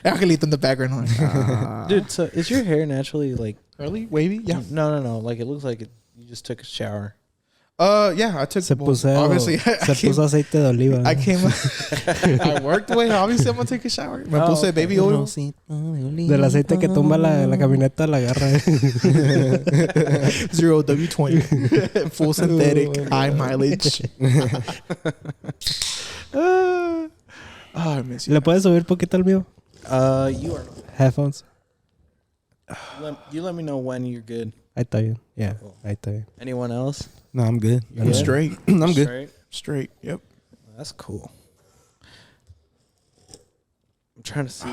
Angelito in the background. Like, Dude, so is your hair naturally like curly, wavy? Yeah. No. Like it looks like you just took a shower. Yeah, I took. Obviously, se puso aceite de oliva. I came. I worked away. Obviously, I'm gonna take a shower. Me puse baby oil. Del aceite que tumba la camioneta la agarra. 0 W20, full synthetic, high mileage. I miss you. ¿Le puedes subir poquito al mío? You are. Headphones. You let me know when you're good. Ahí está bien. Yeah, ahí está bien. Anyone else? No, I'm good. I'm straight. I'm good. Straight. Yep. That's cool. I'm trying to see.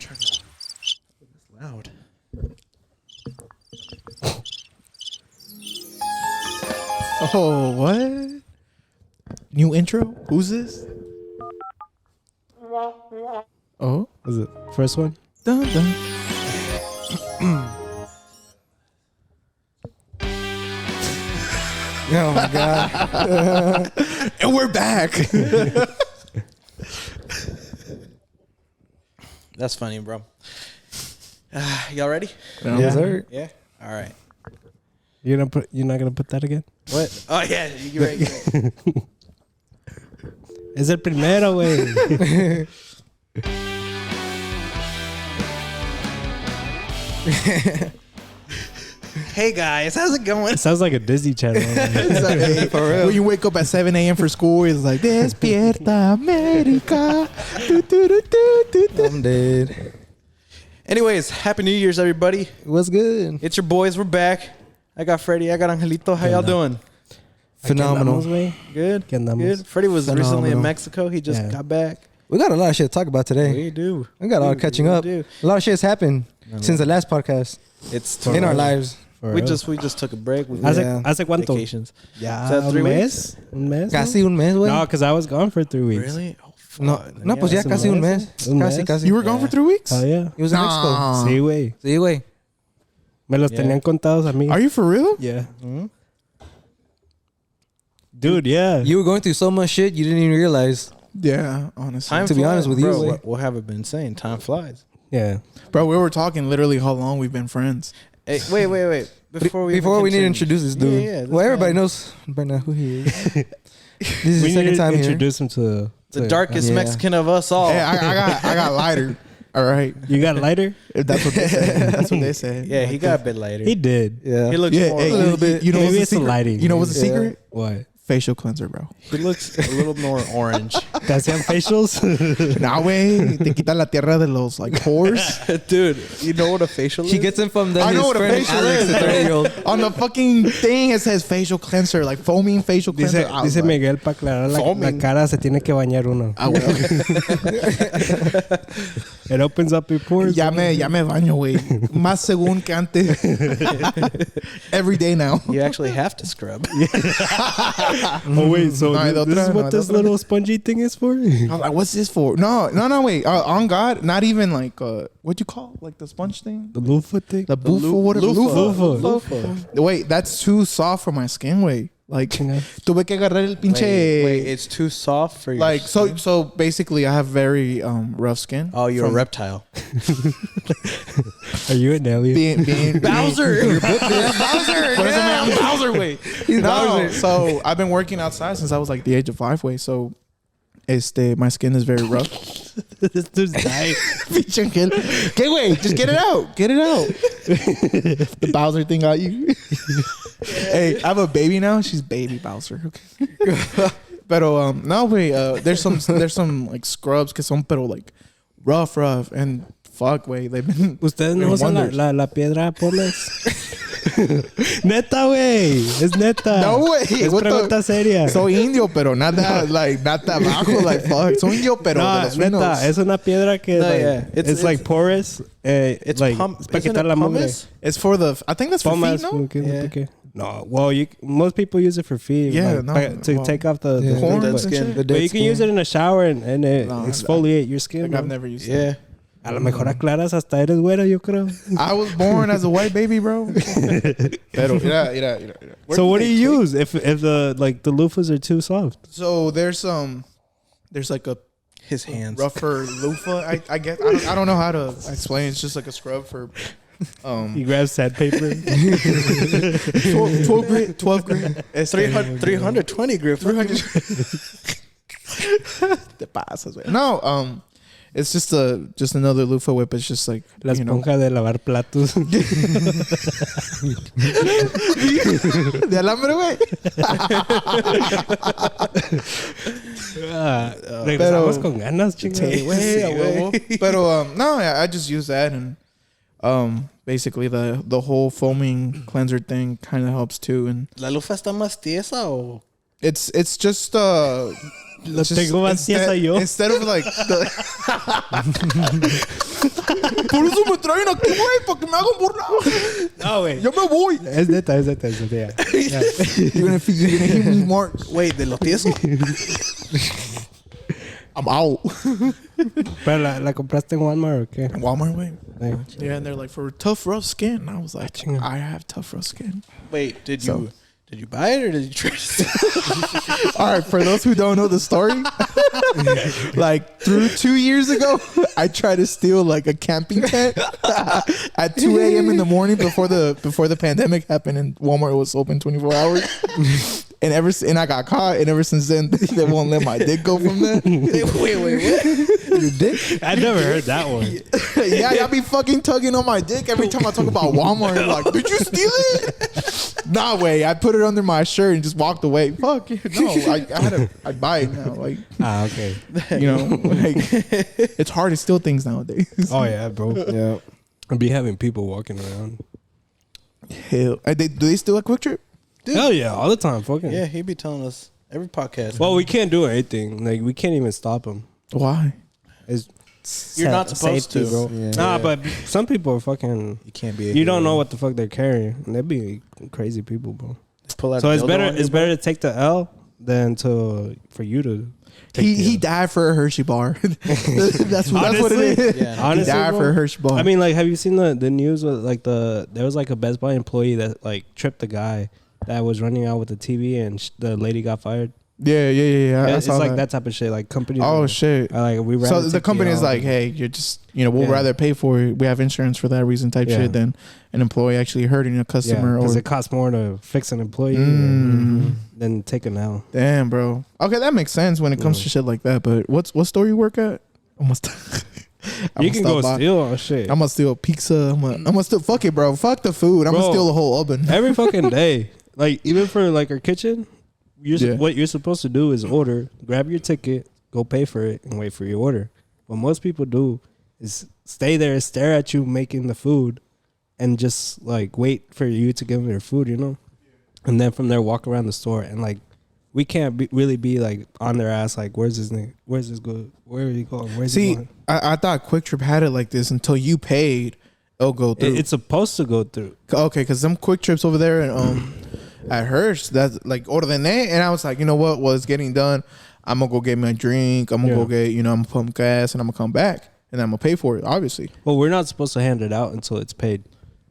It's loud. Oh, what? New intro? Who's this? Oh, Is it first one? dun dun. Oh my god. And we're back. That's funny, bro. Y'all ready? Yes, sir. Yeah. All right. You're not gonna put that again? What? Oh yeah, you get ready. Es el primero, güey. Hey guys, how's it going? It sounds like a Disney Channel. It's like, hey, for real. When you wake up at 7 a.m. for school, it's like Despierta America. I'm dead. Anyways, Happy New Year's, everybody. What's good? It's your boys. We're back. I got Freddie. I got Angelito. How y'all doing? Phenomenal. Good. ¿Qué andamos? Good. Freddie was recently in Phenomenal. Mexico. He just got back. We got a lot of shit to talk about today. We do. We got a lot of catching up. do. A lot of shit has happened since the last podcast It's in our lives. We just took a break. We ¿Hace cuánto? vacations. Ya, Is that un 3 mes? weeks? Un mes? Casi un mes, güey. No, because I was gone for 3 weeks. Really? Oh, fuck. No, pues ya hace casi un mes. Un Casi, mes. casi. You were gone for 3 weeks? Oh, yeah. He was in Mexico. Sí, güey. Sí, güey. Me los tenían contados a mí. Are you for real? Yeah. Dude, yeah. You were going through so much shit you didn't even realize. Yeah, honestly. Time To be flies, honest with you, bro, güey. what have I been saying? Time flies. Yeah. Bro, we were talking literally how long we've been friends. Hey, wait. Before we need to continue. introduce this dude. Yeah, this well, everybody guy. knows by now who he is. This is We the need second to time here. introduce him to The darkest Yeah. Mexican of us all. Hey, I got lighter. All right. You got a lighter? If that's what they said. That's what they said. Yeah, he got a bit lighter. He did. Yeah. He looks Yeah, more. hey, a little bit. You know Maybe what's the it's the secret? lighting. You know what's the Yeah. secret? What? Facial cleanser, bro. He looks a little more orange. ¿Te hacían facials? Nah, güey. Te quita la tierra de los like pores. Dude, you know what a facial is? He gets him from the I his know what a friend facial Alex, is. the 30-year-old. On the fucking thing, it says facial cleanser, like foaming facial cleanser. Dice Miguel, para aclarar la cara se tiene que bañar uno. Ah, güey. It opens up your pores. Ya me baño, güey. Más según que antes. Every day now. You actually have to scrub. Oh, wait. So No, hay de this otra, is what no hay de this otra. little spongy thing is for? I'm like, what's this for? No, wait. On God, not even like, what you call like the sponge thing? The loofah thing? The loofah, whatever. Loofah. Wait, that's too soft for my skin, wait. Like, Chinga. tuve que agarrar el pinche... Wait, it's too soft for your like, skin? so basically I have very rough skin. Oh, you're a reptile. Are you an alien? Being Bowser! Bowser! What is it, man? I'm Bowser, wait. He's No, Bowser. so I've been working outside since I was like the age of 5, way. So my skin is very rough. This dude's dying. Pinche Angel. Okay, wait, just get it out. Get it out. The Bowser thing got you. Hey, I have a baby now. She's baby Bowser. Okay. Pero no, wait. There's some like scrubs que son pero like rough and fuck, wait. They've been. ¿Ustedes no usan la piedra Pómez? Neta, güey. Es neta. No, güey. Es What pregunta seria. Soy indio, pero nada like nada abajo, like fuck. Soy indio, pero de No, los finos. neta. Es una piedra que No, like, yeah. it's like porous. It's like, pump. es para Isn't quitar it la mugre. pumice? It's for the. I think that's for Pómez, feet, no? okay. No, well, most people use it for feet. Yeah, like, no, to well, take off the Corns dead and skin. shit. The But dead you can skin. use it in a shower and No, exfoliate your skin. Like, bro. I've never used it. Yeah. A lo mejor aclaras hasta eres güero, yo creo. I was born as a white baby, bro. Pero, mira. So what do you use if the loofahs are too soft? So there's like a His hands. rougher loofah. I guess I don't know how to explain. It's just like a scrub for. He grabs sandpaper. 12 grand. 320 grip. 300. Te pasas, güey. No, it's just another loofah whip. It's just like La esponja de lavar platos. de alambre, güey. Regresamos con ganas, chingada. Sí, güey, a huevo. Pero no, I just use that, and basically the whole foaming cleanser thing kind of helps too. And ¿La lufa está más tiesa o...? it's just Lo tengo más tiesa yo. Instead of like por eso me traen aquí, güey, para que me hagan burlar. No, güey. Yo me voy. Es neta. Yeah. You're gonna hear me more. Wait, ¿de lo tieso? I'm out. ¿Pero la compraste en Walmart o qué? Walmart, güey. Like, Yeah, and they're like, for tough, rough skin. I was like, Chinga. I have tough, rough skin. Wait, did you buy it or did you try to... All right, for those who don't know the story, like 2 years ago, I tried to steal like a camping tent at 2 a.m. in the morning before the pandemic happened, and Walmart was open 24 hours. And I got caught, and ever since then, they won't let my dick go from there. Wait, what? Your dick? I never heard that one. Yeah, y'all be fucking tugging on my dick every time I talk about Walmart. And like, did you steal it? Nah, way. I put it under my shirt and just walked away. Fuck no, I'd buy it now. Like, Okay. you know, like it's hard to steal things nowadays. Oh, yeah, bro. Yeah. I'd be having people walking around. Hell, do they steal a Quick Trip? Dude. Hell yeah, all the time. Fucking. Yeah, he be telling us every podcast. Well, we can't do anything. Like, we can't even stop them. Why? It's You're not supposed safety, to. bro. Yeah. Nah, but some people are fucking. You can't be. You don't know what the fuck they're carrying. And they be crazy people, bro. Pull out So a it's dildo better. on your It's better to take the L than for you to. Take the He L. died for a Hershey bar. that's what Honestly? it is. Yeah. He Honestly, died bro, for a Hershey bar. I mean, like, have you seen the news with like there was like a Best Buy employee that like tripped a guy that was running out with the TV and the lady got fired. yeah. I It's saw like that. that type of shit. Like companies. Oh shit. Are like we. So the company is like, hey, you're just, we'll Yeah. rather pay for it. We have insurance for that reason type Yeah. shit than an employee actually hurting a customer. because Or it costs more to fix an employee than take an L. damn, bro. Okay, that makes sense when it comes to shit like that. But what store you work at? You can go steal on shit I'm gonna steal pizza. I'm gonna steal. Fuck it, bro. Fuck the food. I'm Bro. gonna steal the whole oven. every fucking day. Like even for like our kitchen, Yeah. what you're supposed to do is order, grab your ticket, go pay for it, and wait for your order. What most people do is stay there, stare at you making the food, and just like wait for you to give them their food, and then from there walk around the store and like we can't really be like on their ass like where's this nigga, where's this go, where are you going, where's he See, going? I thought Quick Trip had it like this until you paid. It'll go through. It's supposed to go through. Okay, because some Quick Trips over there and at Hirsch, that's like ordené, and I was like, you know what? Well, it's getting done. I'm gonna go get me a drink. I'm gonna go get, I'm gonna pump gas, and I'm gonna come back, and I'm gonna pay for it. Obviously. Well, we're not supposed to hand it out until it's paid.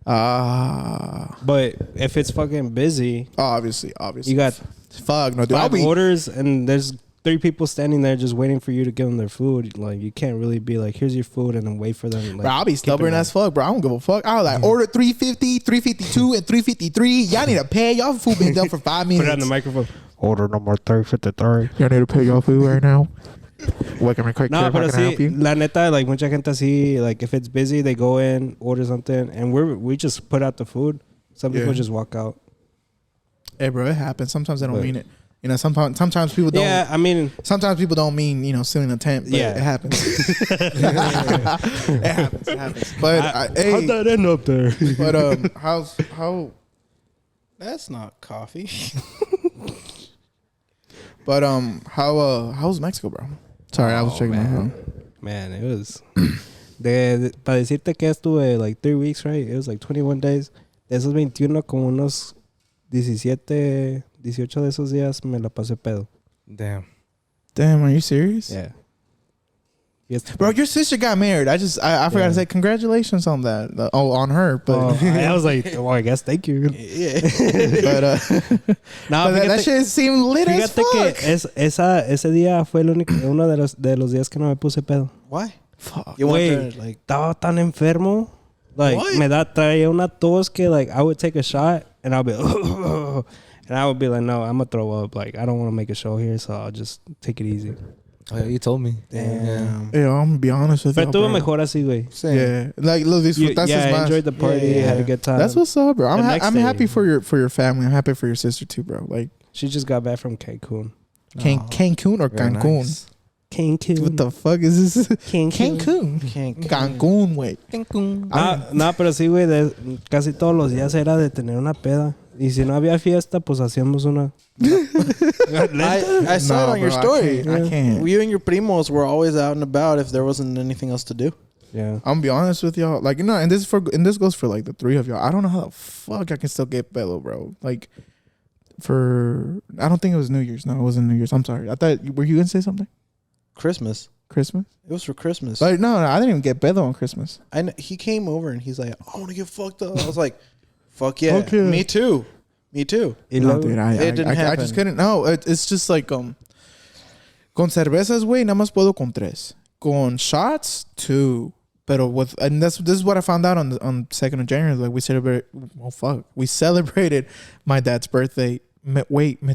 But if it's fucking busy, Obviously. you got fuck no, dude. I'll 5 be orders and there's 3 people standing there just waiting for you to give them their food. Like you can't really be like, here's your food, and then wait for them. Like, bro, I'll be stubborn as fuck, bro. I don't give a fuck. I was like, order 350, 352, and 353. Y'all need to pay. Y'all food been done for 5 minutes. Put it on the microphone. Order number 353. Y'all need to pay y'all food right now. Welcome to Quick No, Trip. How but can I help see, you? la neta, like mucha gente así, like if it's busy, they go in, order something, and we just put out the food. Some people just walk out. Hey, bro, it happens. Sometimes I don't But- mean it. Sometimes people don't. Yeah, I mean, Sometimes people don't mean, stealing a tent. But Yeah. it happens. It happens. But how'd hey, that end up there? but how? That's not coffee. But how's Mexico, bro? Sorry, I was checking my phone. Man, it was. Para decirte que estuve like 3 weeks, right? It was like 21 days. De esos 21, como unos 17, 18 de esos días me la pasé pedo. Damn. Damn, are you serious? Yeah. Bro, your sister got married. I forgot to say congratulations on that. On her. But I was like, well, I guess thank you. Yeah. but that shit seemed lit as fuck. Que ese día fue uno de los días que no me puse pedo. Why? Fuck. You Güey, want to, like, estaba tan enfermo. Like, What? traía una tos que, like, I would take a shot and I'll be, and I would be like, no, I'm gonna throw up. Like, I don't want to make a show here, so I'll just take it easy. Oh, yeah, you told me. damn. Yeah, I'm gonna be honest with you. Pero estuvo mejor así, güey. Yeah, like lo disfrutaste Yeah, I más. enjoyed the party, Yeah. had a good time. That's what's up, bro. The next I'm day. happy for your family. I'm happy for your sister too, bro. Like She just got back from Cancun. Cancun or Very Cancun? nice. Cancun. What the fuck is this? Cancun. Cancun, güey. No, pero sí, güey, casi todos los días era de tener una peda. Y si no había fiesta, pues hacíamos una. I saw it on your bro, story. I can't. You and your primos were always out and about if there wasn't anything else to do. Yeah. I'm gonna be honest with y'all. Like, and this goes for like the three of y'all. I don't know how the fuck I can still get bello, bro. Like, I don't think it was New Year's. No, it wasn't New Year's. I'm sorry. I thought, were you gonna say something? Christmas. Christmas? It was for Christmas. Like, no, I didn't even get bello on Christmas. He came over and he's like, I want to get fucked up. I was like, fuck yeah. Okay. Me too. No, dude, It didn't I happen. just couldn't. No, it's just like con cervezas, güey, nada más puedo con 3. Con shots, 2. Pero this is what I found out on 2nd of January. Like we celebrated my dad's birthday. Me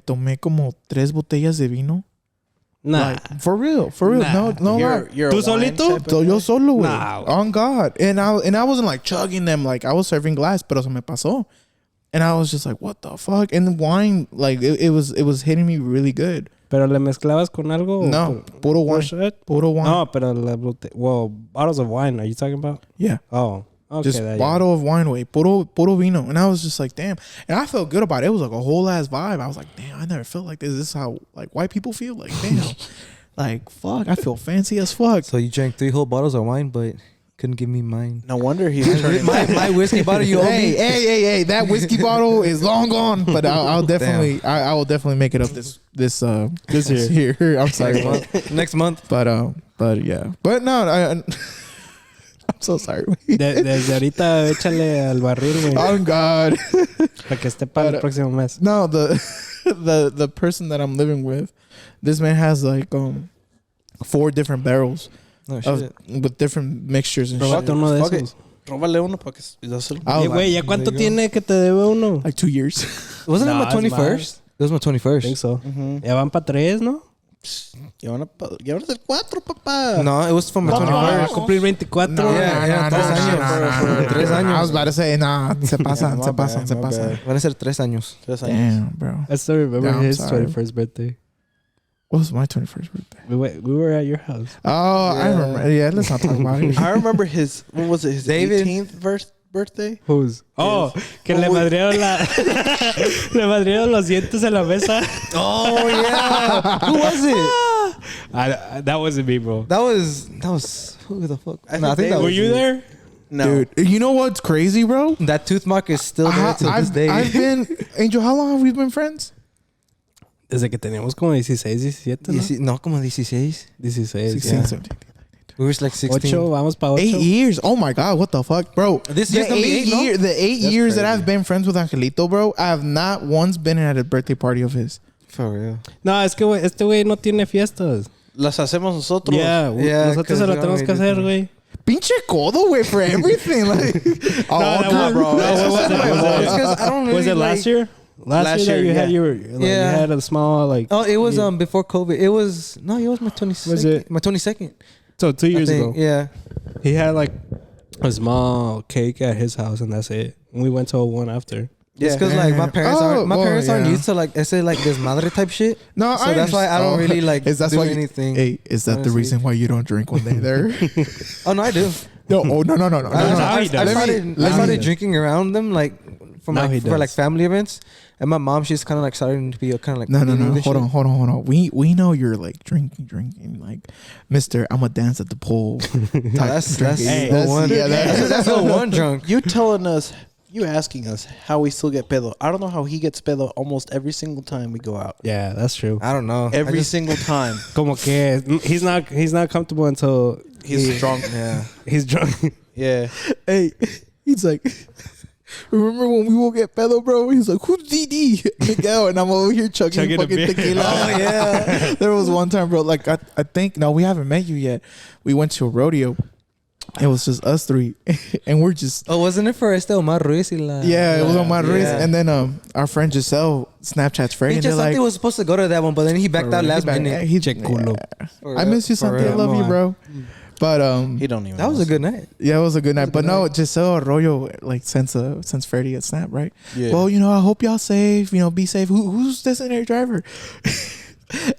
tomé como 3 botellas de vino. Nah. Like, for real. Nah. No lie. You're ¿Tú a wine solito? type of So guy? yo solo, güey. Nah. On God. And I wasn't like chugging them. Like I was serving glass, pero se me pasó. And I was just like, what the fuck? And the wine, like it was hitting me really good. ¿Pero le mezclabas con algo? No, puro wine. Shit? Puro wine. No, pero bottles of wine, are you talking about? Yeah. Oh, okay. Just bottle of wine, way. Puro vino. And I was just like, damn. And I felt good about it. It was like a whole ass vibe. I was like, damn, I never felt like this. This is how like white people feel. Like, damn. Like, fuck, I feel fancy as fuck. So you drank 3 whole bottles of wine, but couldn't give me mine. No wonder he's turning. my whiskey bottle you owe me. Hey, that whiskey bottle is long gone. But I'll definitely I will definitely make it up this year. I'm sorry. Next month. But yeah. But no, I'm so sorry. Desde ahorita échale al barril, güey. Oh God. Para que esté para el próximo mes. No, the person that I'm living with, this man has like 4 different barrels No shit. with different mixtures and Róbate shit. uno de Fuck esos. Róbale uno para que dáselo. I was Oye, güey, ¿ya cuánto tiene que te debe uno? like 2 years. Wasn't Nah, it my it's 21st? It was my I 21st. think so. Mhm. Ya van para 3, ¿no? Ya van a ser 4, papá. No, it was for my Va a 21st. cumplir 24. Yeah, 3 años. I was about to say, nah, se pasan, my se bad, pasan, se my pasan. bad. Van a ser 3 años. 3 años. Damn, bro. I still remember Yeah, I'm his sorry. 21st birthday. What was my 21st birthday? We were at your house. Oh, I remember. Yeah, let's not talk about it. I remember his, what was it, his David. 18th birthday? Who's? Oh, que le madrieron le madrieron los dientes en la mesa. Oh yeah. Who was it? That wasn't me, bro. That was who the fuck? I No, I think think that they- Were was you there? No. Dude, you know what's crazy, bro? That tooth mark is still there till this day. I've been, Angel, how long have we been friends? Desde que teníamos como 16, 17, ¿no? No, como 16. 16, 16, yeah. 17. We were like 16. 8, vamos pa' 8. 8 years. Oh my God, what the fuck, bro? This year's gonna be 8, no? The 8 That's years that crazy. I've been friends with Angelito, bro, I have not once been at a birthday party of his. For real. No, es que güey, este güey no tiene fiestas. Las hacemos nosotros. Yeah, Yeah, nosotros se lo 'cause tenemos que we hacer, don't güey. Pinche codo, güey, for everything. Like, oh, that God, was- bro. no, was it- It's 'cause I don't really Was it last year? Last year that you had you Yeah. had a small like. Oh, it was before COVID. It was my 22nd. Was it? My 22nd. So 2 I years think. ago, Yeah. he had like a small cake at his house, and that's it. And we went to one after. It's because like my parents Oh, aren't yeah. used to like I say like this madre type shit. No, So that's why I don't really like is that do why anything. Hey, is that the honestly. reason why you don't drink when they're there? Oh no, I do. No, no. I he does. started drinking around them like for Now like he for like does. family events, and my mom she's kind of like starting to be kind of like No. eating this Hold shit. on. We know you're like drinking. Like, Mister, I'm gonna dance at the pool. That's drinking. the one. Yeah, That's the one drunk. You telling us You asking us how we still get pedo. I don't know how he gets pedo almost every single time we go out. Yeah, that's true. I don't know. Every single time. Como que he's not comfortable until He's drunk. Yeah. he's drunk. Yeah. Hey, he's like, remember when we will get pedo, bro? He's like, who's DD? Miguel, and I'm over here chugging Chugging a fucking beer. tequila. Oh yeah. There was one time, bro. Like I think no, we haven't met you yet. We went to a rodeo. It was just us three, and we're just. Oh, wasn't it for Omar Ruiz? Yeah, it was on my wrist, and then our friend Giselle Snapchats Freddie. He And just they're thought like, he was supposed to go to that one, but then he backed out last minute. Che culo. I miss you, Santi. I love you, bro. But He don't even That was a good night. yeah, it was a good night. But good no, Giselle Arroyo like sends Freddie a snap, right? Yeah. Well, I hope y'all safe. Be safe. Who's designated driver?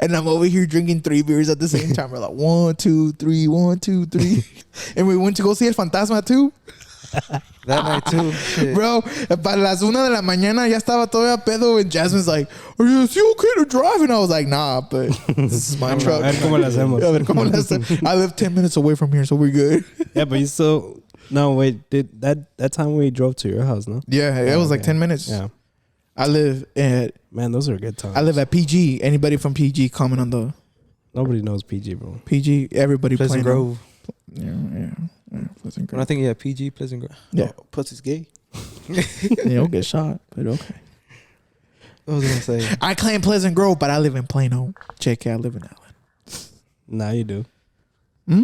And I'm over here drinking 3 beers at the same time. We're like 1, 2, 3, 1, 2, 3, and we went to go see El Fantasma too. That night too. Shit. Bro, para las 1 de la mañana ya estaba todavía pedo, and Jasmine's like, "Are you okay to drive?" And I was like, "Nah, but this is my truck." A ver cómo la hacemos. A ver cómo la hacemos. I live 10 minutes away from here, so we're good. Yeah, but you still no wait. Did that time we drove to your house? No. Yeah, it was like okay. 10 minutes. Yeah. I live at Man, those are good times. I live at PG. Anybody from PG comment on the Nobody knows PG, bro. PG? Everybody Pleasant playing. Grove. Yeah, Pleasant When I Grove. think PG Pleasant Grove. Yeah, Oh, pussy's gay. you'll get shot, but okay. I was gonna say. I claim Pleasant Grove, but I live in Plano. JK, I live in Allen. Now you do. Hmm?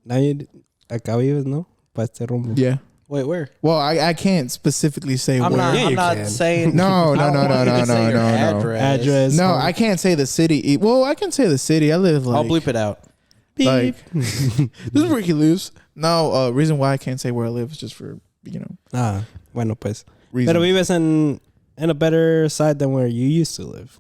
Now you acá vives, no? Pa este rumbo. Yeah. Wait, where? Well, I can't specifically say I'm where. not. Yeah, I'm you not can. saying. No, I don't want you to say your Address. Address. No, I can't say the city. Well, I can say the city. I live like. I'll bleep it out. Like, this is where he lives. No, reason why I can't say where I live is just for Ah, bueno pues. reason. Pero vives in a better side than where you used to live.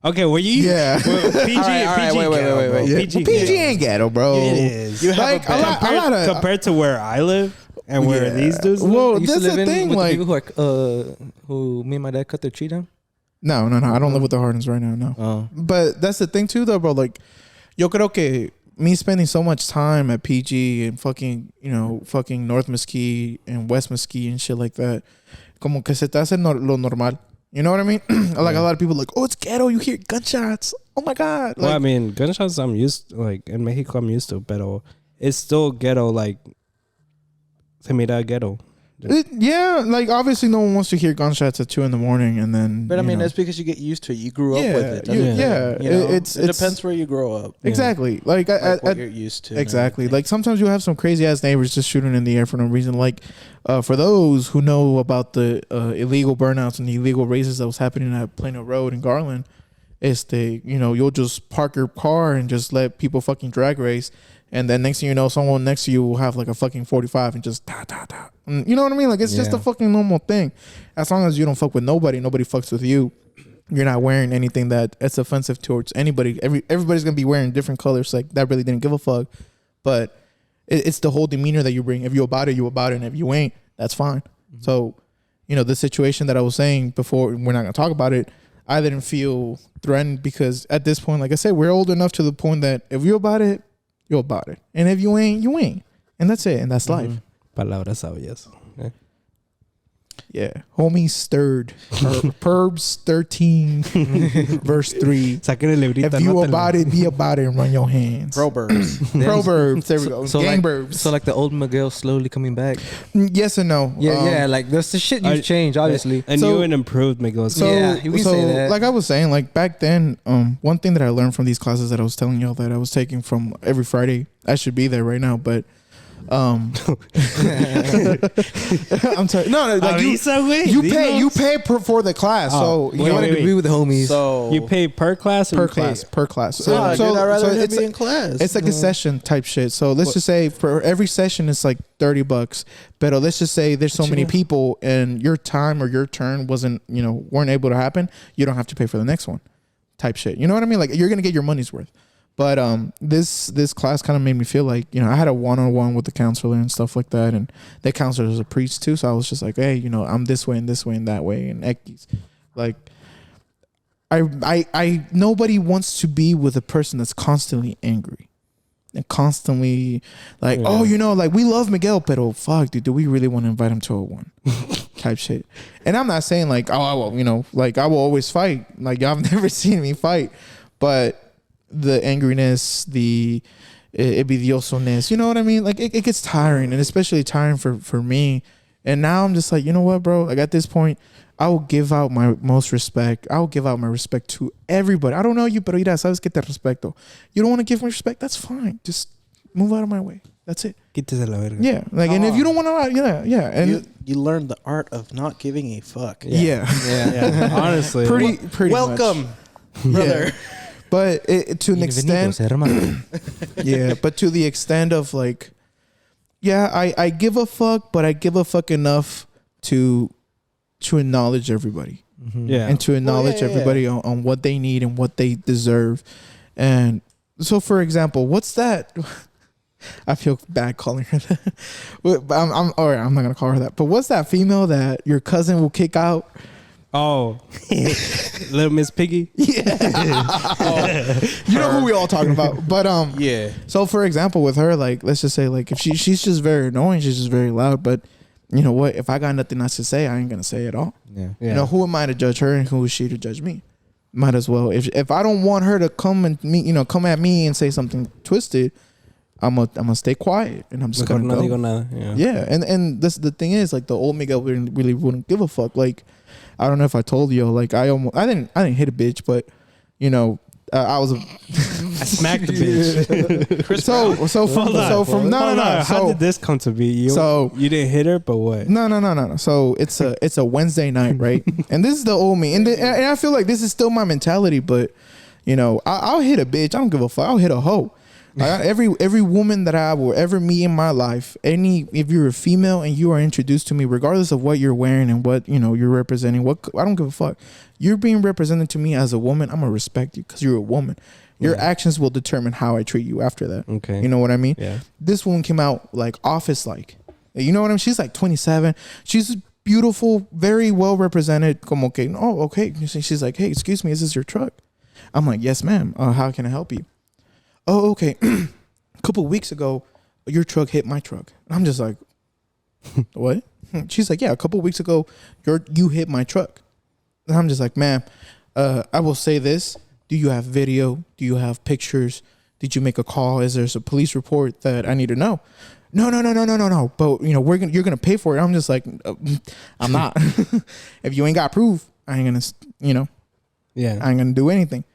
Okay, where you? Yeah. Well, PG, All right, PG, wait, ghetto, wait, bro. wait. Yeah. PG, PG ghetto. ain't ghetto, bro. It is. You have Like a a lot, compared, compared to where I live and where Yeah. these dudes live. Well, You used to that's live the in thing. with Like, the people who me and my dad cut their tree down. no. I don't live with the Hardens right now. No. Oh. But that's the thing too, though, bro. Like, yo creo que me spending so much time at PG and fucking North Mesquite and West Mesquite and shit like that, como que se te hace lo normal. You know what I mean? Like a lot of people like, oh, it's ghetto. You hear gunshots. Oh my god. Well, I Like, mean, gunshots I'm used like in Mexico I'm used to, but it's still ghetto. Like, se mira ghetto. yeah, like obviously no one wants to hear gunshots at 2 a.m. and then. But I you mean, know. that's because you get used to it. You grew up yeah, with it. you- doesn't it? yeah. You know, It's it depends where you grow up. Exactly. Like, Like what you're used to. and exactly. everything. Like sometimes you have some crazy ass neighbors just shooting in the air for no reason. Like, for those who know about the illegal burnouts and the illegal races that was happening at Plano Road in Garland, you'll just park your car and just let people fucking drag race, and then next thing you know, someone next to you will have like a fucking 45 and just ta ta ta. You know what I mean? Like it's just a Yeah. fucking normal thing. As long as you don't fuck with nobody fucks with you. You're not wearing anything that it's offensive towards anybody. Everybody's gonna be wearing different colors. Like that really didn't give a fuck. But it's the whole demeanor that you bring. If you about it, you about it. And if you ain't, that's fine. Mm-hmm. So, the situation that I was saying before, we're not gonna talk about it. I didn't feel threatened because at this point, like I said, we're old enough to the point that if you're about it, you're about it. And if you ain't, you ain't. And that's it. And that's life. Palabras sabias. Yeah. Homie stirred. Perbs 13, verse 3. Saquen el librito. If you anótenlo. about it, be about it and run your hands. Proverbs. Proverbs. There we go. So Gang like, verbs. so like the old Miguel slowly coming back. Yes and no. Yeah, like that's the shit you've changed, obviously. And So- new and improved Miguel. So, Yeah, you can say that. like I was saying, like back then, one thing that I learned from these classes that I was telling y'all that I was taking from every Friday, I should be there right now, but I'm sorry. No, like Avisa, güey. you pay for the class, Oh, so You wait, wanted to be with the homies. So You pay per class or per you pay- class. So, dude, I'd rather him it's be in class. it's like a session type shit. So let's just say for every session it's like $30. But let's just say there's so many people and your time or your turn weren't able to happen. You don't have to pay for the next one, type shit. You know what I mean? Like you're gonna get your money's worth. But this class kind of made me feel like I had a one-on-one with the counselor and stuff like that, and that counselor is a priest too. So I was just like, hey, I'm this way and that way and X. Like I nobody wants to be with a person that's constantly angry. and constantly like, oh, you know, like we love Miguel, pero fuck, dude, do we really want to invite him to a one type shit? And I'm not saying like, oh, I will, you know, like I will always fight. Like y'all have never seen me fight, but the angriness, the envidioso-ness, you know what I mean? Like it gets tiring, and especially tiring for me. And now I'm just like, you know what, bro? Like at this point, I will give out my most respect. I will give out my respect to everybody. I don't know you, pero mira, sabes que te respeto. You don't want to give me respect? That's fine. Just move out of my way. That's it. Quítese la verga. Yeah. Like, and if you don't want to, yeah. And you learn the art of not giving a fuck. yeah. Honestly. Pretty welcome, much. brother. Yeah. But to an extent, yeah, but to the extent of like, yeah, I give a fuck, but I give a fuck enough to acknowledge everybody. Yeah. And to acknowledge everybody on what they need and what they deserve. And so, for example, what's that? I feel bad calling her that. I'm all right, I'm not going to call her that. But what's that female that your cousin will kick out? Oh, Little Miss Piggy. Yeah. You know who we all talking about. But yeah. So, for example, with her, like, let's just say, like, if she's just very annoying, she's just very loud. But you know what? If I got nothing else to say, I ain't gonna say it all. Yeah. You know, who am I to judge her, and who is she to judge me? Might as well. If I don't want her to come at me and say something twisted, I'm gonna stay quiet, and I'm just gonna go. Yeah. And this the thing is, like, the old Miguel really wouldn't give a fuck. Like, I don't know if I told you, like, I didn't hit a bitch, but you know, I smacked the bitch. So from no. How did this come to be? You didn't hit her, but what? No. So it's a Wednesday night, right? And this is the old me, and I feel like this is still my mentality. But you know, I'll hit a bitch. I don't give a fuck. I'll hit a hoe. Every woman that I will ever meet in my life, if you're a female and you are introduced to me, regardless of what you're wearing and what you're representing, I don't give a fuck. You're being represented to me as a woman. I'm gonna respect you because you're a woman. Your actions will determine how I treat you after that. Okay, you know what I mean? Yeah. This woman came out like office-like. You know what I mean? She's like 27. She's beautiful, very well represented. Como que, oh, okay. She's like, hey, excuse me, is this your truck? I'm like, yes, ma'am. How can I help you? Oh, okay. A couple of weeks ago, your truck hit my truck. I'm just like, what? She's like, yeah, a couple of weeks ago, you hit my truck. And I'm just like, ma'am, I will say this. Do you have video? Do you have pictures? Did you make a call? Is there a police report that I need to know? No. But you're gonna pay for it. I'm just like, I'm not. If you ain't got proof, I ain't gonna, I ain't gonna do anything.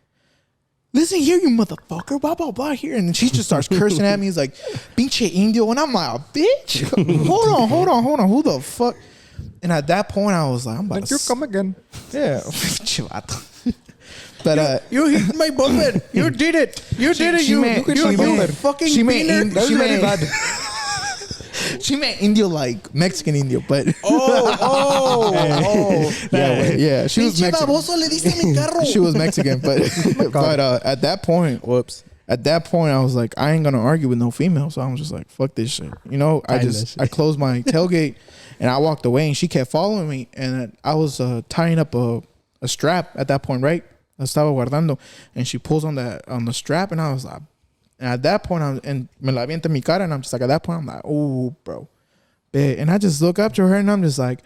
Listen here, you motherfucker, blah, blah, blah, here. And then she just starts cursing at me. He's like, pinche indio. And I'm like, bitch, hold on. Who the fuck? And at that point, I was like, I'm about to... You come again. Yeah. But you hit my boyfriend. You did it. You did it. You fucking beaner. She meant Indio like Mexican Indio, but yeah. She was Mexican. She was Mexican, but at that point, I was like, I ain't gonna argue with no female, so I was just like, fuck this shit. You know, I closed my tailgate and I walked away, and she kept following me, and I was tying up a strap at that point, right? I estaba guardando, and she pulls on the strap, and I was like. And at that point, me la avienta mi cara, and I'm just like, at that point, I'm like, oh, bro. And I just look up to her, and I'm just like,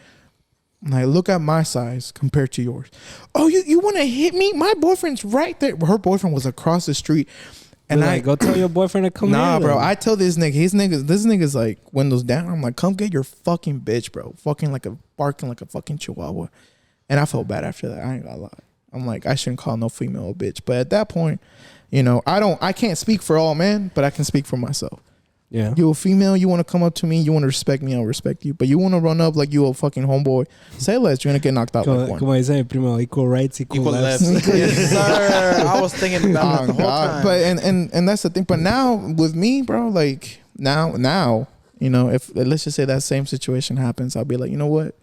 look at my size compared to yours. Oh, you want to hit me? My boyfriend's right there. Her boyfriend was across the street. And I go tell your boyfriend to come here. Nah, bro. I tell this nigga, this nigga's like windows down. I'm like, come get your fucking bitch, bro. Barking like a fucking chihuahua. And I felt bad after that. I ain't gonna lie. I'm like, I shouldn't call no female a bitch. But at that point, I can't speak for all men, but I can speak for myself. Yeah. You a female, you want to come up to me, you want to respect me, I'll respect you. But you want to run up like you a fucking homeboy, say less, you're going to get knocked out like one. Como dicen, primo, equal rights, equal lefts. Yes, sir. I was thinking about that the whole time. But, and that's the thing. But now, with me, bro, like, now, if, let's just say that same situation happens, I'll be like, you know what?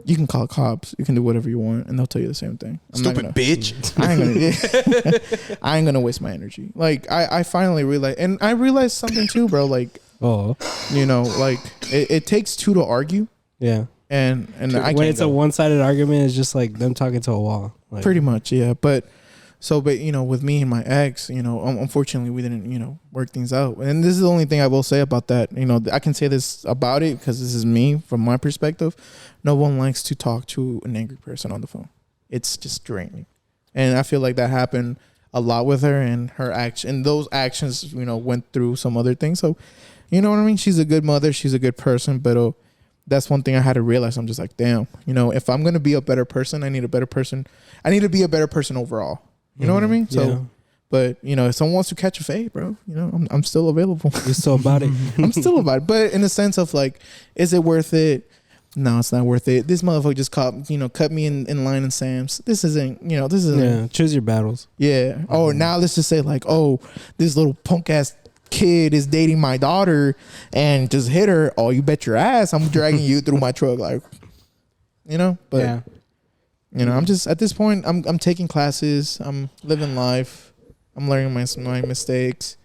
You can call cops. You can do whatever you want, and they'll tell you the same thing. Stupid bitch. I ain't gonna waste my energy. Like I finally realized, and I realized something too, bro. Like, like it takes two to argue. Yeah. And when it's a one-sided argument, it's just like them talking to a wall. Like, pretty much, yeah. But So, but with me and my ex, unfortunately we didn't, work things out. And this is the only thing I will say about that. I can say this about it because this is me from my perspective. No one likes to talk to an angry person on the phone. It's just draining. And I feel like that happened a lot with her, and her action, and those actions, went through some other things. So, you know what I mean? She's a good mother. She's a good person, but that's one thing I had to realize. I'm just like, damn, if I'm going to be a better person, I need a better person. I need to be a better person overall. You know what I mean? So, yeah. But, if someone wants to catch a fade, bro, I'm still available. You're still about it. I'm still about it. But in the sense of like, is it worth it? No, it's not worth it. This motherfucker just cut me in line in Sam's. This isn't. Yeah, choose your battles. Yeah. Oh, now let's just say like, oh, this little punk ass kid is dating my daughter and just hit her. Oh, you bet your ass I'm dragging you through my truck, like, But yeah. I'm just at this point. I'm taking classes. I'm living life. I'm learning my mistakes.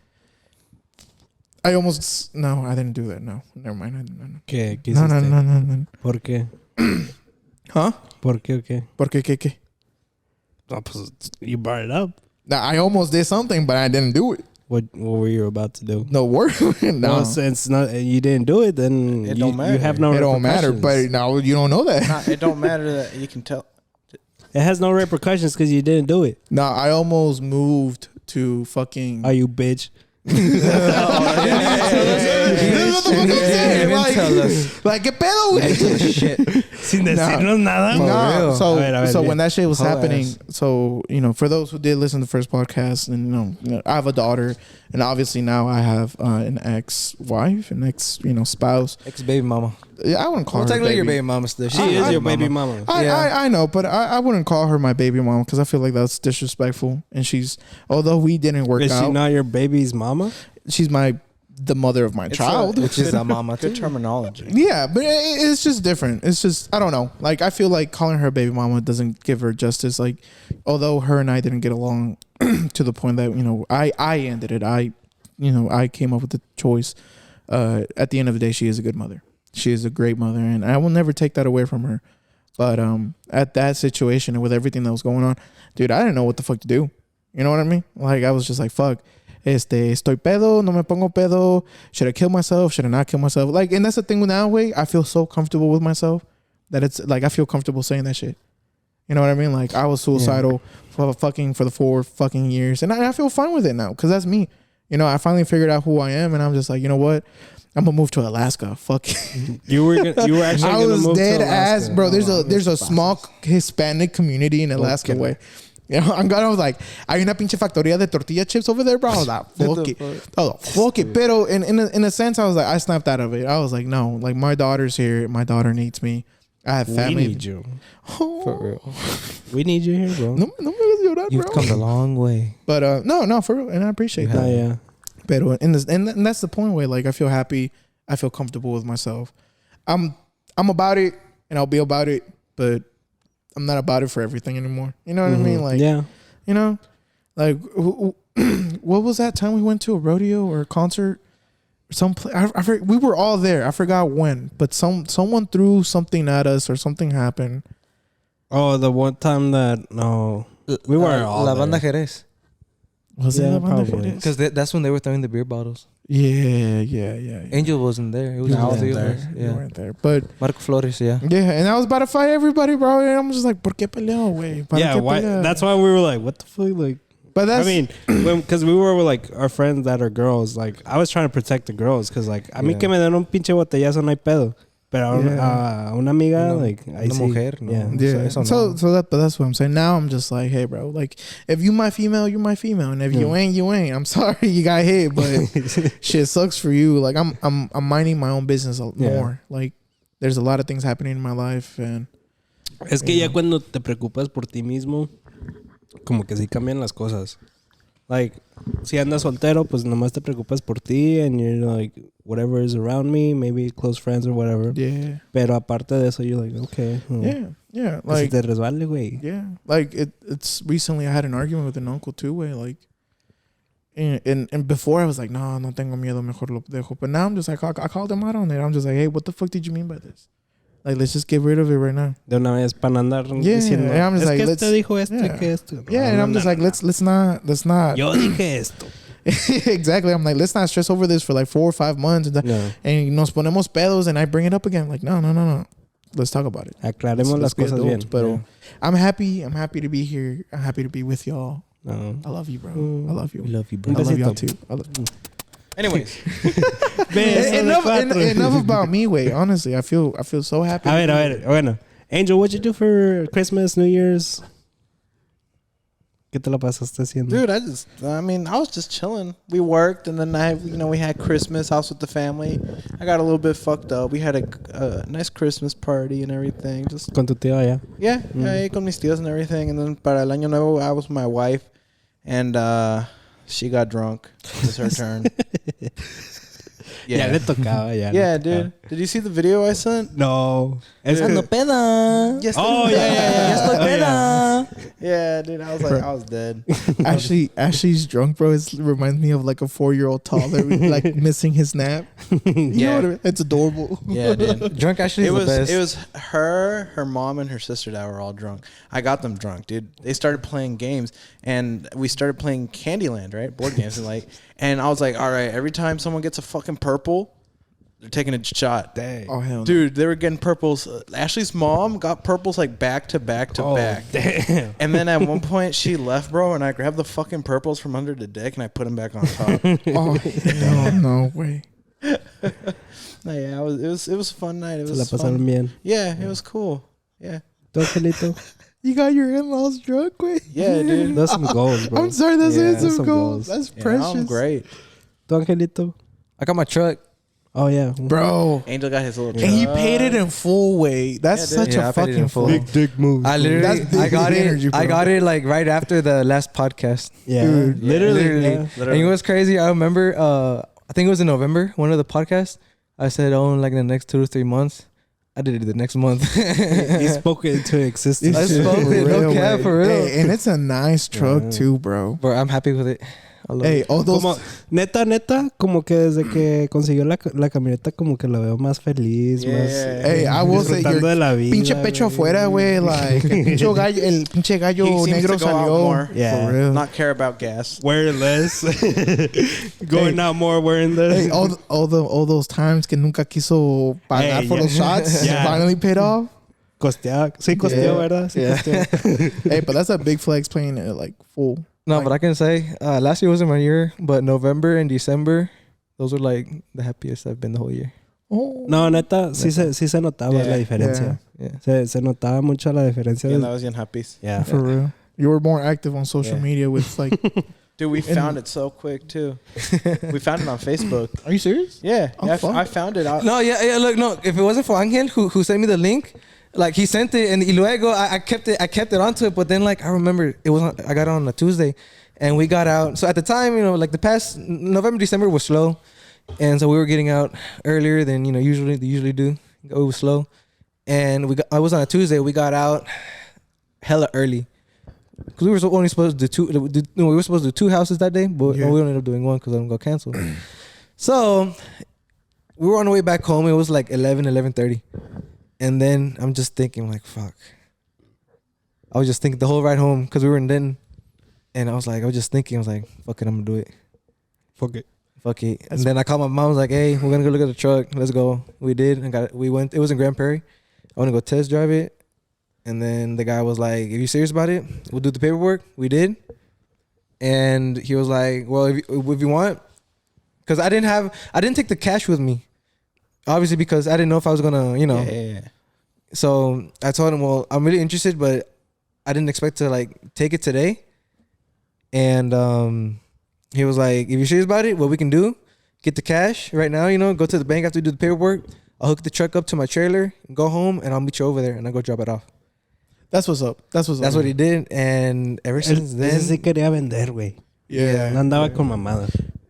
I didn't do that. No, never mind. I didn't. ¿Qué No. ¿Por qué? Huh? ¿Por qué o qué? ¿Por qué? ¿Qué? No, pues, you brought it up. Now, I almost did something, but I didn't do it. What were you about to do? No work. No. Well, since you didn't do it, then It don't matter. You have no It don't matter, repercussions. but now you don't know that. Nah, it don't matter that you can tell. It has no repercussions because you didn't do it. No, I almost moved to fucking. Are you bitch? Like, ¿qué pedo, güey? Shit. Sin decirnos nada. No, so A ver, so bien. when that shit was Whole happening, ass. so for those who did listen to the first podcast, and I have a daughter, and obviously now I have an ex-wife, an spouse. Ex-baby mama. Yeah, I wouldn't call Well, her technically baby. your baby mama still. She is your baby mama. I know, but I wouldn't call her my baby mama because I feel like that's disrespectful. And although we didn't work Is out, she not your baby's mama? she's the mother of my child. Which is a mama. Good terminology. Yeah, but it's just different. It's just, I don't know. Like, I feel like calling her baby mama doesn't give her justice. Like, although her and I didn't get along to the point that, I ended it. I came up with the choice. At the end of the day, she is a good mother. She is a great mother, and I will never take that away from her. But at that situation and with everything that was going on, dude, I didn't know what the fuck to do. You know what I mean? Like, I was just like, fuck. Estoy pedo, no me pongo pedo. Should I kill myself? Should I not kill myself? Like, and that's the thing with now, way I feel so comfortable with myself that it's like I feel comfortable saying that shit. You know what I mean? Like, I was suicidal for the 4 fucking years, and I feel fine with it now because that's me. I finally figured out who I am, and I'm just like, you know what? I'm gonna move to Alaska. Fuck. You were actually I gonna was move dead to Alaska. ass, bro. There's a small Hispanic community in Alaska, way. I was like, hay una pinche factoría de tortilla chips over there, bro. I was like, fuck it. Oh, fuck it. Pero in a sense, I was like, I snapped out of it. I was like, no, like, my daughter's here. My daughter needs me. I have family. We need you. Oh. For real. We need you here, bro. No me hagas llorar, You've bro. come a long way. But no, for real, and I appreciate that. Yeah. Pero and that's the point where, like, I feel happy. I feel comfortable with myself. I'm about it, and I'll be about it, but I'm not about it for everything anymore. You know what I mean? Like, yeah. Like, what was that time we went to a rodeo or a concert? We were all there. I forgot when, but someone threw something at us or something happened. Oh, the one time that we weren't all La there. Banda Jerez. Was Yeah, it La Banda probably. Jerez? Because that's when they were throwing the beer bottles. Yeah. Angel wasn't there. It was No, I all wasn't three of there. us. You Yeah. weren't there, but Marco Flores, yeah. yeah, and I was about to fight everybody, bro. And I'm just like, ¿por qué peleo, güey? ¿Para Yeah, qué why? pelea? That's why we were like, what the fuck? Like, But that's, I mean, because we were with like our friends that are girls. Like, I was trying to protect the girls because, like, a mí Yeah. que me den un pinche botellazo no hay pedo. Pero Yeah. a una amiga, No, like, ahí una sí. mujer, no. Yeah. yeah. Eso So no. that's what I'm saying. Now I'm just like, hey, bro, like, if you my female, you my female, and if you ain't, you ain't. I'm sorry you got hit, but shit sucks for you. Like, I'm minding my own business more. Like, there's a lot of things happening in my life, and Es que ya cuando te preocupas por ti mismo, como que sí cambian las cosas. Like, si andas soltero, pues nomás te preocupas por ti and you're like, whatever is around me, maybe close friends or whatever. yeah, Pero aparte de eso, you're like, okay. yeah, Que like, se te resbale, güey. yeah, like it's recently I had an argument with an uncle too, where like, and before I was like, no tengo miedo, mejor lo dejo. But now I'm just like, I called him out on it. I'm just like, hey, what the fuck did you mean by this? Like, let's just get rid of it right now. De una vez para no andar Yeah, diciendo. and I'm just Es like, que let's- este dijo esto y yeah. que esto. Yeah, and I'm just like, let's not. Yo dije esto. Exactly. I'm like, let's not stress over this for like 4 or 5 months. No. And nos ponemos pedos and I bring it up again. Like, no. Let's talk about it. Aclaremos las Let's be cosas bien. adults. But I'm happy to be here. I'm happy to be with y'all. No. I love you, bro. I love you. We love you, bro. I love y'all besito. too. I love you. Anyways, enough about me, way. Honestly, I feel so happy. A ver. Bueno. Angel, what'd you do for Christmas, New Year's? ¿Qué te la pasaste haciendo? Dude, I was just chilling. We worked, and then we had Christmas. I was with the family. I got a little bit fucked up. We had a nice Christmas party and everything. Just Con tu tío allá. yeah, con mis tíos and everything. And then para el año nuevo, I was with my wife, and she got drunk. It's her turn. Ya le tocaba, ya. Yeah, le tocaba. dude. Did you see the video I sent? No. Es que, peda. Yes. oh, yeah. Estoy peda. Yeah, dude. I was like, I was dead. Ashley's drunk, bro. It reminds me of like a 4-year-old toddler, like missing his nap. You know what I mean? It's adorable. Yeah, dude. Drunk Ashley is the best. It was her mom, and her sister that were all drunk. I got them drunk, dude. They started playing games, and we started playing Candyland, right? Board games, and I was like, all right, every time someone gets a fucking purple, they're taking a shot. Dang. Oh hell, no. Dude, they were getting purples. Ashley's mom got purples like back to back to back. Damn. And then at one point she left, bro, and I grabbed the fucking purples from under the deck and I put them back on top. Oh hell, no way. No, yeah, it was a fun night. It Se la was pasaron fun. bien. Yeah, it was cool. Yeah. ¿Tu Angelito? You got your in-laws drunk, way. Yeah, dude. Those some goals, bro. I'm sorry, that's Yeah, some some goals. goals. That's Yeah, precious. I'm great. ¿Tu Angelito? I got my truck. Oh, yeah. Bro. Angel got his little And he truck. paid it in full, way. That's Yeah, dude. such Yeah, a I paid it in fucking full. full. dick move. I literally, That's big I got energy, it. bro. I got it like right after the last podcast. Yeah. Dude, Literally. Yeah. And it was crazy. I remember, I think it was in November, one of the podcasts. I said, oh, in like the next 2 to 3 months. I did it the next month. He spoke it into existence. I spoke it, no cap, for real. Hey, and it's a nice truck Yeah. too, bro. Bro, I'm happy with it. I love Hey, it. all those. Como, neta, como que desde que consiguió la camioneta, como que lo veo más feliz, Yeah. más Hey, I will say disfrutando de your la vida. pinche pecho güey. afuera, güey. Like el pinche gallo He seems negro to go out salió. more. Yeah. For real. Not care about gas. Wearing less. Going out more, wearing less. Hey, all those times que nunca quiso pagar Hey, for yeah. those shots Yeah. finally paid off. Costeaba. Sí, costeó, Yeah. ¿verdad? Sí, Yeah. costeó. Hey, but that's a big flex playing it like full. No, Like- but I can say last year wasn't my year, but November and December, those were like the happiest I've been the whole year. Oh. No, neta, sí se notaba Yeah. la diferencia. Yeah. Se notaba mucho la diferencia. Yeah, that was Ian Happies. Yeah. For real. You were more active on social Yeah. media with like. Dude, we And- found it so quick too. We found it on Facebook. Are you serious? Yeah, Oh, yeah, fuck. I found it out. No, yeah, look, no. If it wasn't for Angel who sent me the link, like he sent it and luego I kept it onto it. But then like I remember it was I got it on a Tuesday, and we got out. So at the time, like the past November, December was slow, and so we were getting out earlier than usually they usually do. It was slow, and I was on a Tuesday. We got out hella early. Because we were only supposed to do we were supposed to do 2 houses that day, but Yeah. we ended up doing 1 because I got canceled. So we were on the way back home. It was like 11:30. And then I'm just thinking like, fuck. I was just thinking the whole ride home because we were in Denton. And I was like, fuck it, I'm going to do it. Fuck it. And then I called my mom. I was like, hey, we're going to go look at the truck. Let's go. We did. We went. It was in Grand Prairie. I want to go test drive it. And then the guy was like, "Are you serious about it? We'll do the paperwork." We did. And he was like, "Well, if you want," because I didn't take the cash with me, obviously because I didn't know if I was gonna, Yeah. So I told him, "Well, I'm really interested, but I didn't expect to like take it today." And he was like, "If you're serious about it, what we can do, get the cash right now. Go to the bank after you do the paperwork. I'll hook the truck up to my trailer, go home, and I'll meet you over there, and I'll go drop it off." That's what's up. That's what he did, and ever since then, Ese sí quería vender, güey. Yeah. No andaba con mamadas.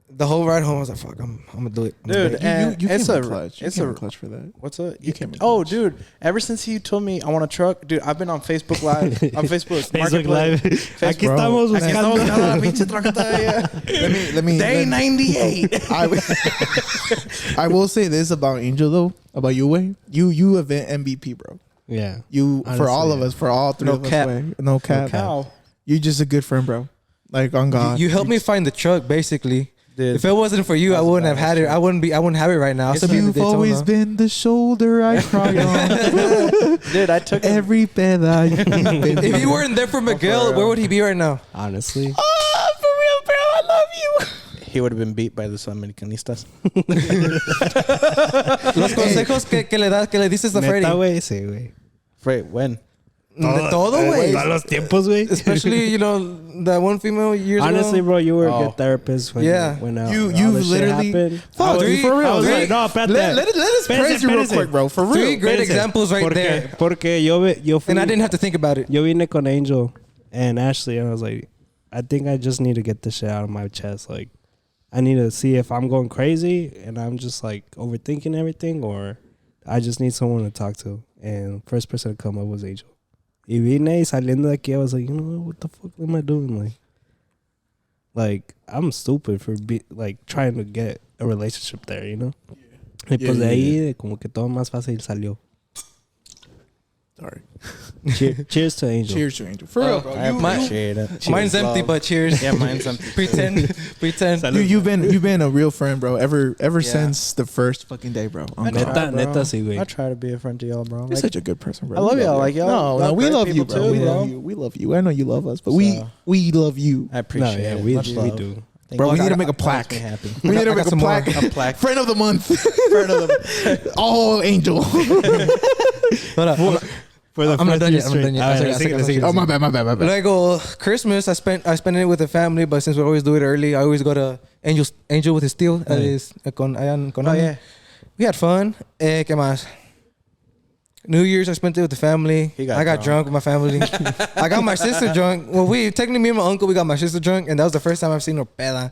the whole ride home, I was like, "Fuck, I'm gonna do it." I'm gonna do Dude, it. and You it's came a in clutch. You it's came a in clutch for that. what's up? You came in Oh, clutch. dude! Ever since he told me I want a truck, dude, I've been on Facebook Live, on Facebook, Facebook Marketplace. Live. Aquí Bro, estamos Aquí estamos buscando. buscando la pinche troca todavía. Let me. Day 98. I will say this about Angel though. about you, Way? You event MVP, bro. Yeah. You Honestly, for all of yeah. us, for all three No of us, cap. Way. No cap. How? You just a good friend, bro. Like on God. You helped me find the truck, basically. Dude, If it wasn't for you, I That's wouldn't have badass had it. truck. I wouldn't have it right now. I'll still be in the You've always Daytona. been the shoulder I cry on. dude, I took him. Every feather. If you weren't there for Miguel, where would he be right now? Honestly. Oh, for real, bro. I love you. He would have been beat by the Americanistas. Los consejos que le dices a Freddy. Neta, güey, sí, güey. Wait, when? De todo, güey. Todos los tiempos, güey. Especially, you know, that one female years Honestly, ago. bro, you were a Oh. good therapist when Yeah. when You all this shit literally happened. fuck, I was- dude, for real. I was Three- like, no, espérate. let us praise you real quick, bro. For real. Three great Espérense. examples right porque, there. Porque yo fui, And I didn't have to think about it. yo vine con Angel and Ashley, and I was like, I think I just need to get this shit out of my chest. Like, I need to see if I'm going crazy and I'm just like overthinking everything, or I just need someone to talk to. And first person to come up was Angel. Y vine y saliendo de aquí, I was like, you know what the fuck am I doing? Like I'm stupid for trying to get a relationship there, you know? Y pues de ahí como que todo más fácil salió. Sorry. Cheers to Angel. Cheers to Angel. For real, bro. I appreciate it. Mine's Cheers, empty, love. but cheers. Yeah, mine's empty. Pretend. You've been a real friend, bro. Ever Yeah. since the first fucking day, bro. On I God. try, Neta, bro. neta, sí, güey. I try to be a friend to y'all, bro. You're Like, such a good person, bro. I love We y'all. you. Like, y'all No, love we great love you, people bro. too, We bro. love you. We love you. I know you love us, but So- we love you. I appreciate No, yeah, it. we Much love. do. Thank Bro, you. we need to I make a Makes plaque. me happy. We need to I make got a some more. plaque. A plaque. Friend of the month. Friend of the Oh, Angel. Hold up. For the I'm not done yet. first I'm not done yet. All right, I'll sigue, sigue, Oh, sigue. my bad. Like, Christmas, I spent it with the family, but since we always do it early, I always go to Angel with his steel. Con Oh, yeah. We had fun. ¿Qué más? New Year's, I spent it with the family. He got I got drunk with my family. I got my sister drunk. Well, technically, me and my uncle, we got my sister drunk, and that was the first time I've seen her peda.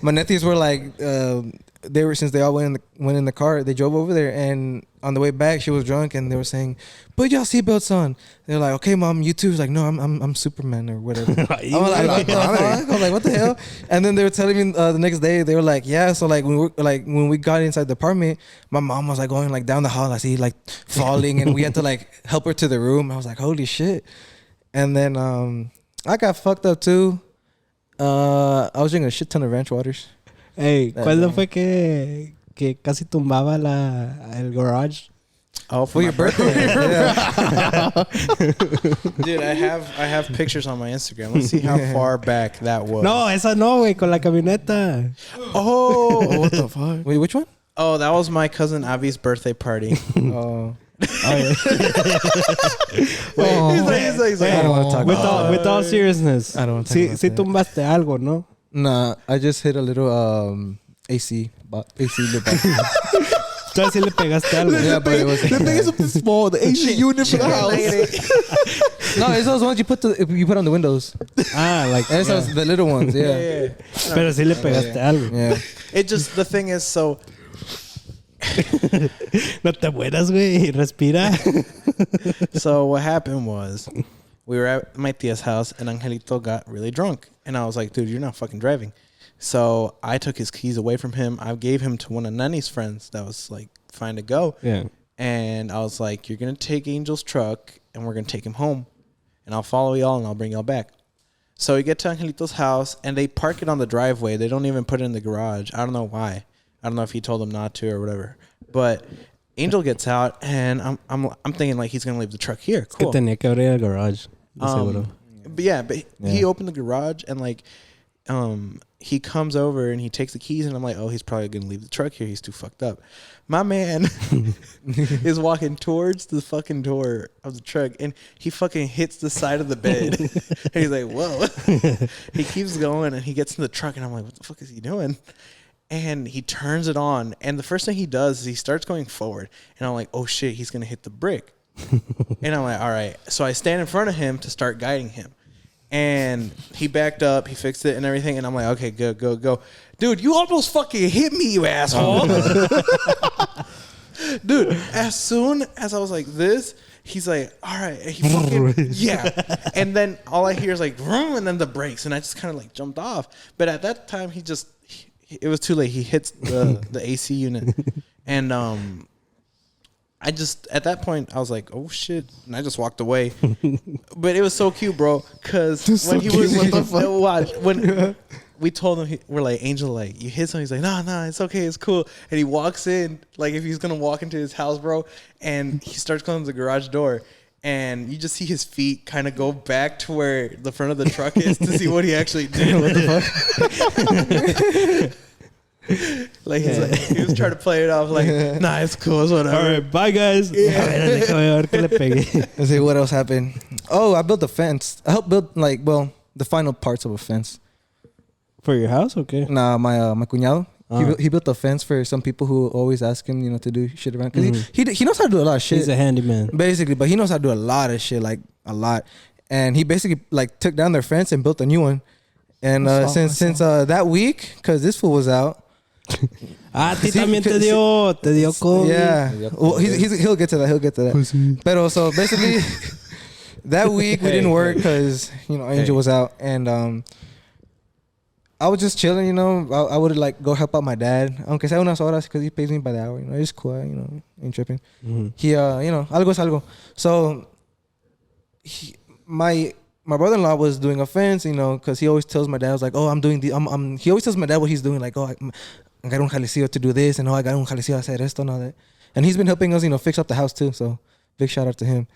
My nephews were like, since they all went in the car, they drove over there, and on the way back, she was drunk, and they were saying, "Put your seatbelts on." They're like, "Okay, mom, you too." She's like, "No, I'm Superman or whatever." I'm like, "What the fuck?" I'm like, "What the hell?" And then they were telling me the next day, they were like, "Yeah." So like when we got inside the apartment, my mom was like going like down the hall, I see like falling, and we had to like help her to the room. I was like, "Holy shit!" And then I got fucked up too. I was drinking a shit ton of ranch waters. Hey, That ¿cuándo day. fue que casi tumbaba el garage? Oh, For your birthday. Yeah. Dude, I have pictures on my Instagram. Let's see how far back that was. No, esa no, güey, con la camioneta. Oh, What the fuck? Wait, which one? oh, that was my cousin Avi's birthday party. Oh. He's like, I don't want to talk With about all, with all seriousness. I don't want to talk Sí, about sí that. tumbaste algo, ¿no? Nah, I just hit a little AC lip. Tú sí le pegaste algo. Yeah, but it was The thing is something small. The AC unit for the house. no, it's those ones you put on the windows. Ah, like, It's those, the little ones. Yeah. yeah. pero sí le pegaste algo. Yeah. It just, the thing is, so No te mueras, güey. Respira. So what happened was, we were at my tia's house and Angelito got really drunk. And I was like, dude, you're not fucking driving. So I took his keys away from him. I gave him to one of Nani's friends that was like fine to go. Yeah. And I was like, you're going to take Angel's truck and we're going to take him home. And I'll follow y'all and I'll bring y'all back. So we get to Angelito's house and they park it on the driveway. They don't even put it in the garage. I don't know why. I don't know if he told them not to or whatever. But Angel gets out and I'm thinking like he's going to leave the truck here. Que Cool. tenía que abrir el garage. de seguro. But yeah, but he opened the garage and like he comes over and he takes the keys and I'm like, oh, he's probably gonna leave the truck here. He's too fucked up. My man is walking towards the fucking door of the truck and he fucking hits the side of the bed. And he's like, whoa. He keeps going and he gets in the truck and I'm like, what the fuck is he doing? And he turns it on and the first thing he does is he starts going forward and I'm like, oh shit, he's gonna hit the brick. And I'm like, all right. So I stand in front of him to start guiding him. And he backed up, he fixed it and everything. And I'm like, okay, go. Dude, you almost fucking hit me, you asshole. Dude, as soon as I was like this, he's like, all right. And he fucking, yeah. And then all I hear is like, vroom, and then the brakes. And I just kind of like jumped off. But at that time, it was too late. He hits the AC unit. And I just at that point I was like, oh shit, and I just walked away. But it was so cute, bro, because when he was watch when we told him we're like, Angel, like you hit something, he's like, no, it's okay, it's cool, and he walks in like if he's gonna walk into his house, bro, and he starts closing the garage door. And you just see his feet kind of go back to where the front of the truck is to see what he actually did. What the fuck? Like he was trying to play it off like, nah, it's cool, it's whatever. All right, bye guys. Let's see what else happened. Oh, I built a fence. I helped build the final parts of a fence. For your house, okay? Nah, my cuñado. He built a fence for some people who always ask him, to do shit around. Because he knows how to do a lot of shit. He's a handyman. Basically, but he knows how to do a lot of shit, like a lot. And he basically like took down their fence and built a new one. And since that week, because this fool was out. A ti también te dio COVID. Yeah. Well, he'll get to that. Pero so basically, that week we didn't work because, Angel was out. And I was just chilling, I would like go help out my dad. Aunque sea unas horas, because he pays me by the hour. It's cool, ain't tripping. He, algo es algo. So, my brother-in-law was doing a fence, because he always tells my dad, I was like, oh, I'm doing he always tells my dad what he's doing, like, oh, I got un jalecillo to do this, and oh, I got un jalecillo to hacer esto and all that. And he's been helping us, fix up the house too. So, big shout out to him.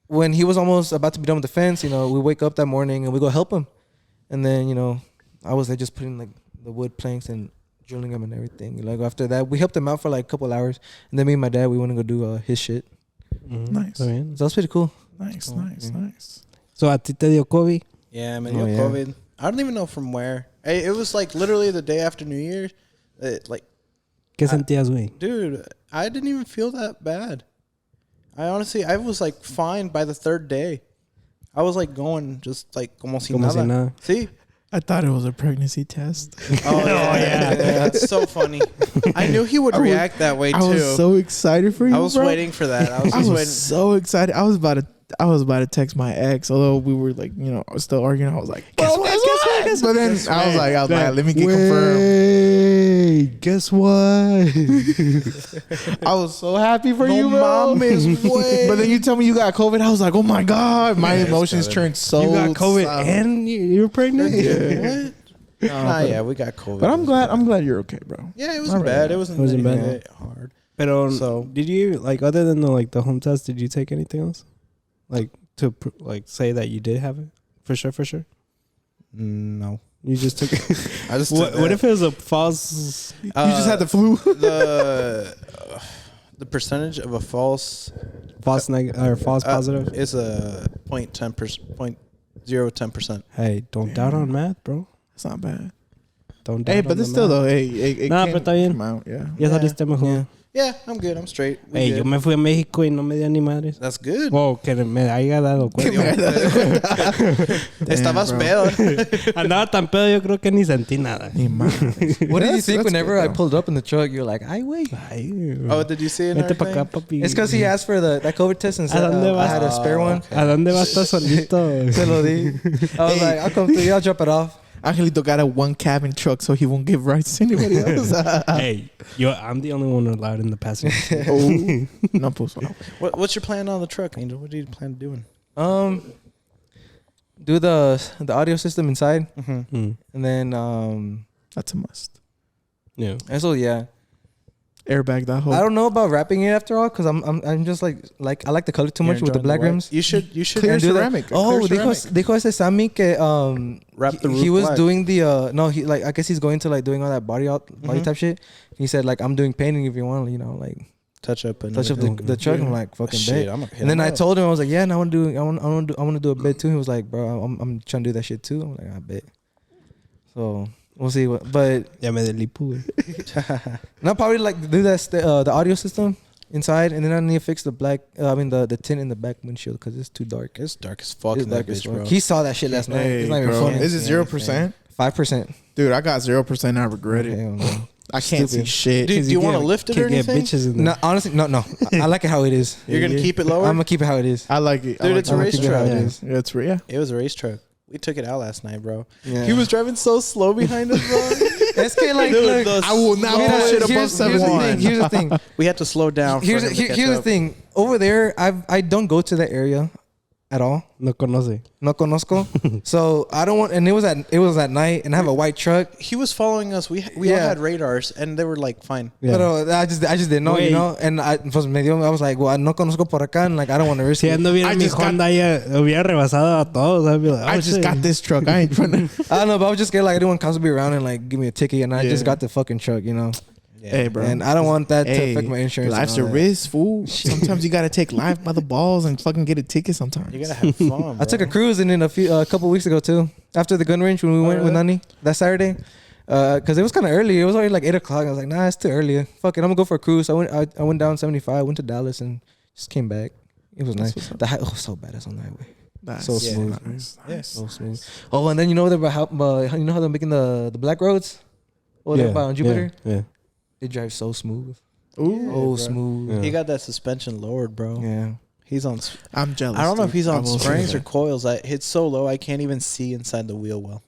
When he was almost about to be done with the fence, we wake up that morning and we go help him. And then, I was there just putting like the wood planks and drilling them and everything. Like after that, we helped him out for like a couple hours. And then me and my dad, we went to go do his shit. Nice. So that was pretty cool. Nice. So a ti te dio COVID? Yeah, me dio COVID. I don't even know from where. It was like literally the day after New Year's. ¿Qué sentías, güey? Dude, I didn't even feel that bad. I was like fine by the third day. I was like going just like como si nada. See? I thought it was a pregnancy test. Oh yeah. That's so funny. I knew he would react that way too. I was so excited for you. I was waiting for that. I was so excited. I was about to text my ex, although we were like, still arguing. I was like, guess what? But then I was like, let me get confirmed. Guess what? I was so happy for you, bro. But then you tell me you got COVID. I was like, oh my God. My emotions turned so. You got COVID and you were pregnant? Yeah. What? We got COVID. But I'm glad you're okay, bro. Yeah, it wasn't bad. It wasn't bad. Hard. But did you like other than the home test? Did you take anything else, like to say that you did have it for sure? No, you just took it. I just. What if it was a false? You just had the flu. The percentage of a false negative or false positive is a 0.10%. Hey, don't doubt on math, bro. It's not bad. Don't doubt. Hey, but it's still though. Hey, it pero está bien. come out. Yeah. Ya saliste mejor. Yeah, I'm good. I'm straight. Hey, yo me fui a México y no me dio ni madres. That's good. Wow, que me haya dado cuenta. Estabas pedo. Andaba tan pedo, yo creo que ni sentí nada. What did you think whenever I pulled up in the truck? You're like, ay, wait. Oh, did you see it? Vete pa' acá, papi. It's because he asked for that COVID test and said I had a spare one. ¿A dónde vas? ¿Estás solito? Se lo di. I was like, I'll come through you. I'll drop it off. Angelito got a one cabin truck, so he won't give rights to anybody else. Hey, I'm the only one allowed in the passenger seat. No, pues, no. What's your plan on the truck, Angel? What do you plan on doing? Do the audio system inside, Mm-hmm. and then That's a must. Yeah. and so yeah. Airbag that whole. I don't know about wrapping it after all because I'm just like I like the color too much with the black rims. You should Clear And do that. ceramic. Oh, Clear dijo ese Sammy que Wrap the roof he was black. doing the no he like I guess he's going to like doing all that body type shit. He said like I'm doing painting if you want like touch up the truck. I'm like fucking Shit, bet. I'm gonna hit And then him I up. told him I was like, yeah, and I want to do a bit too. He was like, bro, I'm trying to do that shit too. I'm like, I bet. So we'll see but Ya me delipu, güey. and I'll probably like do that the audio system inside, and then I need to fix the black. The tint in the back windshield because it's too dark. It's dark as fuck It's in that dark as bitch, fuck. bro. He saw that shit last night. Hey, It's not even bro. funny. Is it 0%? 5%. Dude, I got 0%. I regret it. Hell no. I can't see Stupid. shit. Dude, do you want to lift it or Can't get anything? bitches in there. No, honestly, no. I like it how it is. You're gonna keep it lower? I'm gonna keep it how it is. I like it. Dude, it's a I'm gonna race keep it how truck. it is. Yeah, It was a race truck. We took it out last night, bro. Yeah. He was driving so slow behind us, bro. Es que like, Dude, look, I will not mira, put shit above here's the 71. thing. Here's the thing. We had to slow down. Here's the thing. Over there, I don't go to that area at all. No conoce. No conozco. So I don't want. And it was at night, and I have a white truck. He was following us. We all Yeah. had radars, and they were like, fine. Yeah. But I just didn't know, you Wait. know. And I was like, well, no conozco por acá, and like I don't want to risk Si it. ando viendo I mi just got- Honda ya hubiera rebasado a todos. I'd be like, I oh, just shit. got this truck. I ain't trying to. I don't know, but I was just scared like I didn't want cops to be around and like give me a ticket, and I just got the fucking truck, you know. Yeah. Hey, bro. And I don't want that to affect my insurance. Life's and a all that. risk, fool. Sometimes you gotta take life by the balls and fucking get a ticket. Sometimes You gotta have fun. Bro. I took a cruise in a couple weeks ago too. After the gun range when we went with Nani that Saturday, because it was kind of early. It was already like 8 o'clock. I was like, nah, it's too early. Fuck it, I'm gonna go for a cruise. I went down 75, went to Dallas, and just came back. It was nice. The so badass on the highway. Nice. So Yeah. smooth. Nice. Yes. So smooth. Oh, and then you know you know how they're making the black roads over there by on Jupiter. Yeah. They drive so smooth. Ooh, Oh, bro. smooth. Yeah. He got that suspension lowered, bro. Yeah. He's on. I'm jealous. I don't know if dude. he's I on will say springs or that. coils. It's so low I can't even see inside the wheel well.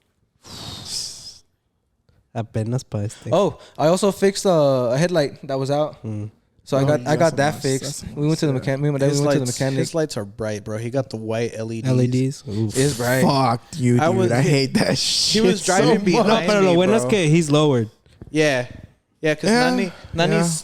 Apenas pa este. Oh, I also fixed a headlight that was out. Mm. So I Oh, got you I got got some that nice- fixed. that's We went to the nice, mechanic. Me and my dad we went to the mechanic. His lights are bright, bro. He got the white LEDs. LEDs. Oof. It's bright. Fuck you, dude. I was- I hate that shit. He was driving so behind No, much. pero lo me, bueno es bro. que he's lowered. Yeah. Yeah, because Yeah,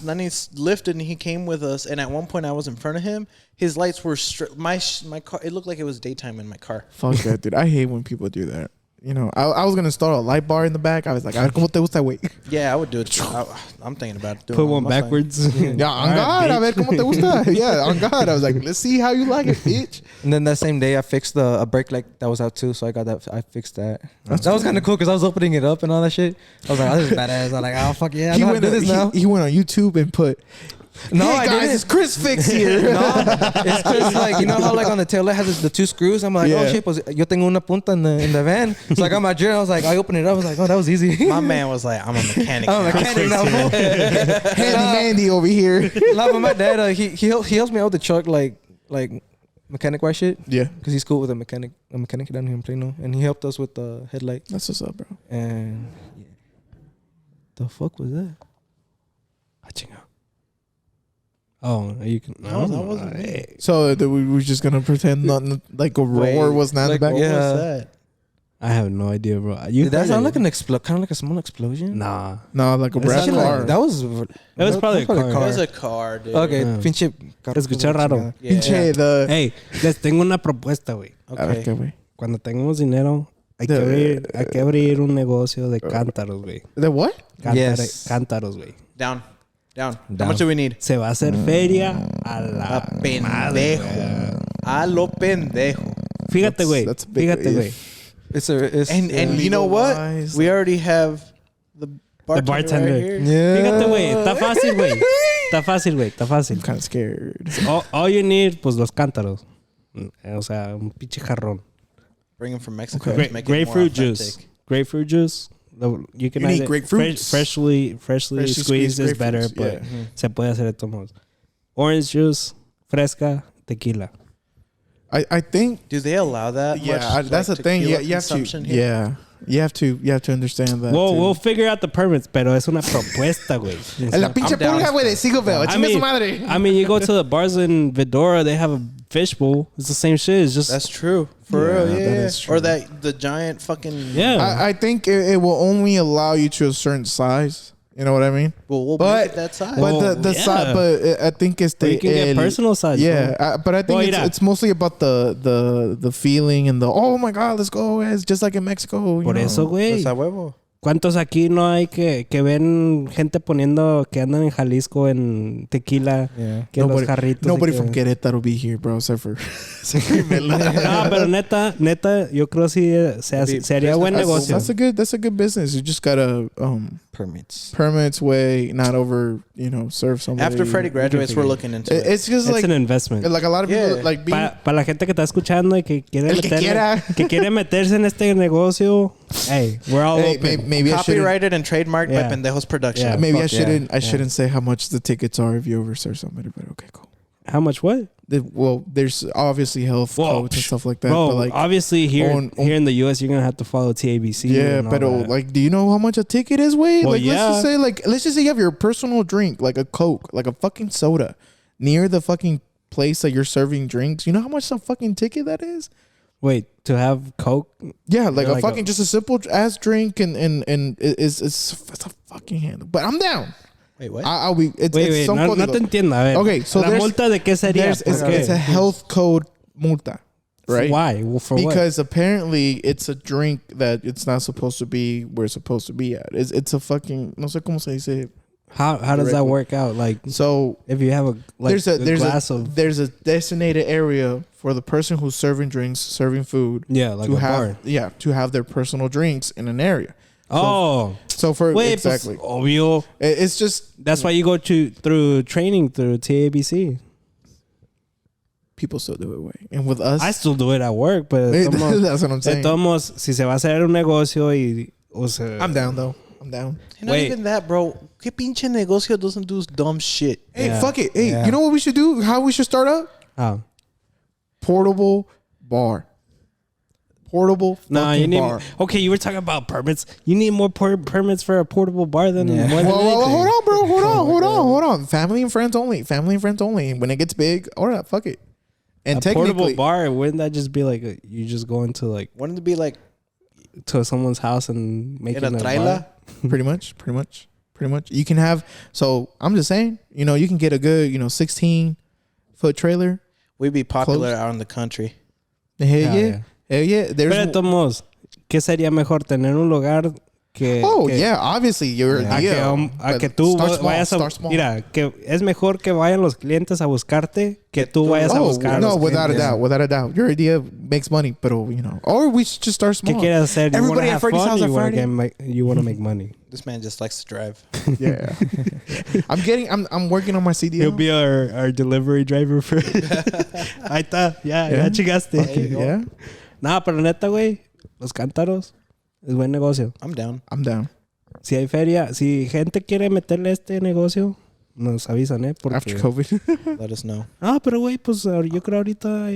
Nani's lifted and he came with us. And at one point I was in front of him. His lights were my car. It looked like it was daytime in my car. Fuck that, dude. I hate when people do that. You know, I was gonna install a light bar in the back. I was like, ¿cómo te gusta, güey? Yeah, I would do it. I'm thinking about doing Put it on one my phone. backwards. Yeah, on All God, right, a ver cómo te gusta. Yeah, on God. I was like, let's see how you like it, bitch. And then that same day I fixed a brake light that was out too. So I got that. I fixed that. That was kind of cool because I was opening it up and all that shit. I was like, oh, this is badass. I'm like, oh fuck yeah, I know how to do this now. He went on YouTube and put, No, hey I guys, didn't. it's Chris Fix here. No, it's just like, you know how like on the tail light has the two screws. I'm like, Yeah. oh shit, pues yo tengo una punta in the van. So I got my drill. I was like, I opened it up. I was like, oh, that was easy. My man was like, I'm a mechanic. I'm a now. mechanic now. Handy Mandy over here. No, but my dad, he helps me out with the truck, like mechanic wise shit, Yeah, because he's cool with a mechanic down here in Plano, and he helped us with the headlight. that's what's up, bro. And yeah. The fuck was that? Oh, you can. No, that wasn't me. Hey. So we were just gonna pretend nothing, like a roar was not in the like, back. What yeah. was that? I have no idea, bro. You Did that heard sound it. like kind of like a small explosion? Nah. No, like a It rap sounded car. That was. It was probably a car. It was a car, dude. Okay, Yeah. pinche. Escuché raro. Yeah. Pinche the. Hey, les tengo una propuesta, güey. A ver, Okay. ¿qué, güey? Cuando tengamos dinero, hay que abrir un negocio de cántaros, güey. The what? Yes. Cántaros, güey. Down. How Down. much do we need? Se va a hacer feria a la A pendejo. A lo pendejo. Fíjate, güey. That's a big Fíjate, güey. if. It's And you know what? Legal-wise. We already have the bartender. bartender. Right here. yeah. Fíjate, güey. Está fácil, güey. Está fácil, güey. Está fácil. I'm kind of scared. All you need, pues los cántaros. O sea, un pinche jarrón. Bring him from Mexico. to make it more Grapefruit juice. authentic. Grapefruit juice. You can You need either- grapefruits. Freshly squeezed is better, grapefruits, but yeah. se puede hacer de todos modos. Orange juice, fresca, tequila. I think. Do they allow that? Yeah, much, that's like, the thing. tequila You have to. consumption here? Yeah, you have to understand that. We'll figure out the permits, pero es una propuesta, güey. La pinche I'm down. pulga, güey, de Seagoville. Chinga su madre. I mean, you go to the bars in Vidora, they have a fishbowl. It's the same shit. It's just That's true. For Yeah, real, that yeah. is true. Or the giant fucking. yeah. I think it will only allow you to a certain size. You know what I mean? Well, we'll But- make it that size. But Well, the yeah. size, but I think it's Or the you can get personal size. Yeah, bro. but I think Well, mira. it's mostly about the feeling and the oh my god, let's go. It's just like in Mexico. You Por know? eso, güey. Pues a huevo. ¿Cuántos aquí no hay que ven gente poniendo que andan en Jalisco en tequila? Yeah. Que los jarritos. y Nobody que- from Querétaro be here, bro, except for No, pero neta, yo creo sí sería buen negocio. That's a good business. You just gotta Permits. permits way, not over, serve somebody. After Freddie graduates, we're looking into it. It's just It's like an investment. a lot of people Yeah. like being. Para la gente que está escuchando y que quiere El que quiera. que quiere meterse en este negocio, hey, we're all Hey, open. maybe I shouldn't. Copyrighted and trademarked Yeah. by Pendejos Production. Yeah. Maybe I Fuck yeah. shouldn't. I shouldn't say how much the tickets are if you overserve somebody. But okay, cool. How much what? Well, there's obviously health codes and stuff like that. Bro, but like, obviously here in the US, you're gonna have to follow TABC. yeah, but like, do you know how much a ticket is? Wait, Well, like, let's just say you have your personal drink, like a Coke, like a fucking soda, near the fucking place that you're serving drinks. You know how much a fucking ticket that is? Wait, to have Coke? Yeah, like Like a fucking just a simple ass drink, and it's a fucking handle. But I'm down. Wait, what? I'll be. It's Wait, some no te entiendo. A ver. Okay, so la there's- multa de qué sería? it's a health code multa, right? Why? Well, for what? Because apparently it's a drink that it's not supposed to be where it's supposed to be at. It's a fucking no sé cómo se dice. How does that directly. work out? Like, So if you have a glass of there's a designated area for the person who's serving drinks, serving food, like to a have bar. to have their personal drinks in an area. So for wait, exactly, pues, obvio. it's just That's why you go through training through TABC. people still do it way, and with us, I still do it at work, but that's what I'm de saying. todos modos, si se va a hacer un negocio y o sea, I'm down though. I'm down. And not even that, bro. ¿Qué pinche negocio doesn't do dumb shit? Hey, Yeah. fuck it. Hey, Yeah. you know what we should do? How we should start up? How? Portable bar. Portable Nah, you fucking need. bar. Okay, you were talking about permits. You need more permits for a portable bar than Yeah. more than Well, anything. hold on, bro. Hold on. Family and friends only. Family and friends only. When it gets big, all right, fuck it. And A portable technically, bar, wouldn't that just be like you just go into like Wouldn't it be like to someone's house and make in it a a trailer? bar? pretty much. You can have. So I'm just saying, you can get a good, 16-foot trailer. We'd be popular Close. out in the country. Hell Hell yeah. Hell yeah. There's. Pero de todos modos, ¿qué sería mejor tener un lugar que obviously your a idea. que but tú start small, vayas a start small. mira, que es mejor que vayan los clientes a buscarte que tú vayas a buscar. No, without a doubt. Your idea makes money, but or we should just start ¿Qué small. quieres hacer? You Everybody wanna at have Freddy's fun, house or on Friday. you want to make money. This man just likes to drive. Yeah. I'm working on my CDL. He'll be our delivery driver for Ahí está, ya llegaste. Yeah. Nah, pero neta, güey, los cántaros es buen negocio. I'm down. I'm down. Si hay feria, si gente quiere meterle este negocio, nos avisan, Porque... After COVID. Let us know. Ah, pero güey, pues yo creo ahorita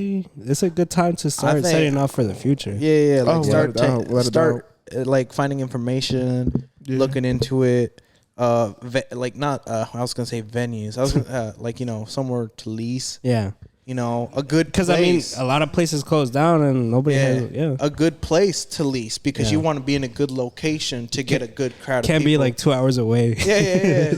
it's a good time to start think- setting up for the future. Yeah. Like Oh, start without a doubt. like finding information, Yeah. looking into it. Like not I was gonna say venues. I was gonna, like somewhere to lease. Yeah. A good Because I mean, place. a lot of places closed down and nobody has, a good place to lease because Yeah. you want to be in a good location to get a good crowd. Can't of be people. like 2 hours away. Yeah.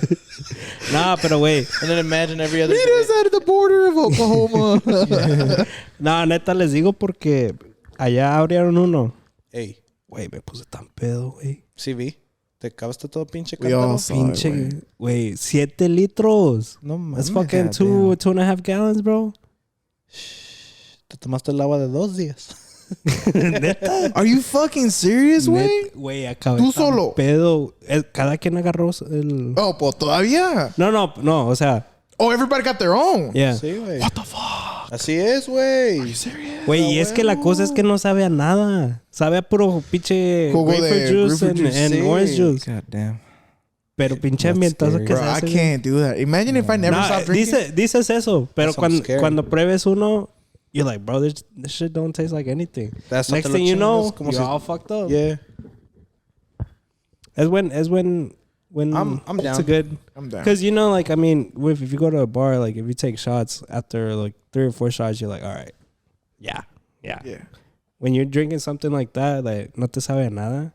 Nah, pero güey. And then imagine every other. Meet us at the border of Oklahoma. Nah, neta les digo porque allá abrieron uno. Hey, Güey, me puse tan pedo, güey. CV, te acabaste todo pinche We all cántaro? saw it, Pinche, güey, 7 litros. No That's mames. fucking goddamn. 2.5 gallons, bro. Te tomaste el agua de 2 días. Are you fucking serious, güey? Güey, acabé Tú tan solo. pedo. Cada quien agarró el... Oh, pues todavía. No, o sea, Oh, everybody got their own. yeah. Sí, güey. What the fuck? Así es, güey. Güey, y es que la cosa es que no sabe a nada. Sabe a puro pinche Jugo de grapefruit juice grapefruit juice. and Sí. orange juice. God damn. Pero pinche That's ambientazo scary. que Bro, se I hace. can't do that. Imagine if I never Nah, stopped drinking. dices eso, pero That sounds scary. cuando pruebes uno, you're like, bro, this shit don't taste like anything. That's Next what te thing lo you know, chingas, como you're si- all fucked up. Yeah. Es when I'm it's down. a good, I'm down. because like, I mean, if you go to a bar, like if you take shots after like 3 or 4 shots, you're like, all right, yeah. Yeah. When you're drinking something like that, like no te sabe a nada.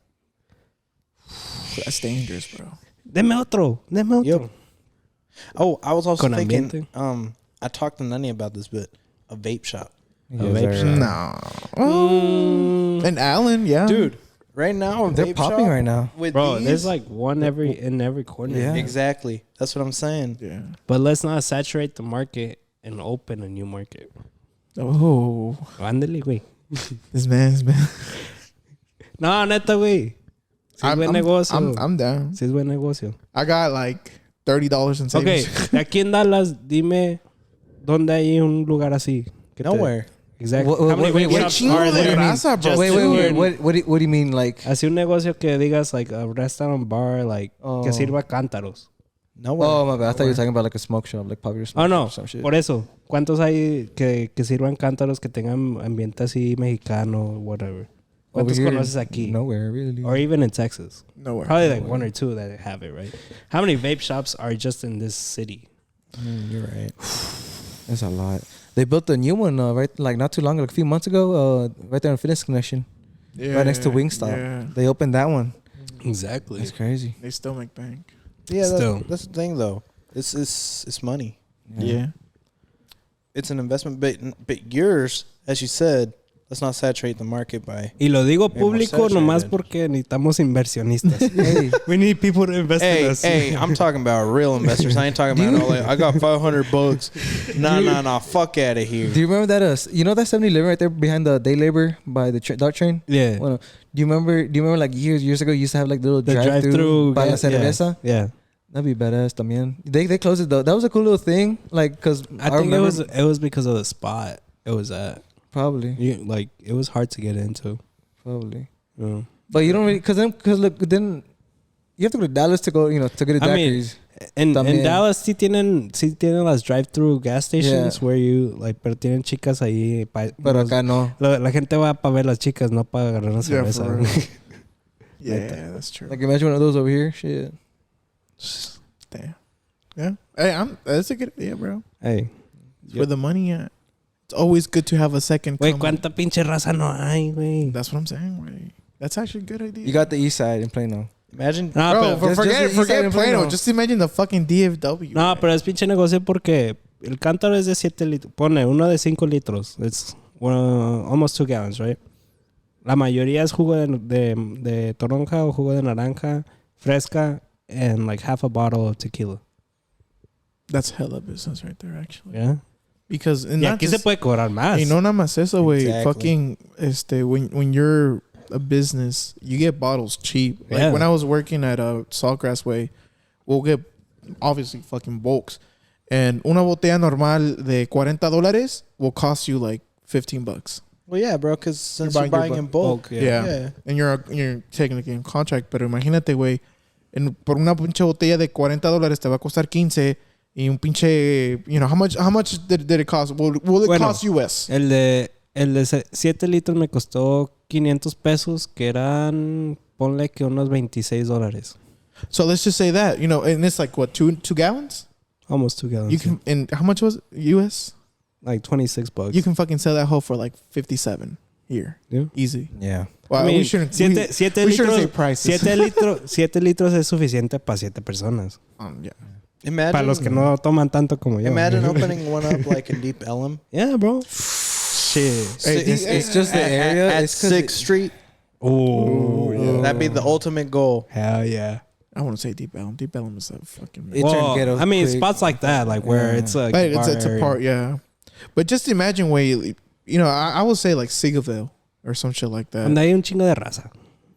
That's dangerous, bro. Deme otro. Yep. Oh, I was also Con thinking. ambiente. I talked to Nani about this, but a vape shop, vape shop. No. And Alan, yeah. dude. Right now, a They're vape popping shop right now. with Bro, these, there's like one in every corner. Yeah. exactly. That's what I'm saying. Yeah. But let's not saturate the market and open a new market. Oh. Ándale, güey. This man. No, neta, güey. Si es buen negocio. I'm down. Si es buen negocio. I got like $30 in Okay, savings. de aquí en Dallas, dime dónde hay un lugar así. que te- Nowhere. Exactly. Wait, How many wait, vape wait, shops chingo are de there? raza, bro. Just Wait, to- what do you mean? Like, Así un negocio que digas like a restaurant bar, like Oh. que sirva cántaros. No way. Oh, my bad. I thought you were talking about like a smoke shop, like popular smoke Oh, shop no. or some shit. Por eso. ¿Cuántos hay que sirvan cántaros que tengan ambiente así mexicano, whatever? Over ¿Cuántos here, conoces aquí? Nowhere, really. Or even in Texas? Nowhere. Probably like one or two that have it, right? How many vape shops are just in this city? You're right. That's a lot. They built a new one, right? Like not too long, like a few months ago, right there on Fitness Connection, right next to Wingstop. Yeah. They opened that one. Exactly. That's crazy. They still make bank. Yeah, Still. that's the thing though. It's money. Yeah. It's an investment, but yours, as you said, let's not saturate the market by. Y lo digo They're more público nomás saturated. porque necesitamos inversionistas. Hey, We need people to invest in us. Hey, I'm talking about real investors. I ain't talking about all like, I got $500. Nah. Fuck out of here. do you remember that? You know that 7-Eleven right there behind the day labor by the dart train? Yeah. Well, do you remember like years ago you used to have like little The drive-through by la gas- cerveza? Yeah. That'd be badass también. They closed it though. That was a cool little thing. Like, cause I think remember, it was because of the spot it was at. probably. It was hard to get into. Yeah. But you don't really, cause then you have to go to Dallas to go, to get a I mean, daiquiris. in También. Dallas sí tienen las drive-through gas stations Yeah. where you pero tienen chicas ahí. Pero acá no. La gente va para ver las chicas, no para agarrar una Yeah, cerveza. for real. Yeah, that's true. Like imagine one of those over here. Shit. Damn. Yeah. Hey, that's a good idea, bro. Hey, It's where the money at. It's always good to have a second. güey, come- cuánta pinche raza no hay, güey. That's what I'm saying, right? That's actually a good idea. You got the east side in Plano. Imagine. No, Bro, pero, but just- forget just inside Plano. Plano. Just imagine the fucking DFW. no, right? pero es pinche negocio porque el cántaro es de 7 litros. Pone uno de 5 litros. It's almost 2 gallons, right? La mayoría es jugo de toronja o jugo de naranja, fresca, and like half a bottle of tequila. That's hella business right there, actually. Yeah. Because Y aquí se puede cobrar más. y no nada más eso, güey. Exactly. Fucking, when you're a business, you get bottles cheap. Like Yeah. when I was working at Saltgrass Way, we'll get obviously fucking bulks. And una botella normal de $40 will cost you like $15. Well, yeah, bro, because since You're you're buying buying your in bulk. Yeah. And you're technically in contract. Pero imagínate, güey, por una pinche botella de $40 te va a costar 15 y un pinche, how much did it cost? Will it Bueno, cost US? El de 7 litros me costó 500 pesos, que eran, ponle que unos $26. So let's just say that, and it's like what, two gallons? Almost 2 gallons. You can, and how much was it? US? like $26. You can fucking sell that hoe for like 57 here. Yeah. Easy. Yeah. Well, I mean, we shouldn't. siete we shouldn't say litros, prices. 7 litros es suficiente para 7 personas. Yeah. Imagine. Para los que no toman tanto como yo. Imagine opening one up like in Deep Ellum. Yeah, bro. Shit. Hey, It's just the area. At It's 'cause 6th Street. Oh, yeah. That'd be the ultimate goal. Hell yeah. I want to say Deep Ellum. Deep Ellum is a fucking. It turned ghetto I mean, quick. spots like that, like where Yeah. it's a But it's a part, yeah. But just imagine where I would say like Seagoville or some shit like that. donde hay un chingo de raza.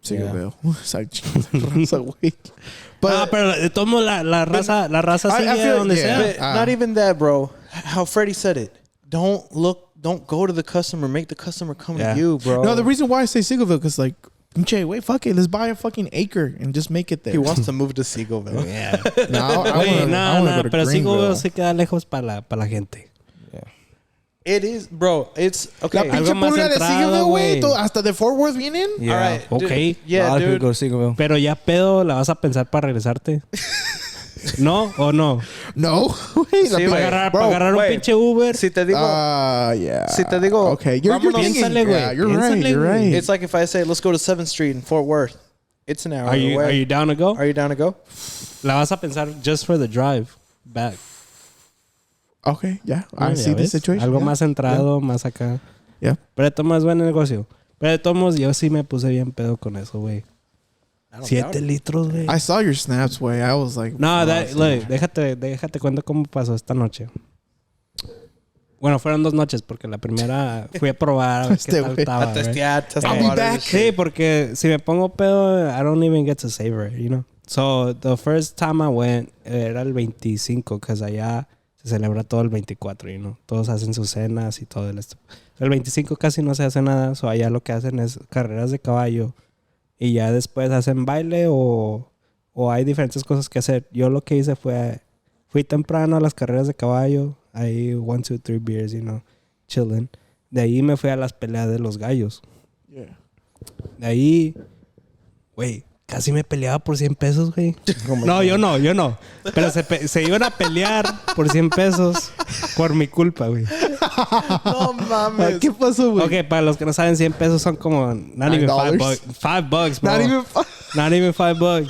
Seagoville. It's like raza, güey. But pero de todos modos la raza I sigue feel- donde yeah. sea. But not even that, bro. How Freddie said it. Don't go to the customer. Make the customer come Yeah. to you, bro. No, the reason why I say Seagoville because like, Jay, wait, fuck it, let's buy a fucking acre and just make it there. He wants to move to Seagoville. Yeah. No, I Güey, wanna go to pero sigo Greenville. se queda lejos para la gente. It is, bro. It's okay. La pinche Algo más pulga de centrado, Seagoville, güey. güey. Hasta de Fort Worth vienen. Yeah. All right. dude. Okay. A Yeah, lot of people dude. go to Seagoville. Pero ya pedo, ¿la vas a pensar para regresarte? ¿No o no? No. Wait, Sí, la güey. pinche- Para agarrar un wait. pinche Uber. Si te digo, Yeah. Si te digo, Okay, you're vámonos. thinking. Piénsale, Yeah, güey. you're right. Piénsale, You're güey. right. it's like if I say, let's go to 7th Street in Fort Worth. It's an hour Are you away. down to go? Are you down to go? La vas a pensar just for the drive back. Okay, yeah. I Ya see the ves, situation. Algo yeah. más centrado, más acá. Yeah. Pero de todos modos, buen negocio. Pero de todos modos, yo sí me puse bien pedo con eso, güey. I don't 7 doubt it. litros, güey. I saw your snaps, way. I was like, No, wow, look, déjate cuento cómo pasó esta noche. Bueno, fueron 2 noches porque la primera fui a probar a ver qué Este tal güey. estaba. A right? testear, test I'll the be water. back. Sí, porque si me pongo pedo, I don't even get to savor it, you know. So, the first time I went, era el 25, because allá se celebra todo el 24, you know. Todos hacen sus cenas y todo el esto. El 25 casi no se hace nada, so allá lo que hacen es carreras de caballo y ya después hacen baile o o hay diferentes cosas que hacer. Yo lo que hice fui temprano a las carreras de caballo, ahí 1, 2, 3 beers, chilling. De ahí me fui a las peleas de los gallos. Yeah. De ahí, güey, casi me peleaba por 100 pesos, güey. No, yo no. Pero se iban a pelear por 100 pesos por mi culpa, güey. No mames. ¿Qué pasó, güey? Ok, para los que no saben, 100 pesos son como not even $5. $5, bro. Not even $5.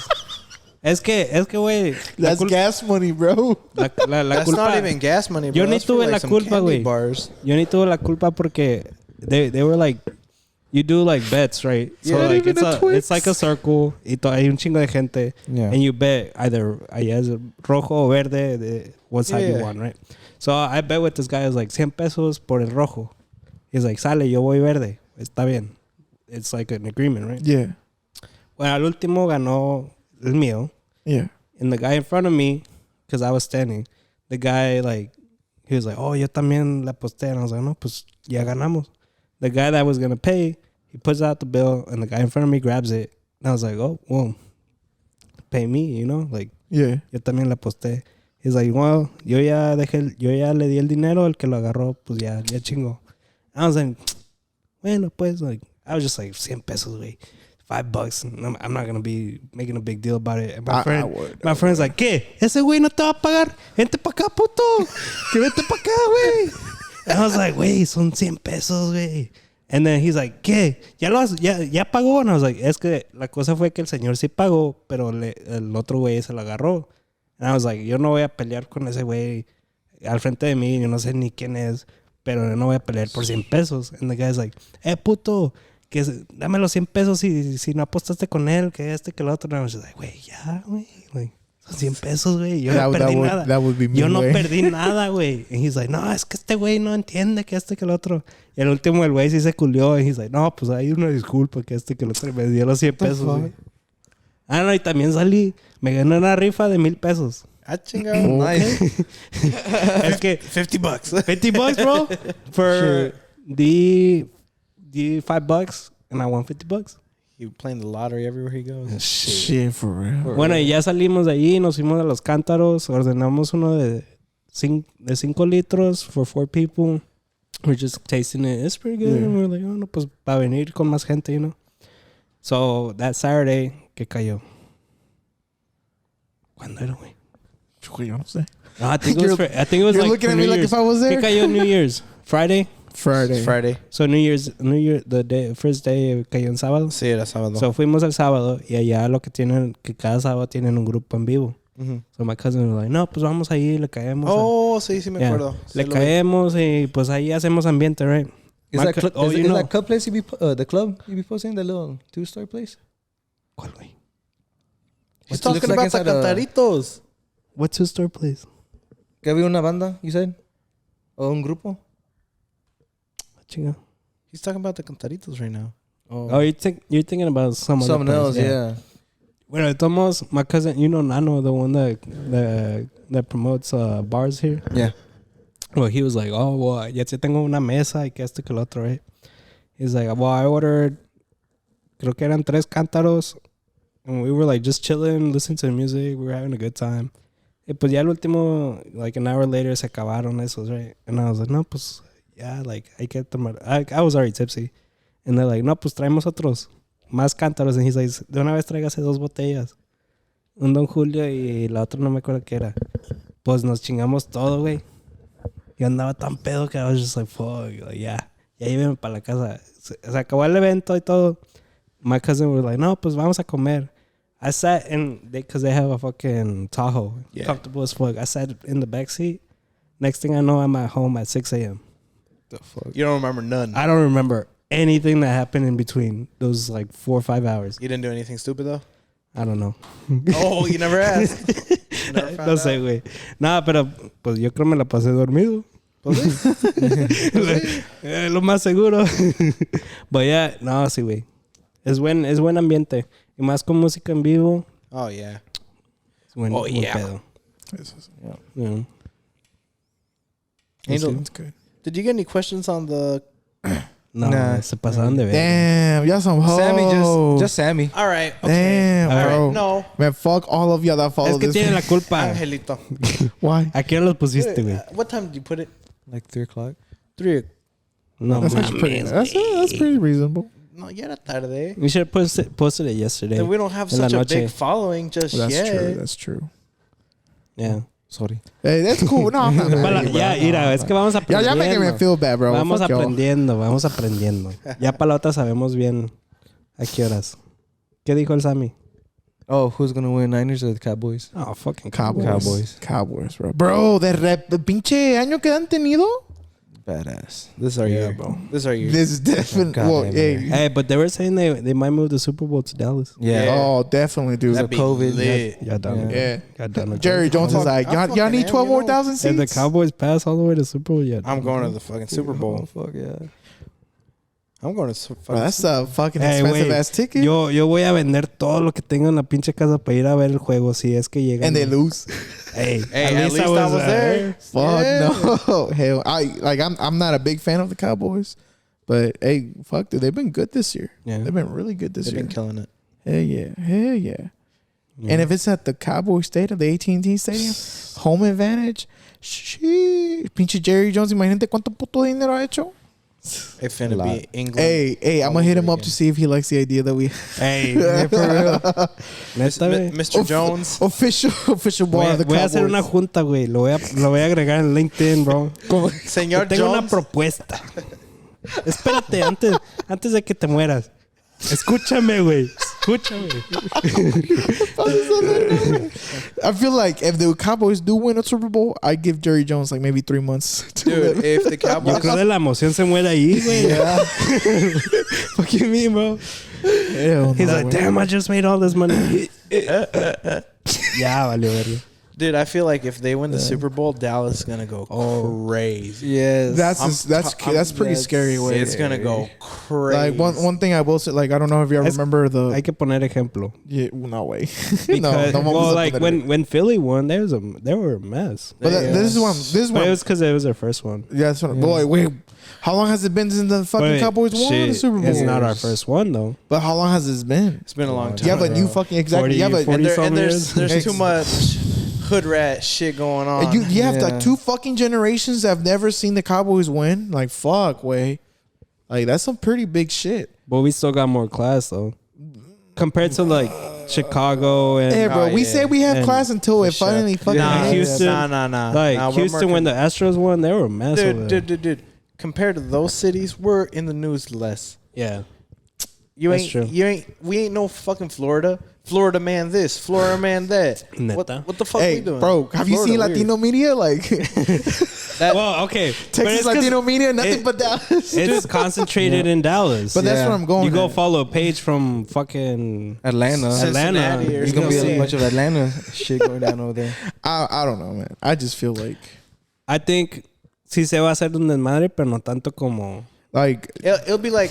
Es que, güey. That's gas money, bro. La That's culpa, not even gas money, bro. yo ni That's for, tuve like, la some culpa, candy güey. bars. Yo ni tuve la culpa porque they were like, you do like bets, right? So Yeah, like even it's like a circle. Y hay un chingo de gente. Yeah. And you bet either es rojo o verde, what side you want, right? So I bet with this guy, it was like 100 pesos por el rojo. He's like, sale, yo voy verde. Está bien. It's like an agreement, right? Yeah. Bueno, al último ganó el mío. Yeah. And the guy in front of me, because I was standing, the guy, like, he was like, oh, yo también la aposté. And I was like, no, pues ya ganamos. The guy that was going to pay, he puts out the bill, and the guy in front of me grabs it. And I was like, oh, well, pay me, like, Yeah. yo también la aposté. He's like, well, yo ya le di el dinero, el que lo agarró, pues ya chingo. I was like, bueno, pues, like, I was just like, 100 pesos, güey. $5. I'm not gonna be making a big deal about it. And my friend's like, ¿qué? ¿Ese güey no te va a pagar? Vente pa' acá, puto. Que vente pa' acá, güey. And I was like, güey, son 100 pesos, güey. And then he's like, ¿qué? ¿Ya pagó? And I was like, es que la cosa fue que el señor sí pagó, pero el otro güey se lo agarró. And I was like, yo no voy a pelear con ese güey al frente de mí. Yo no sé ni quién es, pero yo no voy a pelear por 100 pesos. And the guy's like, puto, que dame los 100 pesos si no apostaste con él, que que el otro. And I was just like, güey, ya, güey. Like, son 100 pesos, güey. Yo no perdí nada. Yo no perdí nada, güey. And he's like, no, es que este güey no entiende que que el otro. Y al último el güey sí se culió. Y he's like, no, pues hay una disculpa que que el otro me dio los 100 pesos, güey. Ah, no, y también me gané una rifa de 1,000 pesos. Ah, chingado. Nice. Es que $50. $50, bro, for the $5, and I won $50. He playing the lottery everywhere he goes. Shit, for real. Bueno, y ya salimos de allí, nos fuimos a los cántaros, ordenamos uno de 5 litros for 4 people. We're just tasting it. It's pretty good. Yeah. And we're like, oh, no, pues para venir con más gente, So, that Saturday, ¿qué cayó? ¿Cuándo era, güey? Yo no sé. No, I think it was You're like looking for at me New like Year's. if I was there. ¿Qué cayó New Year's? Friday? Friday. So New Year, the first day cayó en sábado. Sí, era sábado. So fuimos el sábado y allá lo que tienen, que cada sábado tienen un grupo en vivo. Mm-hmm. So my cousin was like, no, pues vamos ahí, le caemos. Oh, sí me acuerdo. Le caemos y pues ahí hacemos ambiente, right? Is that know. club place you be the club you be posting, the little 2-story place? ¿Cuál, güey? He's talking about the Cantaritos. What 2-story place? Que había una banda, you said? O un grupo? Chinga. He's talking about the Cantaritos right now. Oh, you're thinking about someone else, yeah. Bueno, de todos modos, my cousin, Nano, the one that promotes bars here. Yeah. Well, he was like, oh, well, ya tengo una mesa y que que el otro, right? He's like, well, I ordered, creo que eran 3 cántaros. And we were like just chilling, listening to the music. We were having a good time. Y pues ya el último, like an hour later, se acabaron esos, right? And I was like, no, pues, yeah, like, hay que tomar. I was already tipsy. And they're like, no, pues traemos otros. Más cántaros. And he's like, de una vez tráigase 2 botellas. Un Don Julio y la otra no me acuerdo qué era. Pues nos chingamos todo, güey. Yo andaba tan pedo que I was just like, fuck, like, yeah. Ya llévenme para la casa. Se acabó el evento y todo. My cousin was like, no, pues vamos a comer. I sat because they have a fucking Tahoe. Yeah. Comfortable as fuck. I sat in the back seat. Next thing I know, I'm at home at 6 a.m. The fuck? You don't remember none? I don't remember anything that happened in between those like 4 or 5 hours. You didn't do anything stupid though? I don't know. Oh, you never asked. You never found no sé, güey. Nada, pero pues yo creo me la pasé dormido. Pues sí. Lo más seguro. But yeah, no, sí, güey. Es buen ambiente. Y más con música en vivo. Oh, yeah. Es buen, buen pedo. Angel, That's good. did you get any questions on the No, Nah. se pasaron de ver. Damn, y'all some hoes. Sammy just Sammy. All right. Okay. Damn, All right. bro. No. Man, fuck all of y'all that follow Es que this. tienen la culpa. Angelito. Why? ¿A qué hora los pusiste, güey? What time did you put it? Like 3:00. 3. No, That's actually pretty. mames, That's pretty reasonable. No, ya era tarde. We should have posted it yesterday. Then we don't have En la such a noche. big following just Well, that's yet. true. That's true. Yeah. Sorry. Hey, that's cool. No, I'm not mad Para- at you, bro. ya, mira, es que vamos Y'all aprendiendo. making me feel bad, bro. Vamos Fuck y'all. vamos aprendiendo. Ya para la otra sabemos bien a qué horas. ¿Qué dijo el Sammy? Oh, who's gonna win, Niners or the Cowboys? Oh, fucking Cowboys. Cowboys, bro. Bro, de pinche año que han tenido. Badass. This is our year, bro. This is our year. This is definitely. God Well, damn hey. it. Hey, but they were saying they might move the Super Bowl to Dallas. Yeah. Yeah. Oh, definitely, dude. That'd be COVID, lit. Yeah, done. Yeah. Got done. Jerry Jones is like, I'm y'all need fucking 12 in, more you know. thousand If the seats. Cowboys pass all the way to Super Bowl, yeah. I'm going to the fucking Super Bowl. Oh, fuck yeah. I'm going to fucking. Bro, that's a fucking Hey, expensive wait. ass ticket. Yo voy a vender todo lo que tengo en la pinche casa para ir a ver el juego si es que llegan. And they lose. Hey, Hey, at least I was there. Fuck Yeah. no. Hell, I'm not a big fan of the Cowboys, but hey, fuck, dude, they've been good this year. Yeah. They've been really good this They've year. been killing it. Hell yeah. And if it's at the Cowboy Stadium, the AT&T Stadium, home advantage, shit. Pinche Jerry Jones, imagínate cuánto puto dinero ha hecho. It's finna lot. be England. Hey, I'm all gonna hit over him up again. to see if he likes the idea that we Hey, for real. Neta, güey. Mr. Jones. official Voy bar a, of the voy a Cowboys. hacer una junta, güey. Lo voy a agregar en LinkedIn, bro. Señor Tengo una Jones. propuesta. Espérate, antes de que te mueras. Escúchame, güey. Escúchame. I feel like if the Cowboys do win a Super Bowl, I give Jerry Jones like maybe 3 months to Dude, live. if the Yo Cowboys. creo de la emoción se muere ahí, güey. Fuck you mean, bro? Hell He's no, like, güey. damn, I just made all this money. Ya, valió verga. Dude, I feel like if they win the Super Bowl, Dallas is gonna go crazy. Yes. That's pretty scary. Way It's gonna go crazy. like one thing I will say, like I don't know if you ever Es- remember the Hay que poner ejemplo. yeah, no way. Because, no vamos well, a like poner- when Philly won, they were a mess. but this is But it one. was because it was their first one. Yeah, that's one. Boy, wait. How long has it been since the fucking Wait, Cowboys won the shit, Super Bowl? It's not our first one though. But how long has this been? It's been a long time. You have a new fucking exactly. You have a 40 and there's some there's too years. much hood rat shit going on. and you have Yeah. like 2 fucking generations that have never seen the Cowboys win. Like fuck, way. Like that's some pretty big shit. But we still got more class though, compared to like Chicago and Hey, bro, Oh, we yeah. say we have And- class until it sure. finally fucking Nah, Yeah. hits. Houston- nah. like Nah, we're Houston when the marking- Astros won, they were a mess. over there. dude. Compared to those cities, we're in the news less. Yeah, We That's true. ain't no fucking Florida. Florida man this, Florida man that. Neta. What the fuck Hey, we doing? bro, have you Florida seen weird. Latino media? Like well, okay. But Texas it's 'cause Latino media, nothing it- but Dallas. It's concentrated in Dallas. But that's Yeah. what I'm going. you go at. follow a page from fucking Atlanta. Cincinnati Atlanta. or You're There's gonna be see a it. bunch of Atlanta shit going down over there. I don't know, man. I just feel I think sí se va a hacer un desmadre, pero no tanto como. like It'll be like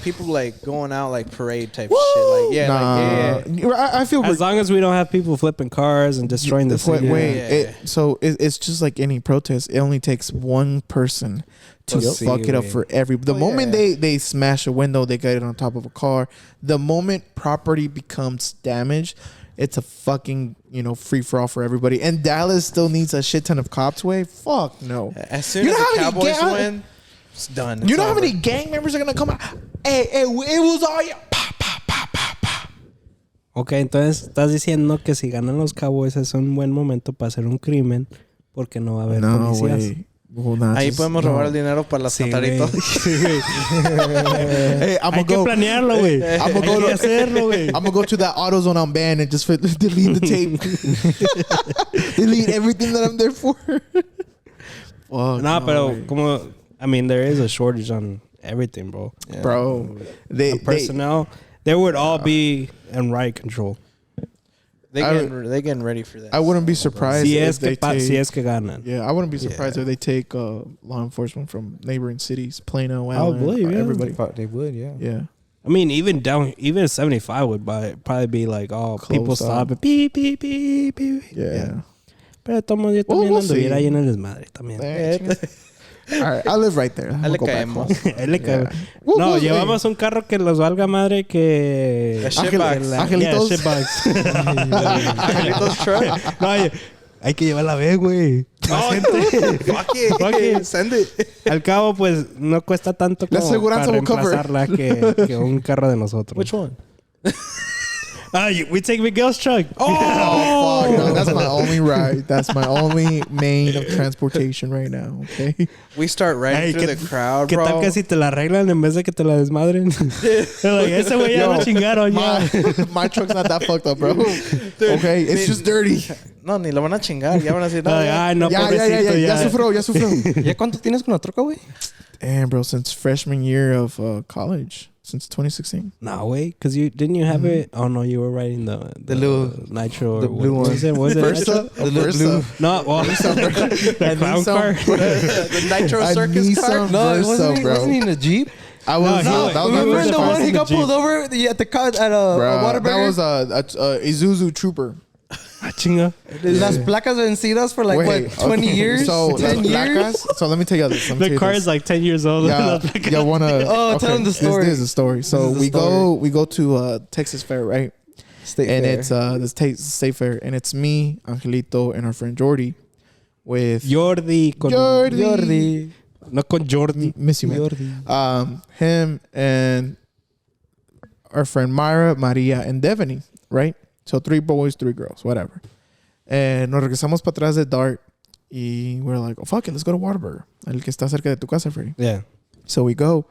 people like going out like parade type shit. Like yeah, like yeah. I feel As long as we don't have people flipping cars and destroying the Wait, city. wait. Yeah. So it's just like any protest. It only takes one person to Yep. fuck it up for every. The moment they smash a window, they get it on top of a car. The moment property becomes damaged, it's a fucking free for all for everybody. And Dallas still needs a shit ton of cops. Way fuck no. As soon You as know the how many Cowboys win, it's done. You It's know how over. many gang members are gonna come out? Hey, it was all ya. Pa, pa, pa, pa, pa. Ok, entonces estás diciendo que si ganan los Cowboys es un buen momento para hacer un crimen porque no va a haber No, policías. güey. Well, nah, Ahí just- podemos no. robar el dinero para las Sí, cataritos. güey. Hey, I'm Hay gonna que go. planearlo, güey. I'm gonna Hay go que hacerlo, güey. I'm gonna go to that AutoZone on band and just delete the tape. Delete everything that I'm there for. Fuck, No, pero güey. como, I mean, there is a shortage on everything, bro. Bro, they Personnel, they would all be in riot control. They getting ready for that. I wouldn't be surprised Si if es, they take. si es que ganan. Yeah, I wouldn't be surprised if they take law enforcement from neighboring cities, Plano, I Allen, believe, yeah. everybody. Fuck, they would, yeah. Yeah. I mean, even 75 would probably be like, oh, people Close stop up. it. Beep, beep, beep, beep. Yeah. Pero tomo yo Well, también we'll anduviera see. ahí en el desmadre también. All right, I live right there. Ahí I'll le go back caemos. home. Ahí le cabe. Well, No, well, llevamos un carro que los valga madre que... The shitbox. Angelitos. Yeah, shitbox. Angelitos truck. No, hay que llevarla a ver, güey. Más gente. Fuck it. Fuck it. Send it. Al cabo, pues, no cuesta tanto La como aseguranza para will cover. reemplazarla que un carro de nosotros. Which one? We take Miguel's truck. Oh, fuck, no, that's my only ride. That's my only main of transportation right now. Okay. We start riding through the crowd, ¿Qué bro. tal que si te la arreglan en vez de que te la desmadren? Like, ese güey ya Yo, lo chingaron ya. my truck's not that fucked up, bro. Okay, it's just dirty. No, ni lo van a chingar. Ya van a decir, no, Ay, no, Ya pobrecito, ya sufrió. ¿Ya cuánto tienes con la troca, güey? Damn, bro, since freshman year of college, since 2016. No, wait, because didn't you have it? Oh, no, you were riding the little- Nitro. the or blue what one. Was it Nitro? The little blue. No, well, the clown car. the Nitro I Circus need car. some- No, it Versa, wasn't, bro. wasn't he in a Jeep? I was. No, that was my Remember first the car. one he got Jeep. pulled over at the car at a Bruh, Whataburger? that was a Isuzu Trooper. Ah, chinga. Las placas vencidas for like, Wait, what, 20 okay. years? So 10 las years? placas. So let me tell you this. Let me tell The you car this. is like 10 years old. Yeah, you wanna? Oh, tell them the story. This is a story. So This is the we story. we go to Texas Fair, right? State And fair. it's this State Fair, and it's me, Angelito, and our friend Jordy, with Jordi. Con, Jordi. No con Jordi. miss you, man. Jordi. Him and our friend Myra, Maria, and Devaney, right? So 3 boys, 3 girls, whatever. And nos regresamos para atrás de Dart, y we're like, oh, fuck it, let's go to Whataburger, el que está cerca de tu casa, Freddy. Yeah. So we go,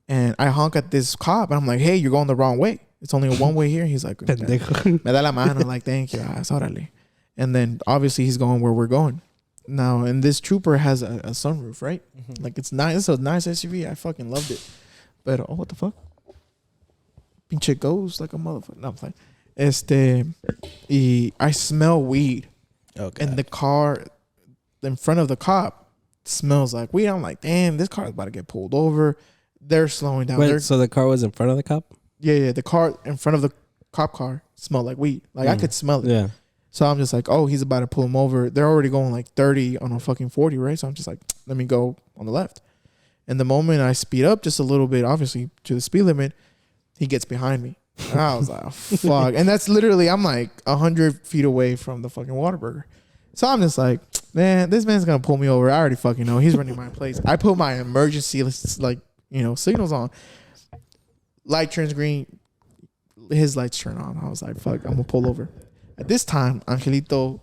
and I honk at this cop, and I'm like, hey, you're going the wrong way. It's only a one way here. He's like, Pendejo. me da la mano. I'm like, thank you. Órale. And then obviously he's going where we're going. Now, and this trooper has a sunroof, right? Mm-hmm. Like it's nice. It's a nice SUV. I fucking loved it. But oh, what the fuck? Pinche goes like a motherfucker. No, I'm playing. I smell weed. Okay. And the car in front of the cop smells like weed. I'm like, damn, this car is about to get pulled over. They're slowing down. Wait, so the car was in front of the cop? Yeah. The car in front of the cop car smelled like weed. Like I could smell it. Yeah. So I'm just like, oh, he's about to pull him over. They're already going like 30 on a fucking 40, right? So I'm just like, let me go on the left. And the moment I speed up just a little bit, obviously to the speed limit, he gets behind me. And I was like, oh, fuck. And that's literally, I'm like 100 feet away from the fucking Whataburger. So I'm just like, man, this man's going to pull me over. I already fucking know. He's running my place. I put my emergency, signals on. Light turns green. His lights turn on. I was like, fuck, I'm going to pull over. At this time, Angelito,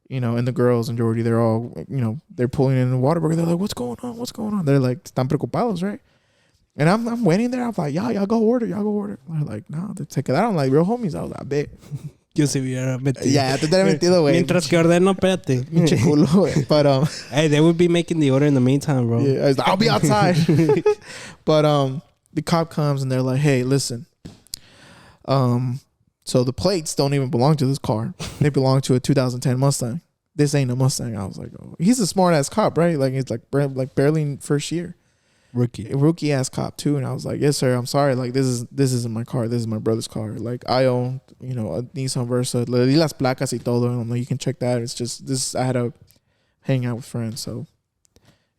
and the girls and Jordy, they're all, they're pulling in the Whataburger. They're like, what's going on? What's going on? They're like, están preocupados, right? And I'm waiting there. I'm like, y'all go order. They're like, no, they take it out. I'm like, real homies. I was like, I bet. Yo se hubiera metido. Yeah, te hubiera metido, güey. Mientras que ordeno, espérate. Pinche culo, güey. But, Hey, they would be making the order in the meantime, bro. yeah, I was like, I'll be outside. But, the cop comes and they're like, hey, listen. So the plates don't even belong to this car. They belong to a 2010 Mustang. This ain't a Mustang. I was like, oh. He's a smart ass cop, right? Like he's like barely in first year. Rookie ass cop too. And I was like, yes sir, I'm sorry. Like this isn't my car. This is my brother's car. Like I own, a Nissan Versa. Le di las placas y todo. And I'm like, you can check that. It's just this. I had to hang out with friends, so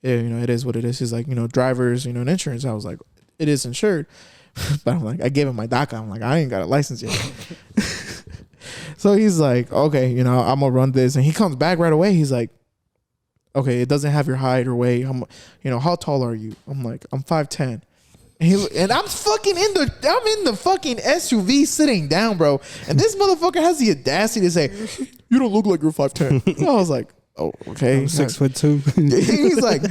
yeah, it is what it is. He's like, drivers, and insurance. I was like, it is insured. But I'm like, I gave him my DACA. I'm like, I ain't got a license yet. So he's like, okay, I'm gonna run this, and he comes back right away. He's like, okay, it doesn't have your height or weight. How tall are you? I'm like, I'm 5'10". And I'm fucking in the fucking SUV sitting down, bro. And this motherfucker has the audacity to say, you don't look like you're 5'10". I was like, oh, okay. I'm 6'2". He's like,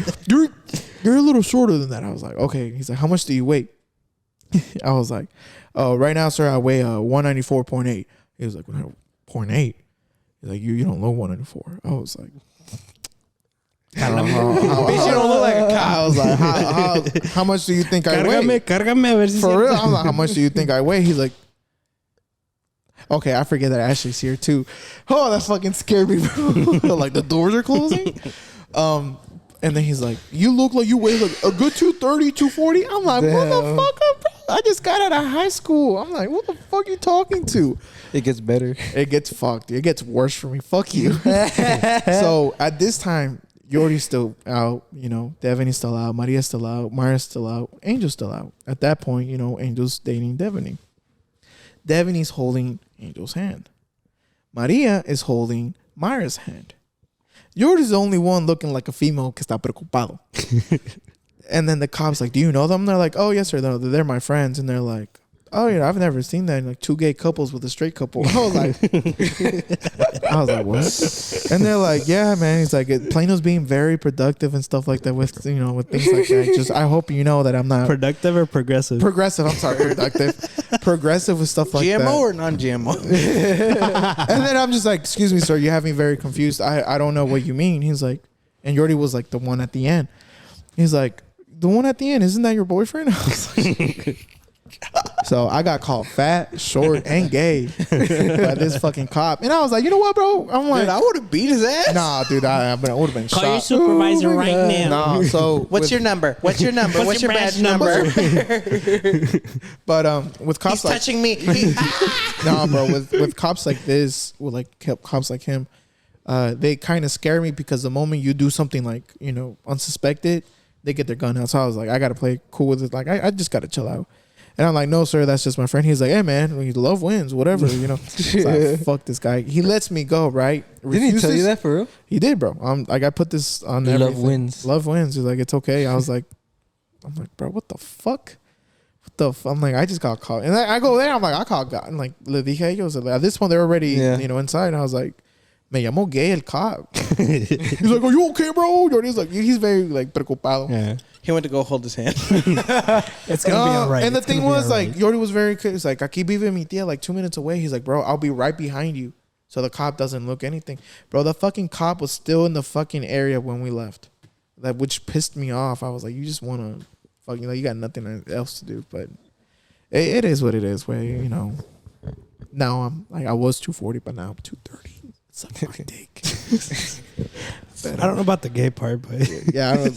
you're a little shorter than that. I was like, okay. He's like, how much do you weigh? I was like, right now, sir, I weigh 194.8. He was like, 0.8. He's like, you don't look 194. I was like, Bitch, you don't look like a cop. I was like, how much do you think I weigh? Cárgame a ver si For real? I'm like, how much do you think I weigh? He's like, okay, I forget that Ashley's here too. Oh, that fucking scared me, bro. Like the doors are closing. And then he's like, you look like you weigh like a good 230, 240. I'm like, motherfucker, bro. I just got out of high school. I'm like, what the fuck are you talking to? It gets better. It gets fucked. It gets worse for me. Fuck you. So at this time, Yordi's still out, Devaney's still out, Maria's still out, Maya's still out, Angel's still out. At that point, Angel's dating Devaney. Devaney's holding Angel's hand. Maria is holding Maya's hand. Yordi's the only one looking like a female que está preocupado. And then the cops like, do you know them? They're like, oh, yes, sir. They're my friends. And they're like, oh, I've never seen that. Like 2 gay couples with a straight couple. I was like, what? And they're like, yeah, man. He's like, Plano's being very productive and stuff like that with, with things like that. Just, I hope you know that I'm not productive or progressive. Progressive. I'm sorry, productive. Progressive with stuff like GMO that. GMO or non-GMO? And then I'm just like, excuse me, sir, you have me very confused. I don't know what you mean. He's like, and Yordi was like the one at the end. He's like, the one at the end, isn't that your boyfriend? I was like, so I got called fat, short, and gay by this fucking cop. And I was like, you know what, bro? I'm like, dude, I would have beat his ass. Nah, dude, I would have been Call shot. your supervisor right now. Nah, so What's your number? What's your number? What's your badge number? But with cops He's like touching me. nah, bro, with cops like this, with like cops like him, they kind of scare me because the moment you do something like unsuspected, they get their gun out. So I was like, I gotta play cool with it. Like I just gotta chill out. And I'm like, no, sir, that's just my friend. He's like, hey, man, love wins, whatever, So like, fuck this guy. He lets me go, right? Didn't he tell you that for real? He did, bro. Like, I put this on everything. Love wins. Love wins. He's like, it's okay. I'm like, bro, what the fuck? I'm like, I just got caught. And I go there, I'm like, I caught God. And like, le dije a ellos. At this point, they're already, inside. And I was like, me llamo gay el cop. He's like, are you okay, bro? He's like, he's very like preocupado. Yeah. He went to go hold his hand. It's gonna be all right. And the thing was, like, Yordi was very good. He's like, aquí vive mi tía, like 2 minutes away. He's like, bro, I'll be right behind you. So the cop doesn't look anything. Bro, the fucking cop was still in the fucking area when we left. Which pissed me off. I was like, you just want to fucking, like, you got nothing else to do. But it is what it is. Where, now I'm like, I was 240, but now I'm 230. Suck my dick. I don't know about the gay part, but yeah, I don't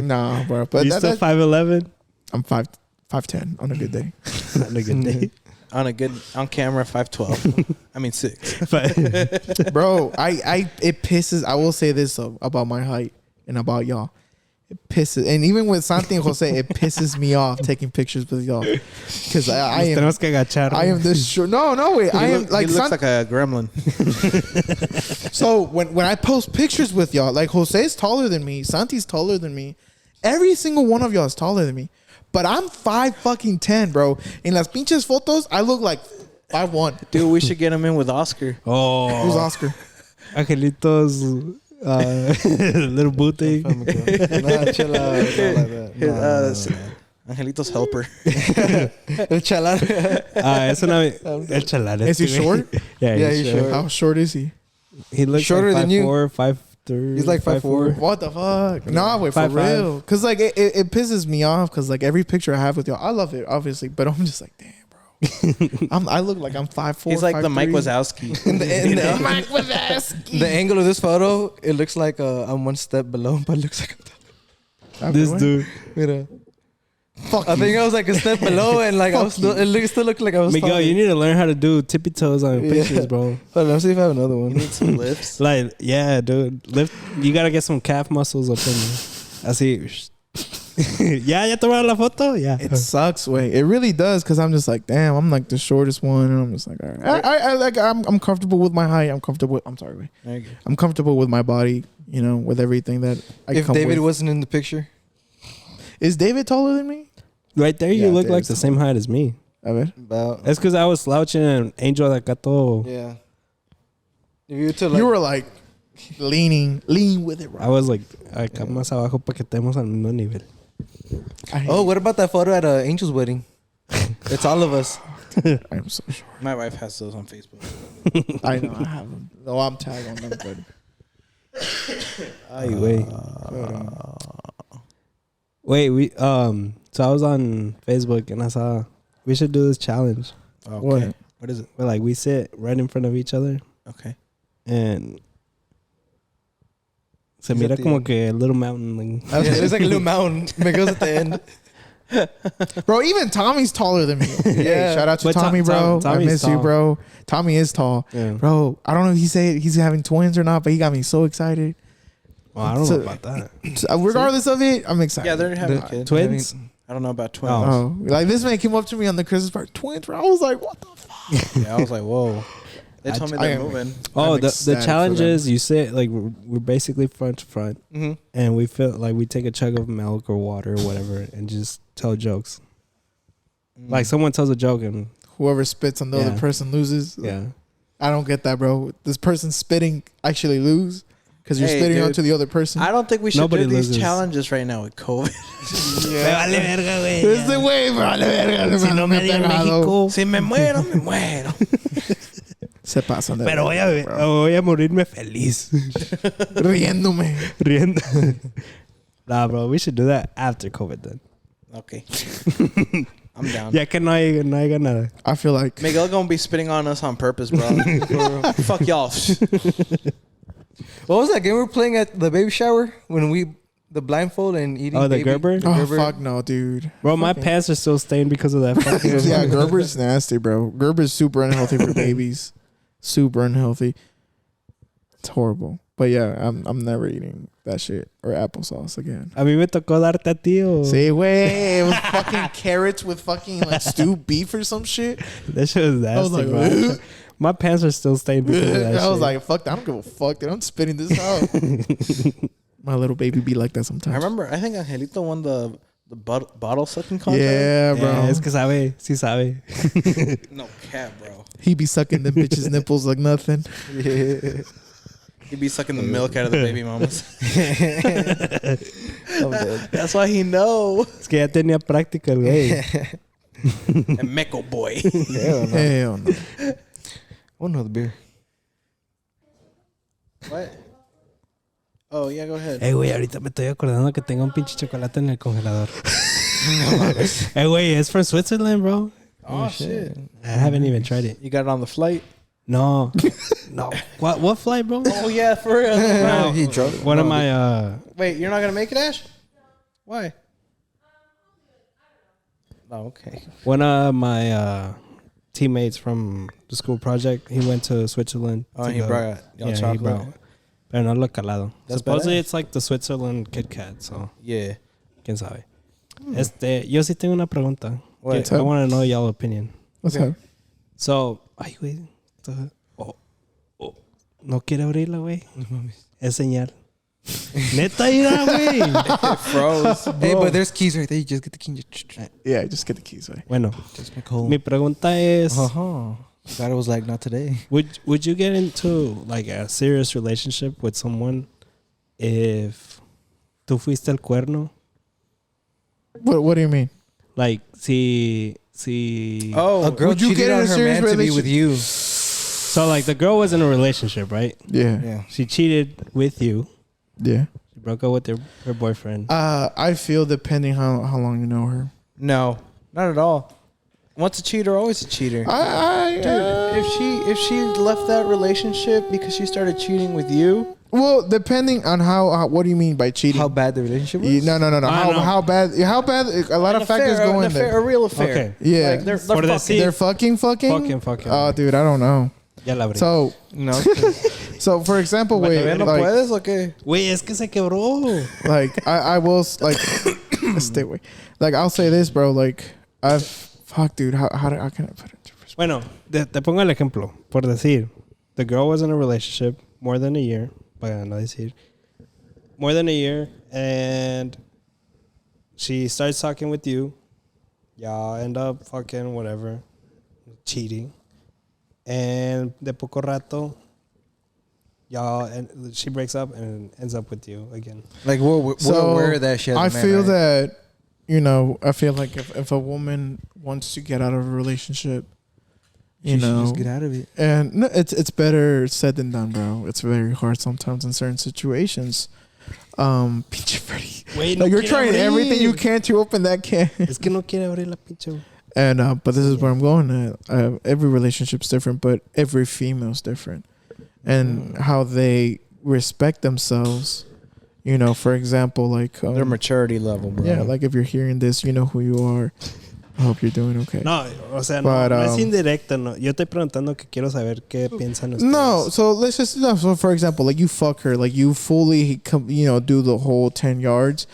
nah, bro. But you still 5'11"? I'm 5'10" on a good day. On a good day. On camera 5'12". I mean 6. Bro, it pisses. I will say this about my height and about y'all. It pisses, and even with Santi and Jose, it pisses me off taking pictures with y'all because I am this short. No, wait. I am like he looks like a gremlin. So when I post pictures with y'all, like Jose's taller than me, Santi's taller than me, every single one of y'all is taller than me, but I'm 5'10", bro. In las pinches fotos, I look like 5'1". Dude, we should get him in with Oscar. Oh, Who's Oscar? Angelitos. Little booty. Nah, chill out. Like that. Angelitos helper. El chalán. Eso no. El chalán. Is he short? Yeah, he's short. How short is he? He looks shorter like than you. 5'4", 5'3". He's like 5'4". What the fuck? No, wait, for 5'5". real. Cause like it pisses me off. Cause like every picture I have with y'all, I love it, obviously, but I'm just like, damn, bro. I look like I'm 5'4". He's like 5'3". the Mike Wazowski. Mike Wazowski. The angle of this photo, it looks like I'm one step below, but it looks like I'm This dude. Mira. Fuck I think I was like a step below, and like I was still, still looked like I was. Miguel, taller. you need to learn how to do tippy toes on your pictures, bro. Hold on, let's see if I have another one. You need some lifts. Like, yeah, dude. You gotta get some calf muscles up in there. I see. Ya tomaron la foto? Yeah. It sucks, way. It really does, cause I'm just like, damn, I'm like the shortest one, and I'm just like, all right. I'm comfortable with my height. I'm comfortable. I'm sorry, wait. There you go. I'm comfortable with my body. With everything that I If come David with. wasn't in the picture, Is David taller than me? Right there, you Yeah, look like David's the same height as me. A ver. about That's because I was slouching and Angel acá todo. yeah. If you were to like, You were like lean with it, bro. I was like, acá más abajo para que estemos al mismo nivel. oh, what about that photo at Angel's wedding? It's all of us. I'm so sure. My wife has those on Facebook. I know I have them. No, I'm tagged on them, but Ay, wait. Wait, so I was on Facebook and I saw we should do this challenge. Okay. What is it? Where like we sit right in front of each other Okay. and se mira como que a little mountain. Like, It's like a little mountain. Miguel's at the end. Bro, even Tommy's taller than me. Hey, shout out to But Tommy, bro. I Tommy's miss you, tall. bro. Tommy is tall. Yeah. Bro, I don't know if he said he's having twins or not, but he got me so excited. Well, I don't So- know about that. So, regardless of it, I'm excited. Yeah, they're having The- kids. Twins? I don't know about twins. Oh, like this man came up to me on the Christmas party. Twins, bro. I was like, what the fuck? Yeah, I was like, whoa. They told me I they're am- moving. Oh, I'm the ecstatic challenge for them. is you sit like we're basically front to front, Mm-hmm. and we feel like we take a chug of milk or water or whatever, and just tell jokes. Like someone tells a joke, and Whoever spits on the Yeah. other person loses. yeah, I don't get that, bro. This person spitting actually lose because you're Hey, spitting dude. onto the other person. I don't think we should Nobody do these loses. challenges right now with COVID. Es de güey, bro. Vale, verga. Si no me di en México, Si me muero, me muero. Se pasan de pero verga, bro. voy a morirme feliz, Riéndome. riendo. Nah, bro, we should do that after COVID then. Okay. I'm down. Ya que no hay nada. I feel like Miguel gonna be spitting on us on purpose, bro. Fuck y'all. What was that game we were playing at the baby shower when the blindfold and eating? Oh, the baby? Gerber? oh fuck no, dude. Bro, my pants are still stained because of that fucking. Yeah, Gerber's nasty, bro. Gerber's super unhealthy for babies. Super unhealthy. It's horrible. But yeah, I'm never eating that shit or applesauce again. A mí me tocó darte a ti o... Say way, it was fucking carrots with fucking like stewed beef or some shit. That shit was nasty, I was like, bro. My pants are still stained because of that I was shit. like, fuck that. I don't give a fuck, dude. I'm spitting this out. My little baby be like that sometimes. I remember. I think Angelito won the bottle sucking contest. Yeah, bro. Yeah, es que sabe, sí sabe. No cap, bro. He be sucking them bitches' nipples like nothing. Yeah. He'd be sucking the milk out of the baby mamas. I'm dead. That's why he know. Es que ya tenía práctica el güey. A meco boy. Hell no. Hell no. One other beer. What? Oh yeah, go ahead. Güey, ahorita me estoy acordando que tengo un pinche chocolate en el congelador. Güey, it's from Switzerland, bro. Oh shit. I haven't even tried it. You got it on the flight? No. No. What flight, bro? Oh yeah, for real. No. He drunk. One of my Wait, you're not gonna make it, Ash? Why? Oh, okay. teammates from the school project, he went to Switzerland. Oh, to he go- brought y'all yeah, he chocolate. brought. Pero no lo calado. That's Supposedly badass. it's like the Switzerland Kit Kat, so Yeah. quién sabe. Yo sí tengo una pregunta. What? I want to know y'all opinion. What's Okay. up? So, ay, güey. No quiere abrirla, güey. Es señal. Neta, ira, güey. It froze. Hey, but there's keys right there. You just get the keys. Yeah, just get the keys, right? Bueno, Just make home. mi pregunta es, Uh-huh. God was like, not today. would you get into like a serious relationship with someone if tú fuiste el cuerno? What do you mean? Like, si Oh, A girl Would you cheated get in on a her serious man to be relationship? with you. so like the girl was in a relationship, right? Yeah. Yeah. She cheated with you. Yeah. She broke up with her boyfriend. I feel depending how long you know her. no, not at all. Once a cheater, always a cheater. Dude, if she left that relationship because she started cheating with you, well, depending on how what do you mean by cheating? How bad the relationship was? No. I know. How bad? A lot of factors go in there. A real affair. Okay. Yeah. Like they're For the fucking. sea- They're fucking. Fucking. Oh, dude, I don't know. Ya la abrí. So, No. for example, wait, ¿No like, puedes o qué? Güey, es que se quebró. like I will like stay away. Like I'll say this, bro. Like fuck, dude. How can I put it into perspective? Bueno, te pongo el ejemplo. Por decir, the girl was in a relationship more than a year. Para no decir. More than a year. And she starts talking with you. Y'all end up fucking whatever. Cheating. And de poco rato, she breaks up and ends up with you again. Like, where that shit? I feel that, I feel like if a woman wants to get out of a relationship, you should just get out of it. and no, it's better said than done, bro. It's very hard sometimes in certain situations. Pinche Freddy. Wait, Like you're trying everything you can to open that can. Es que no quiere abrir la pinche. And but this is where I'm going at. Every relationship's different, but every female's different, and how they respect themselves You know, for example, like Their maturity level, bro. yeah, like if you're hearing this, you know who you are. I hope you're doing okay. No, o sea, But, no es indirecto, no. Yo estoy preguntando que quiero saber qué piensan ustedes. No, so let's just so for example, like you fuck her, like you fully do the whole 10 yards.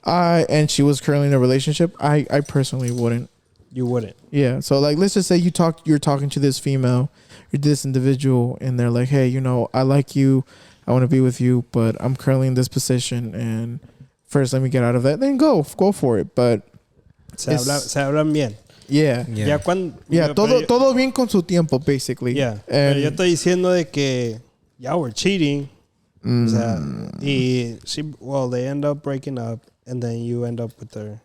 And she was currently in a relationship. I personally wouldn't. You wouldn't. Yeah. So like let's just say you're talking to this female, you're this individual, and they're like, hey, I like you, I want to be with you, but I'm currently in this position, and first let me get out of that, then go for it. But Se hablan bien. yeah. Ya cuando Todo bien con su tiempo, basically. Yeah. And Pero yo estoy diciendo de que ya we're cheating. O sea, y they end up breaking up, and then you end up with her.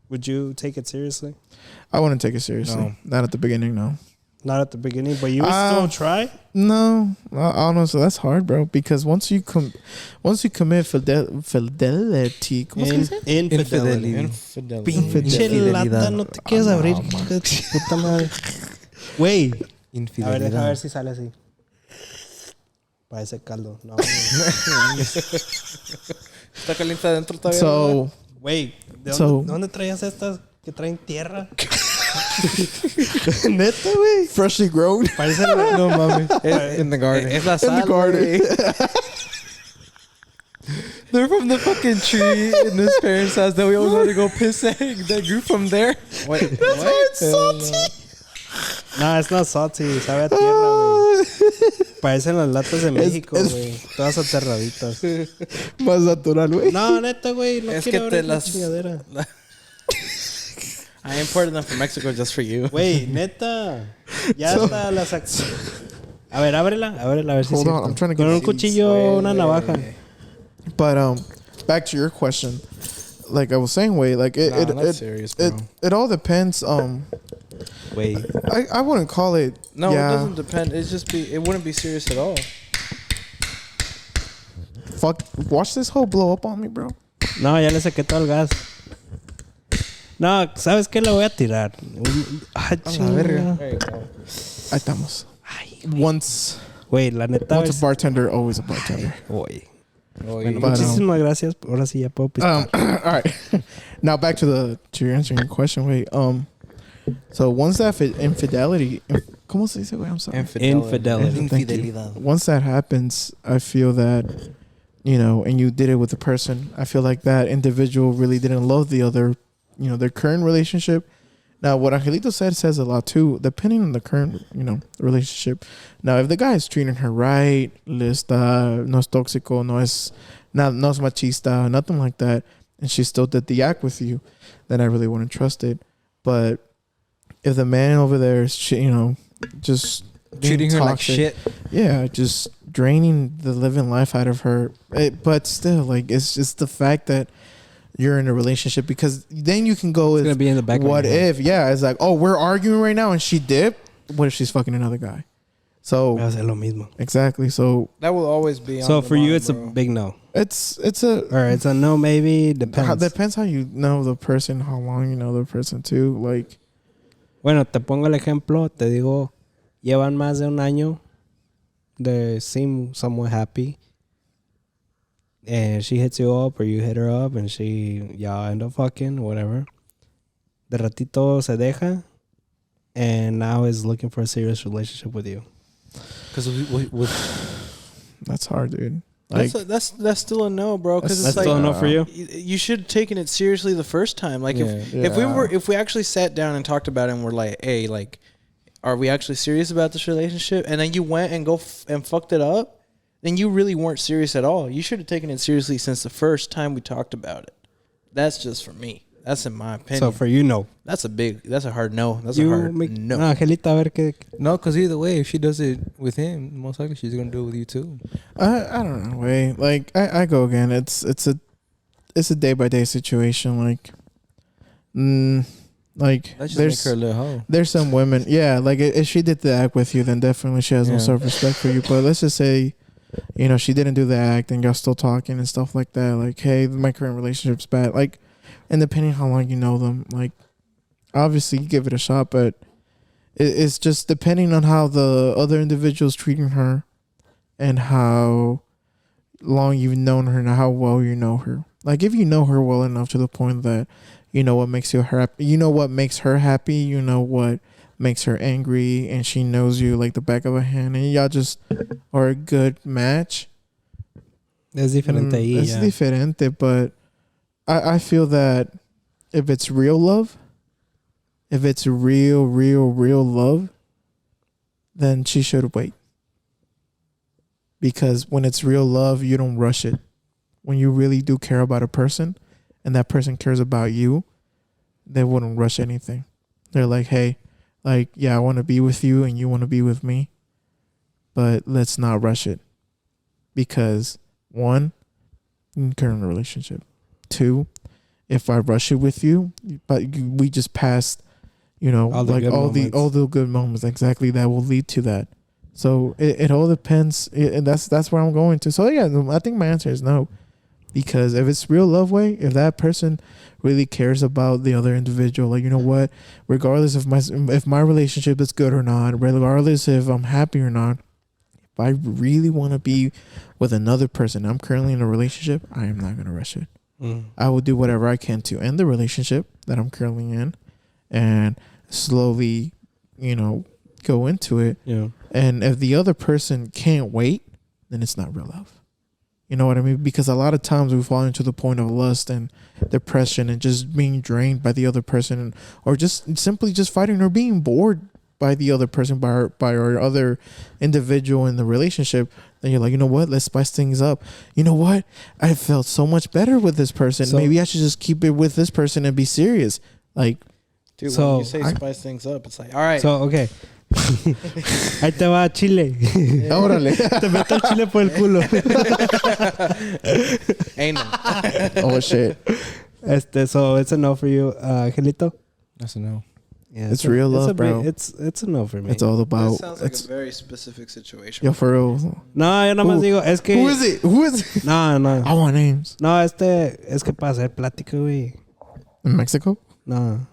Would you take it seriously? I wouldn't take it seriously. No. Not at the beginning, no. Not at the beginning, but you would still try? No, honestly, that's hard, bro. Because once you commit fidelity, ¿cómo se dice? Infidelity. Pinche lata, no te quieres abrir. Puta madre. Güey. A ver si sale así. Parece caldo. No. Está caliente adentro todavía. So, Güey, ¿de dónde traías estas que traen tierra? Neta, güey. Freshly grown. Parece No mames. In the garden. Es la In sal, the garden. They're from the fucking tree in his parents' house that we always want to go piss at. That grew from there. Wait, That's why it's salty. No, it's not salty. Sabe a tierra, güey. Parecen las latas de México, güey. Todas aterraditas. Más natural, güey. No, neta, güey. No Es quiero que te abrir la las- chingadera. I imported them from Mexico just for you. Güey, neta. Ya está la sac... A ver, ábrela. A ver si Hold es on, cierto. I'm trying to Con get un these. cuchillo, una navaja. But back to your question. Like I was saying, wait, like That's serious, bro. it all depends. Wait. I wouldn't call it. No, yeah, it doesn't depend. It wouldn't be serious at all. Fuck, watch this hoe blow up on me, bro. No, ya le saqué todo el gas. No, ¿sabes qué? Le voy a tirar. Ah, chinga. There you go. Ahí estamos. Once Güey, la neta. a bartender, always a bartender. Güey. Oh, Bueno, But, muchísimas gracias. Ahora sí ya puedo pisar. All right. Now back to your answering your question. Wait. So once that infidelity, ¿cómo se dice? Wait, I'm sorry. Infidelity. Thank you. Once that happens, I feel that, and you did it with a person, I feel like that individual really didn't love the other, their current relationship. Now, what Angelito says a lot too, depending on the current, relationship. Now, if the guy is treating her right, no es tóxico, no es machista, nothing like that, and she still did the act with you, then I really wouldn't trust it. But if the man over there is, just Treating her like toxic, shit. yeah, just draining the living life out of her. But still, like, it's just the fact that you're in a relationship, because then you can go with gonna be in the back of what your head. if, yeah, it's like, oh, we're arguing right now and she dipped. What if she's fucking another guy? So Va a ser lo mismo. exactly. So That will always be on So the for you, mind, it's a bro. big no. it's Or it's a no, maybe. Depends. depends how you know the person, how long you know the person too. Like, Bueno, te pongo el ejemplo. Te digo, llevan más de un año. They seem somewhat happy. And she hits you up or you hit her up and y'all end up fucking, whatever. De ratito se deja. And now is looking for a serious relationship with you. Because that's hard, dude. Like, That's still a no, bro. Because That's it's still a like no for you? you should have taken it seriously the first time. Like if Yeah. if we actually sat down and talked about it and we're like, hey, like, are we actually serious about this relationship? And then you went and and fucked it up, then you really weren't serious at all. You should have taken it seriously since the first time we talked about it. That's just for me. That's in my opinion. So for you, no. That's a hard no. That's You a hard make, no. Angelita, a ver qué. no, because either way, if she does it with him, most likely she's gonna do it with you too. I don't know. Wait, like I go again. It's a day by day situation. Like, like That just make her a little hoe. there's some women. Yeah, like if she did the act with you, then definitely she has no Yeah. self respect for you. But let's just say, she didn't do the act, and y'all still talking and stuff like that. Like, hey, my current relationship's bad. Like, and depending how long you know them, like, obviously you give it a shot, but it's just depending on how the other individual's treating her, and how, long you've known her and how well you know her. Like if you know her well enough to the point that you know what makes you happy, you know what makes her happy, you know what makes her angry, and she knows you like the back of a hand, and y'all just are a good match. Es diferente ahí, It's yeah. diferente, but I feel that if it's real love, if it's real love, then she should wait. Because when it's real love, you don't rush it. When you really do care about a person and that person cares about you, they wouldn't rush anything. They're like, hey, like, yeah, I want to be with you and you want to be with me, but let's not rush it. Because one, you're in a relationship. Two, if I rush it with you, but we just passed, you know, All the like good all moments. the good moments, exactly, that will lead to that. So it all depends, and that's where I'm going to. So yeah, I think my answer is no, because if it's real love way, if that person really cares about the other individual, like, you know what, regardless of if my relationship is good or not, regardless if I'm happy or not, if I really want to be with another person, I'm currently in a relationship, I am not gonna rush it. I will do whatever I can to end the relationship that I'm currently in, and slowly, you know, go into it. Yeah. And if the other person can't wait, then it's not real love. You know what I mean? Because a lot of times we fall into the point of lust and depression and just being drained by the other person, or just simply just fighting or being bored by the other person, by our other individual in the relationship. Then you're like, you know what? Let's spice things up. You know what? I felt so much better with this person. So- Maybe I should just keep it with this person and be serious. Like, Dude, So, when you say spice things up, it's like, all right. So, okay. Ahí te va Chile. órale. Te meto el chile por el culo. Ain't no. Oh shit. So it's a no for you, Angelito? That's a no. Yeah, It's real love, bro. It's a no for me. It's all That about. sounds like It's, a very specific situation. yo, for real. No, yo nomás Who- digo, es que... Who is it? Who is it? No, no. I want names. No, es que para hacer plática, güey. In Mexico? No,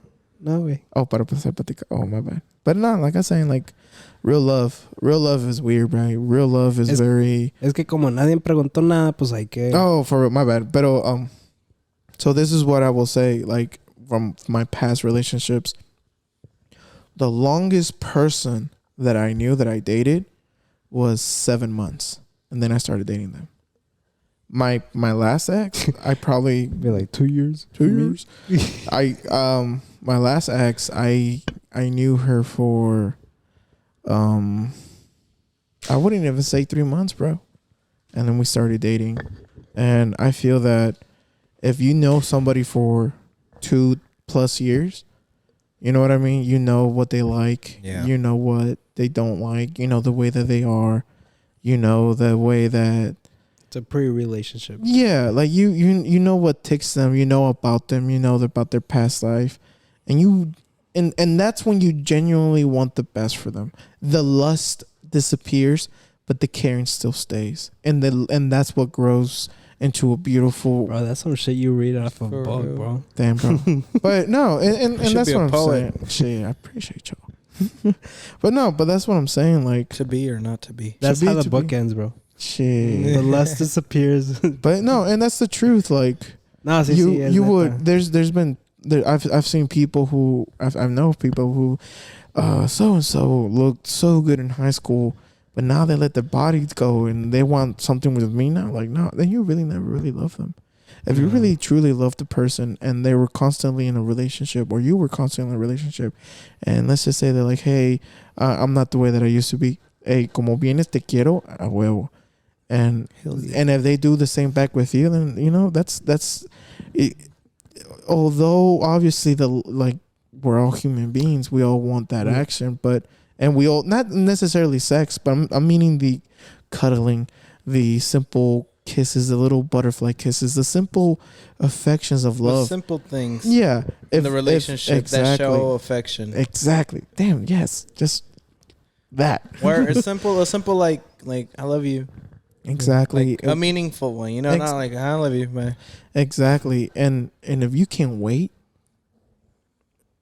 güey. Oh, para pasar plática. Oh, my bad. But no, like I'm saying, like, real love. Real love is weird, right? Real love is very... Es que como nadie preguntó nada, pues hay que... Oh, for real, my bad. Pero, so this is what I will say, like, from my past relationships. The longest person that I knew that I dated was 7 months. And then I started dating them. My last ex, I probably... Be like 2 years. 2 years? My last ex, I knew her for... I wouldn't even say 3 months, bro. And then we started dating. And I feel that if you know somebody for 2+ years, you know what I mean? You know what they like. Yeah. You know what they don't like. You know the way that they are. You know the way that... It's a pre-relationship. Yeah, like you know what ticks them. You know about them. You know about their past life. And that's when you genuinely want the best for them. The lust disappears, but the caring still stays. And that's what grows into a beautiful... Bro, that's some shit you read off of a For book, real. bro. Damn, bro. But no, and should that's be a what I'm poet. saying. Shit, I appreciate y'all. but that's what I'm saying. Like, To be or not to be. That's be how the to book be. ends, bro. shit. The lust disappears. But no, and that's the truth. Like, No, sí, you sí, es you neta. would. There's been. I've seen people who I know people who, so and so looked so good in high school, but now they let their bodies go and they want something with me now. Like, no, then you really never really love them. If you really truly love the person and they were constantly in a relationship, or you were constantly in a relationship, and let's just say they're like, hey, I'm not the way that I used to be. Hey, como vienes te quiero a huevo. And if they do the same back with you, then you know that's it. Although obviously we're all human beings, we all want that action, and we all, not necessarily sex, but I'm meaning the cuddling, the simple kisses, the little butterfly kisses, the simple affections of The love. simple things Yeah, in the relationship that show affection. Exactly. Damn. Yes. Just that. Where a simple like I love you. Exactly. Like a meaningful one, you know, not like I love you, man. Exactly. And if you can't wait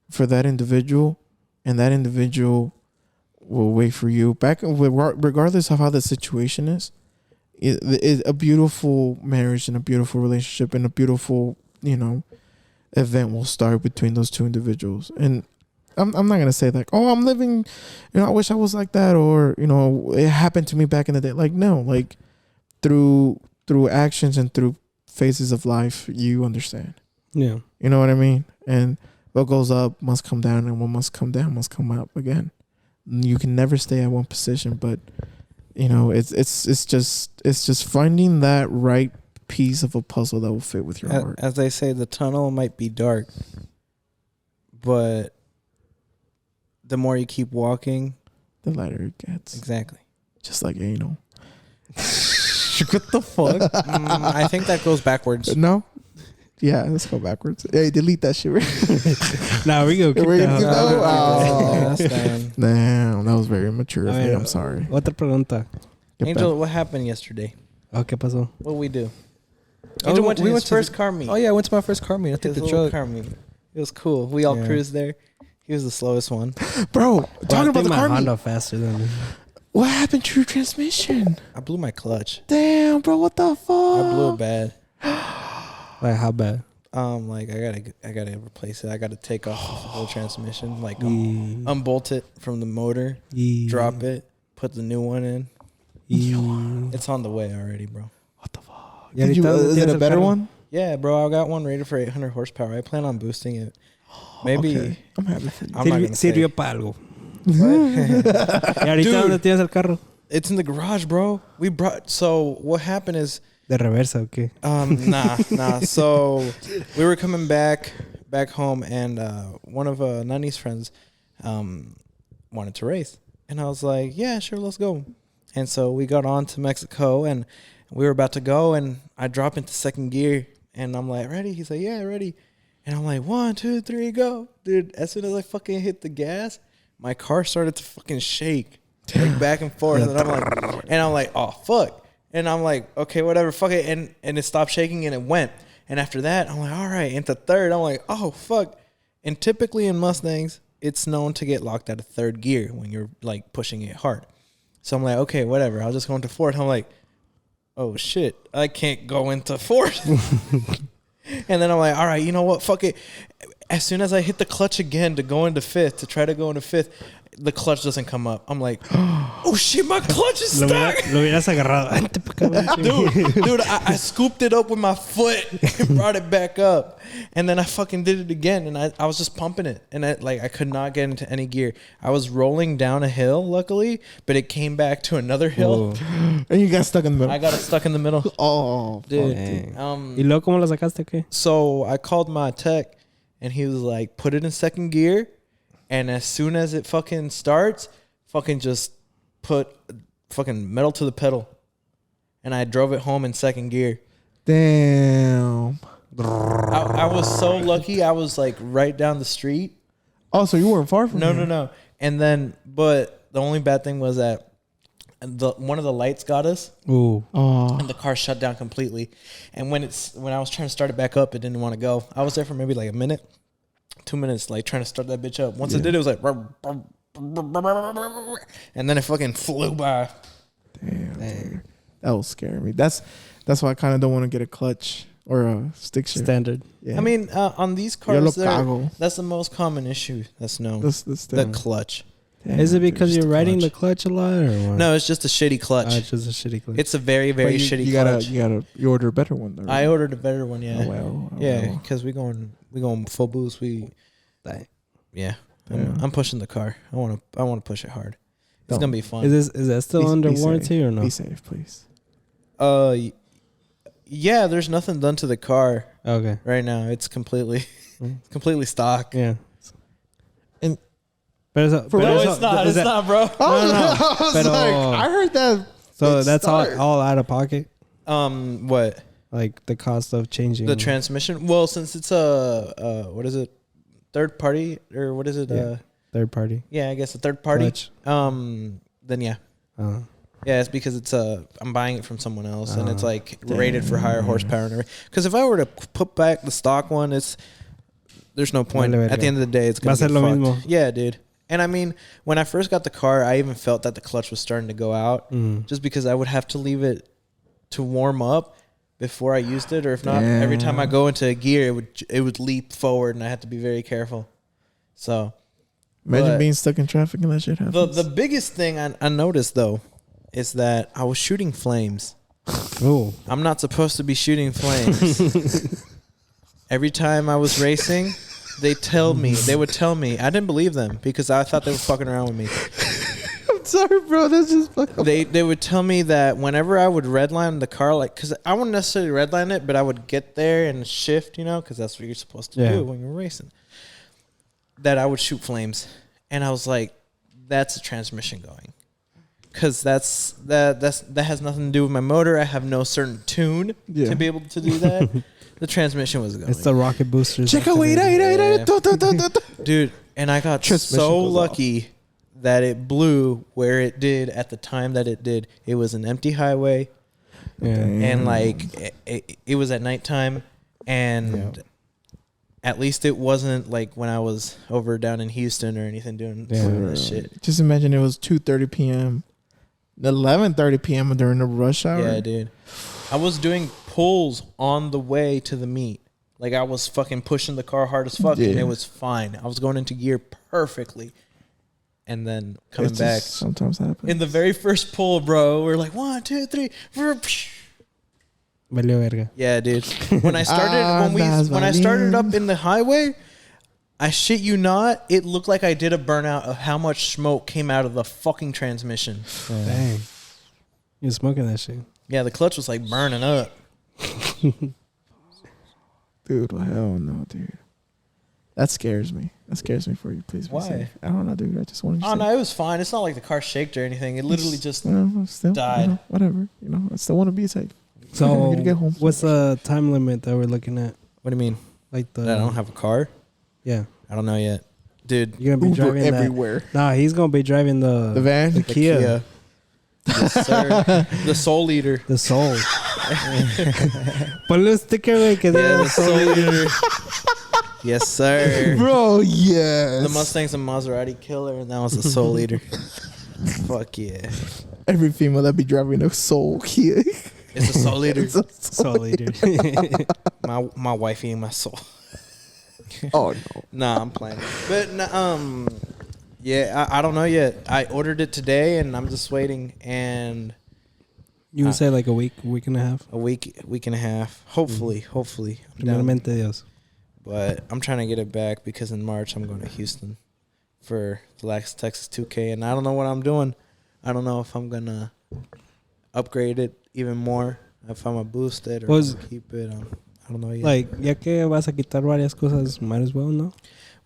for that individual, and that individual will wait for you back, regardless of how the situation is, a beautiful marriage and a beautiful relationship and a beautiful, event will start between those two individuals. And I'm not gonna say like, oh, I'm living, I wish I was like that, or it happened to me back in the day. Like, no, like through actions and through phases of life, you understand. Yeah. You know what I mean? And what goes up must come down, and what must come down must come up again. You can never stay at one position, but it's just finding that right piece of a puzzle that will fit with your heart. As they say, the tunnel might be dark, but the more you keep walking, The lighter it gets. exactly. Just like anal. What the fuck? I think that goes backwards. No? Yeah, let's go backwards. Hey, delete that shit. Nah, we go. We're gonna keep that. Oh, Oh. damn. Damn, that was very immature of me. Ay, I'm sorry. Otra pregunta. Get Angel, back. what happened yesterday? Oh, ¿qué pasó? What did we do? Oh, Angel went to we his went to first car meet. Oh yeah, I went to my first car meet. I took His the little truck. car meet. It was cool. We all Yeah. cruised there. He was the slowest one. Bro, Well, I talking about think the my car meet. Honda faster than me. What happened to your transmission? I blew my clutch. Damn, bro, what the fuck? I blew it bad. Like how bad? Like I gotta replace it. I gotta take off the whole transmission, like Yee. unbolt it from the motor, Yee. drop it, put the new one in. Yee. It's on the way already, bro. What the fuck? Ya Did you, ahorita is tienes it a el better carro. one? Yeah, bro. I got one rated for 800 horsepower. I plan on boosting it. Maybe. Okay. I'm happy for you. I'm not gonna say. Sirvió para algo. What? ¿Y ahorita Dude. dónde tienes el carro? It's in the garage, bro. So what happened is, ¿De reversa o qué? nah. So we were coming back home, and one of Nani's friends wanted to race, and I was like, yeah, sure, let's go. And so we got on to Mexico, and we were about to go, and I drop into second gear, and I'm like, ready? He's like, yeah, ready. And I'm like, 1, 2, 3, go. Dude, as soon as I fucking hit the gas, my car started to fucking shake, like back and forth. And I'm like, oh, fuck. And I'm like, okay, whatever, fuck it. And it stopped shaking and it went. And after that, I'm like, all right. Into third, I'm like, oh, fuck. And typically in Mustangs, it's known to get locked out of third gear when you're like pushing it hard. So I'm like, okay, whatever. I'll just go into fourth. I'm like, oh, shit. I can't go into fourth. And then I'm like, all right, you know what? Fuck it. As soon as I hit the clutch again to go into fifth, the clutch doesn't come up. I'm like, oh shit, my clutch is Lo stuck. hubieras agarrado. Vente pa' acá, Dude, I scooped it up with my foot and brought it back up. And then I fucking did it again. And I was just pumping it. And I could not get into any gear. I was rolling down a hill, luckily, but it came back to another hill. Oh. And you got stuck in the middle. I got stuck in the middle. Oh, Dude. Dang. ¿Y luego cómo lo sacaste? ¿Qué? So I called my tech, and he was like, put it in second gear. And as soon as it fucking starts, fucking just put fucking metal to the pedal. And I drove it home in second gear. damn. I was so lucky. I was like right down the street. Oh, so you weren't far from here. No. And then, but the only bad thing was that one of the lights got us, Ooh. Oh, and the car shut down completely. And when I was trying to start it back up, it didn't want to go. I was there for maybe like a minute, 2 minutes, like trying to start that bitch up. Once it did, it was like, and then it fucking flew by. damn. Dude. That was scaring me. That's why I kind of don't want to get a clutch or a stick shift. Standard. Yeah. I mean, on these Yo lo cars, cago. that's the most common issue that's known. This The clutch. damn, Is it dude. because just you're a riding the clutch. clutch a lot or what? No, it's just a shitty clutch. It's just a shitty clutch. It's a very, very But shitty you clutch. you order a better one though. I right? ordered a better one, yeah. Oh, well. Oh, Yeah, well. because we going full boost. Yeah. I'm pushing the car. I want to push it hard. It's Don't. gonna be fun. Is that still Be- under be safe. warranty or no? Be safe, please. Yeah. There's nothing done to the car Okay. right now. It's completely Mm. completely stock. Yeah. And- but No, it's not. It's not, bro. No. I was Pero- like, I heard that. So it that's start. all out of pocket, What? like the cost of changing The transmission? Well, since it's a what is it? Third party or what is it? Yeah. Third party. Yeah, I guess a third party. Clutch. Then yeah. Uh, Yeah, it's because it's I'm buying it from someone else, and it's Oh, like rated for higher horsepower and everything. Because if I were to put back the stock one, there's no point. Vale At verga. the end of the day, it's gonna Va a ser get lo fucked. mismo. Yeah, dude. And I mean, when I first got the car, I even felt that the clutch was starting to go out, mm. just because I would have to leave it to warm up before I used it, or if not, every time I go into a gear, it would leap forward, and I had to be very careful. So Imagine being stuck in traffic and that shit happens. the biggest thing I noticed though is that I was shooting flames. Oh, I'm not supposed to be shooting flames. Every time I was racing, they would tell me. I didn't believe them because I thought they were fucking around with me. I'm sorry, bro. That's just fucking. They would tell me that whenever I would redline the car, like, because I wouldn't necessarily redline it, but I would get there and shift, because that's what you're supposed to do when you're racing. That I would shoot flames, and I was like, "That's a transmission going," because that has nothing to do with my motor. I have no certain tune to be able to do that. The transmission was going. it's the rocket boosters. Check out, wait, dude, and I got so lucky that it blew where it did at the time that it did. It was an empty highway, and like it was at nighttime, and at least it wasn't like when I was over down in Houston or anything doing that shit. Just imagine it was 2:30 p.m., 11:30 p.m. during the rush hour. Yeah, dude. I was doing pulls on the way to the meet. Like, I was fucking pushing the car hard as fuck, and it was fine. I was going into gear perfectly. And then coming back. Sometimes happens. In the very first pull, bro, we're like, 1, 2, 3. Valió verga. Yeah, dude. When I started when I started up in the highway, I shit you not, it looked like I did a burnout of how much smoke came out of the fucking transmission. Dang. You smoking that shit. Yeah, the clutch was like burning up. Dude, well, hell no, dude. That scares me. That scares me for you. Please be Why? safe. I don't know, dude. I just wanted to Oh, no, it was fine. It's not like the car shaked or anything. It literally just still, died. Whatever. I still want to be safe. So, to get home. what's the time limit that we're looking at? What do you mean? Like That I don't have a car? Yeah. I don't know yet. Dude, You're going to be Uber driving everywhere. Nah, he's going to be driving the van? The Kia. Yes, sir. The Soul Eater. The Soul. Ponle un sticker, güey, que diga The Soul Eater. Yes, sir. Bro, yes. The Mustang's a Maserati killer, and that was a Soul Eater. Fuck yeah. Every female that be driving a Soul Kia. It's a Soul Eater. It's a Soul Eater. My wifey and my soul. Oh, no. Nah, I'm playing. But, yeah, I don't know yet. I ordered it today, and I'm just waiting, and You would say like a week and a half? a week and a half. Hopefully. I'm down. Primeramente Dios. But I'm trying to get it back because in March I'm going to Houston for the last Texas 2K, and I don't know what I'm doing. I don't know if I'm going to upgrade it even more, if I'm going to boost it or Pues, keep it. I don't know yet. Like, ya que vas a quitar varias cosas, might as well, no?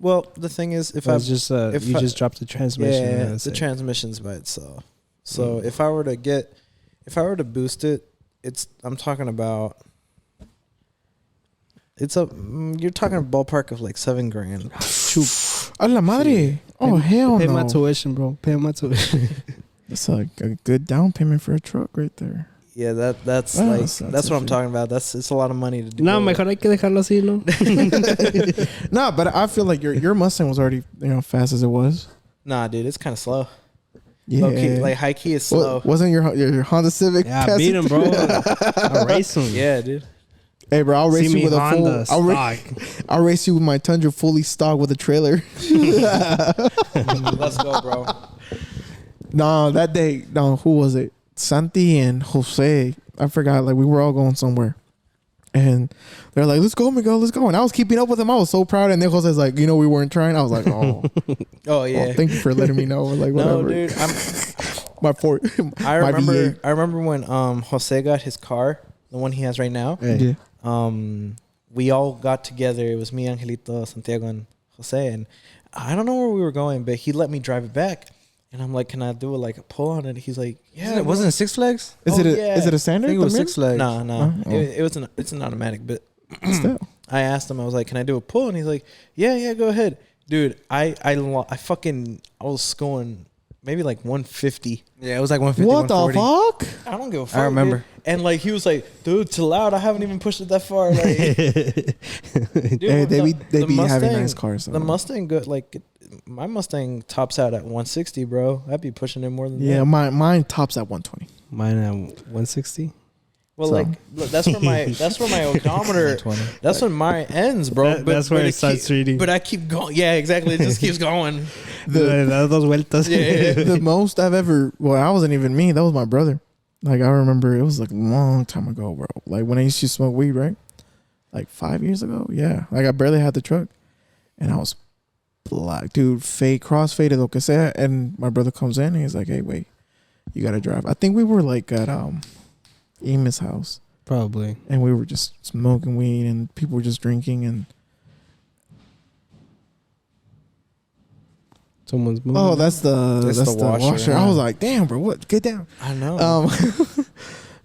Well, the thing is, if I I just you just dropped the transmission. yeah, and that's the it. transmission's by itself. So if I were to boost it, I'm talking about. You're talking a ballpark of like $7,000. A la madre. Oh, hell Pay no. my tuition, bro. Pay my tuition. That's like a good down payment for a truck right there. Yeah, that's Oh, like so that's that's what I'm a- talking about. It's a lot of money to do. No, mejor hay que dejarlo así, ¿no? Nah, but I feel like your Mustang was already fast as it was. Nah, dude, it's kind of slow. Yeah. Low key, like high key is slow. Wasn't your Honda Civic? Yeah, I fast? beat him, bro. I race him. Yeah, dude. Hey, bro, I'll race See you me with a Honda full. I'll race you with my Tundra fully stocked with a trailer. Let's go, bro. No, that day, who was it? Santi and Jose. I forgot. Like, we were all going somewhere. And they're like, let's go, Miguel, let's go. And I was keeping up with them. I was so proud. And then Jose's like, we weren't trying. I was like, oh. Oh yeah. Well, thank you for letting me know. Like, whatever. No, dude. I my remember. V8. I remember when Jose got his car, the one he has right now. Yeah. We all got together. It was me, Angelito, Santiago, and Jose. And I don't know where we were going, but he let me drive it back. And I'm like, can I do a pull on it? He's like, yeah. Wasn't it Six Flags? Is it a I standard? think it was también? Six Flags. No. Oh. It's an automatic, but Still. I asked him, I was like, can I do a pull? And he's like, yeah, go ahead. Dude, I was going maybe like 150. Yeah, it was like 150. What the 140. fuck? I don't give a fuck. I remember. Dude. And like, he was like, dude, chill out. I haven't even pushed it that far. Like, dude, Hey, they be the having Mustang- nice cars. The Mustang, my Mustang tops out at 160, bro. I'd be pushing it more than Yeah, that. mine tops at 120. Mine at 160. Well, So. like look, that's where my odometer. That's when mine ends, bro. That's where it starts reading. But I keep going. Yeah, exactly. It just keeps going. Da dos vueltas. The most I've ever, well, I wasn't even me. That was my brother. Like, I remember it was like a long time ago, bro. Like, when I used to smoke weed, right? Like 5 years ago. Yeah. Like, I barely had the truck. And I was black. Dude, crossfaded, lo que sea. And my brother comes in and he's like, hey, wait. You got to drive. I think we were like at Emus house. Probably. And we were just smoking weed and people were just drinking and Someone's moving. oh, that's the washer. Yeah. I was like, damn, bro, what? Get down. I know.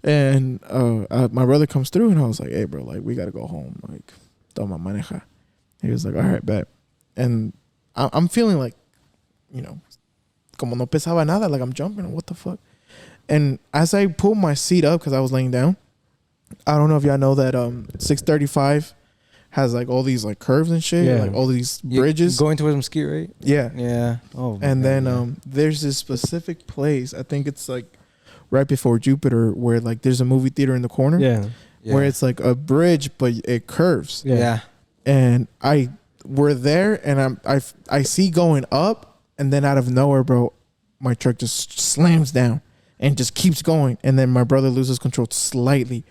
And my brother comes through and I was like, hey, bro, like we gotta go home. Like, toma maneja. He was like, all right, bet. And I'm feeling like, you know, como no pesaba nada, like I'm jumping. What the fuck? And as I pulled my seat up because I was laying down, I don't know if y'all know that 635 has like all these like curves and shit, Yeah. like all these bridges. Going towards Mesquite, right? Yeah. Yeah. Oh. And my then God, there's this specific place, I think it's like right before Jupiter, where like there's a movie theater in the corner Yeah. yeah. where it's like a bridge but it curves. Yeah. And we're there and I see going up and then out of nowhere, bro, my truck just slams down and just keeps going. And then my brother loses control slightly.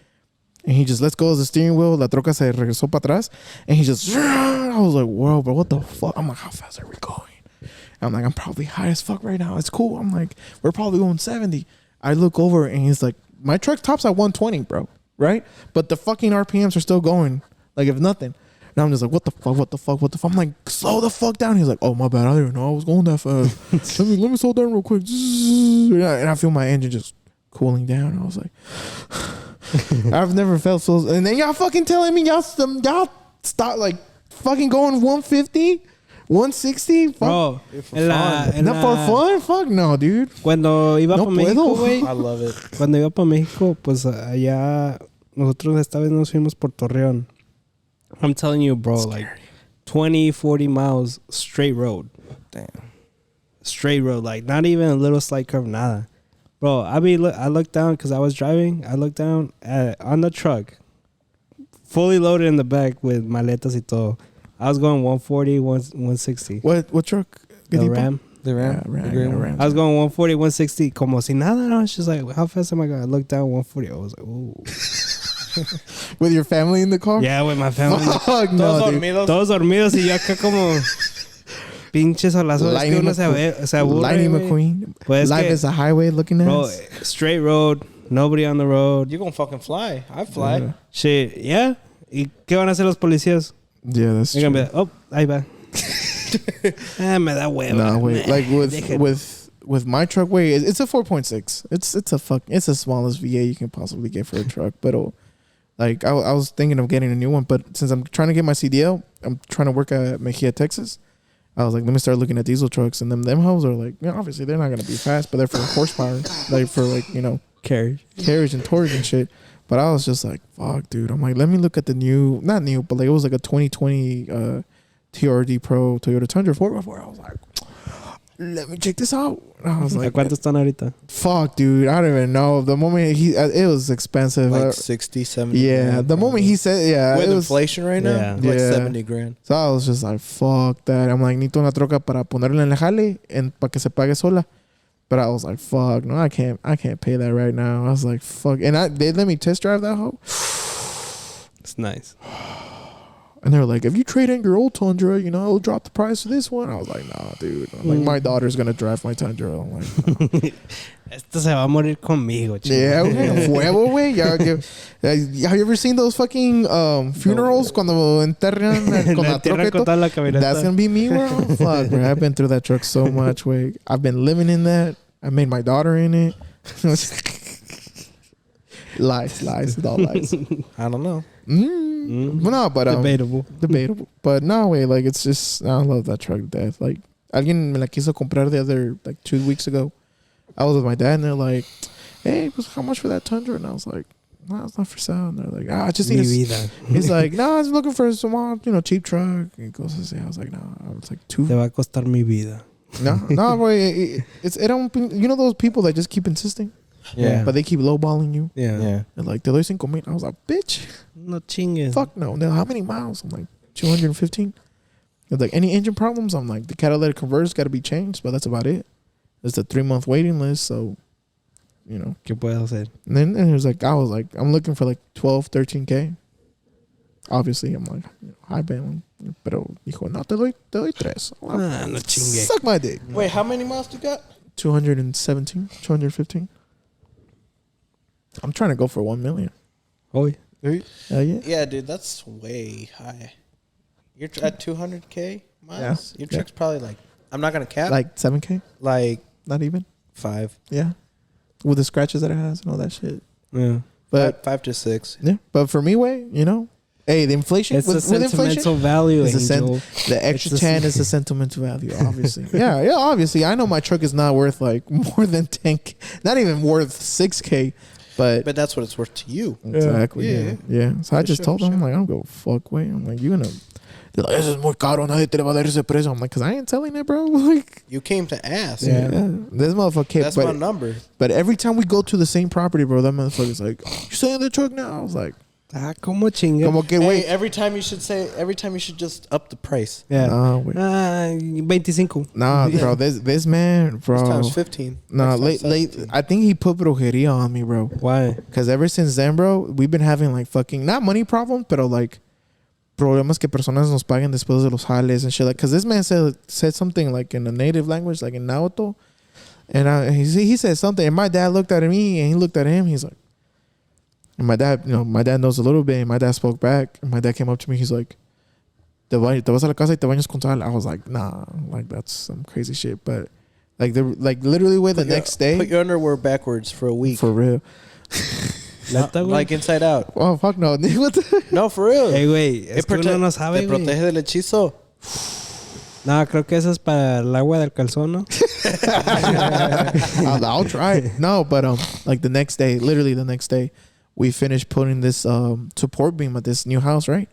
And he just lets go of the steering wheel. La troca se regresó para atrás. And he just, I was like, whoa, bro, what the fuck? I'm like, how fast are we going? I'm like, I'm probably high as fuck right now. It's cool. I'm like, we're probably going 70. I look over and he's like, my truck tops at 120, bro. Right? But the fucking RPMs are still going. Like, if nothing. And I'm just like, what the fuck? I'm like, slow the fuck down. He's like, oh, my bad. I didn't know I was going that fast. let me slow down real quick. And I feel my engine just cooling down. I was like, I've never felt so. And then y'all fucking telling me y'all stop like fucking going 150, 160. Fuck. Bro, Not for fun? Fuck no, dude. Cuando iba No para México, puedo. güey. I love it. Cuando iba para México, pues allá nosotros esta vez nos fuimos por Torreón. I'm telling you, bro, like 20, 40 miles straight road. Damn. Straight road, like not even a little slight curve, nada. Bro, I looked down because I was driving. I looked down on the truck, fully loaded in the back with maletas y todo. I was going 140, 160. What truck? The Ram. The Ram. Yeah, Ram, The green yeah, one. Ram. I was going 140, 160. Como si nada. I was just like, how fast am I going? I looked down 140. I was like, ooh. With your family in the car? Yeah, with my family. Fuck no, dude. Todos dormidos y yo acá como pinches solazos que uno se aburre. Lightning güey. McQueen. Pues Life que, is a highway looking at bro, us. straight road, nobody on the road. You gonna fucking fly? I fly. Yeah. Shit, yeah. ¿Y qué van a hacer los policías? Yeah, that's They're true. gonna be like, oh, ahí va. Me da hueva. No, wait. Like Déjenme. with my truck, wait, it's a 4.6. It's the smallest VA you can possibly get for a truck. But like I was thinking of getting a new one, but since I'm trying to get my CDL, I'm trying to work at Mejia, Texas. I was like, let me start looking at diesel trucks, and them hoes are like, you know, obviously they're not gonna be fast, but they're for horsepower, like for like, you know, Carriage. and torque and shit. But I was just like, fuck, dude. I'm like, let me look at the new, not new, but like it was like a 2020 TRD Pro Toyota Tundra 4x4. I was like, let me check this out. And I was ¿A like, cuánto están ahorita? fuck, dude. I don't even know. The moment it was expensive. Like 60, 70. Yeah. grand, The moment he said, yeah, with it was. inflation right now, Yeah. like Yeah. 70 grand. So I was just like, fuck that. I'm like, necesito una troca para ponerla en el jale and para que se pague sola. But I was like, fuck, no, I can't pay that right now. I was like, fuck. And they let me test drive that hoe. It's nice. And they were like, if you trade in your old Tundra, you know, it'll drop the price of this one. I was like, nah, dude. I'm like, my daughter's going to drive my Tundra. I'm like, no. Esto se va a morir conmigo, chico. Yeah, güey, huevo, güey. Have you ever seen those fucking funerals cuando enterran con la troca y todo? con toda la camioneta. That's gonna be me, bro. Fuck, bro. I've been through that truck so much, way. I've been living in that. I made my daughter in it. lies, it's all lies. I don't know. No, but debatable. But no, way. Like it's just, I love that truck to death. Like alguien me la quiso comprar the other 2 weeks ago. I was with my dad and they're like, hey, how much for that Tundra? And I was like, no, it's not for sale. And they're like, I just need Mi vida. He's like, no, I was looking for some, cheap truck. And he goes to say, I was like, no. I was like, Te va a costar mi vida. no, boy. It's you know those people that just keep insisting. Yeah. But they keep lowballing you. Yeah. Yeah. They're like, te doy 5,000. I was like, bitch, No chingues. fuck no. Now, how many miles? I'm like, 215. They're like, any engine problems? I'm like, the catalytic converter's got to be changed, but that's about it. It's a 3-month waiting list, so, you know. ¿Qué puedo hacer? And then it was like, I was like, I'm looking for like 12, 13K. Obviously, I'm like, hi, Ben. Pero dijo, no, te doy 3. I'm like, Ah, no chingue. suck my dick. Wait, how many miles you got? 217, 215. I'm trying to go for 1 million. Hoy. Hell yeah. Yeah, dude, that's way high. You're at 200K miles? Yeah. Your truck's probably like, I'm not going to cap. Like 7K? Like Not even? 5. Yeah. With the scratches that it has and all that shit. Yeah. But 5 to 6. yeah, but for me, you know, hey, the inflation It's with a sentimental inflation, value, it's Angel. the extra It's a 10 is a sentimental value, obviously. yeah, obviously. I know my truck is not worth like more than 10K, not even worth 6K, but But that's what it's worth to you. exactly, Yeah. yeah. So I For just sure, told for them, I'm sure. like, I don't go fuck way. I'm like, you gonna? They're like, eso es muy caro, nadie te le va a dar ese precio. I'm like, cause I ain't selling it, bro. Like, You came to ask. yeah, this motherfucker. That's but, my number. but every time we go to the same property, bro, that motherfucker's like, you selling the truck now? I was like, Ah, como chingue. como que Hey, wait. every time you should just up the price. Yeah. Nah, wait. Ah, 25. Nah, bro, this man, bro. This time's 15. Nah, Next time's late. 17. I think he put brujeria on me, bro. Why? Cause ever since then, bro, we've been having like fucking not money problems, pero like problemas que personas nos paguen después de los jales and shit. Like, cause this man said something like in a native language, like in Nahuatl, and he said something, and my dad looked at me, and he looked at him. He's like, and my dad, you know, my dad knows a little bit, and my dad spoke back, and my dad came up to me. He's like, te vas a la casa y te bañas con sal. I was like, nah, like that's some crazy shit, but. Like literally the next day. Put your underwear backwards for a week. For real. Neta, güey. Like inside out. Oh fuck no. What the? No, for real. Hey, güey. Es que uno no sabe, te güey. protege del hechizo. No, creo que eso es para el agua del calzón, ¿no? I'll try it. No, but like the next day, literally the next day, we finished putting this support beam at this new house, right?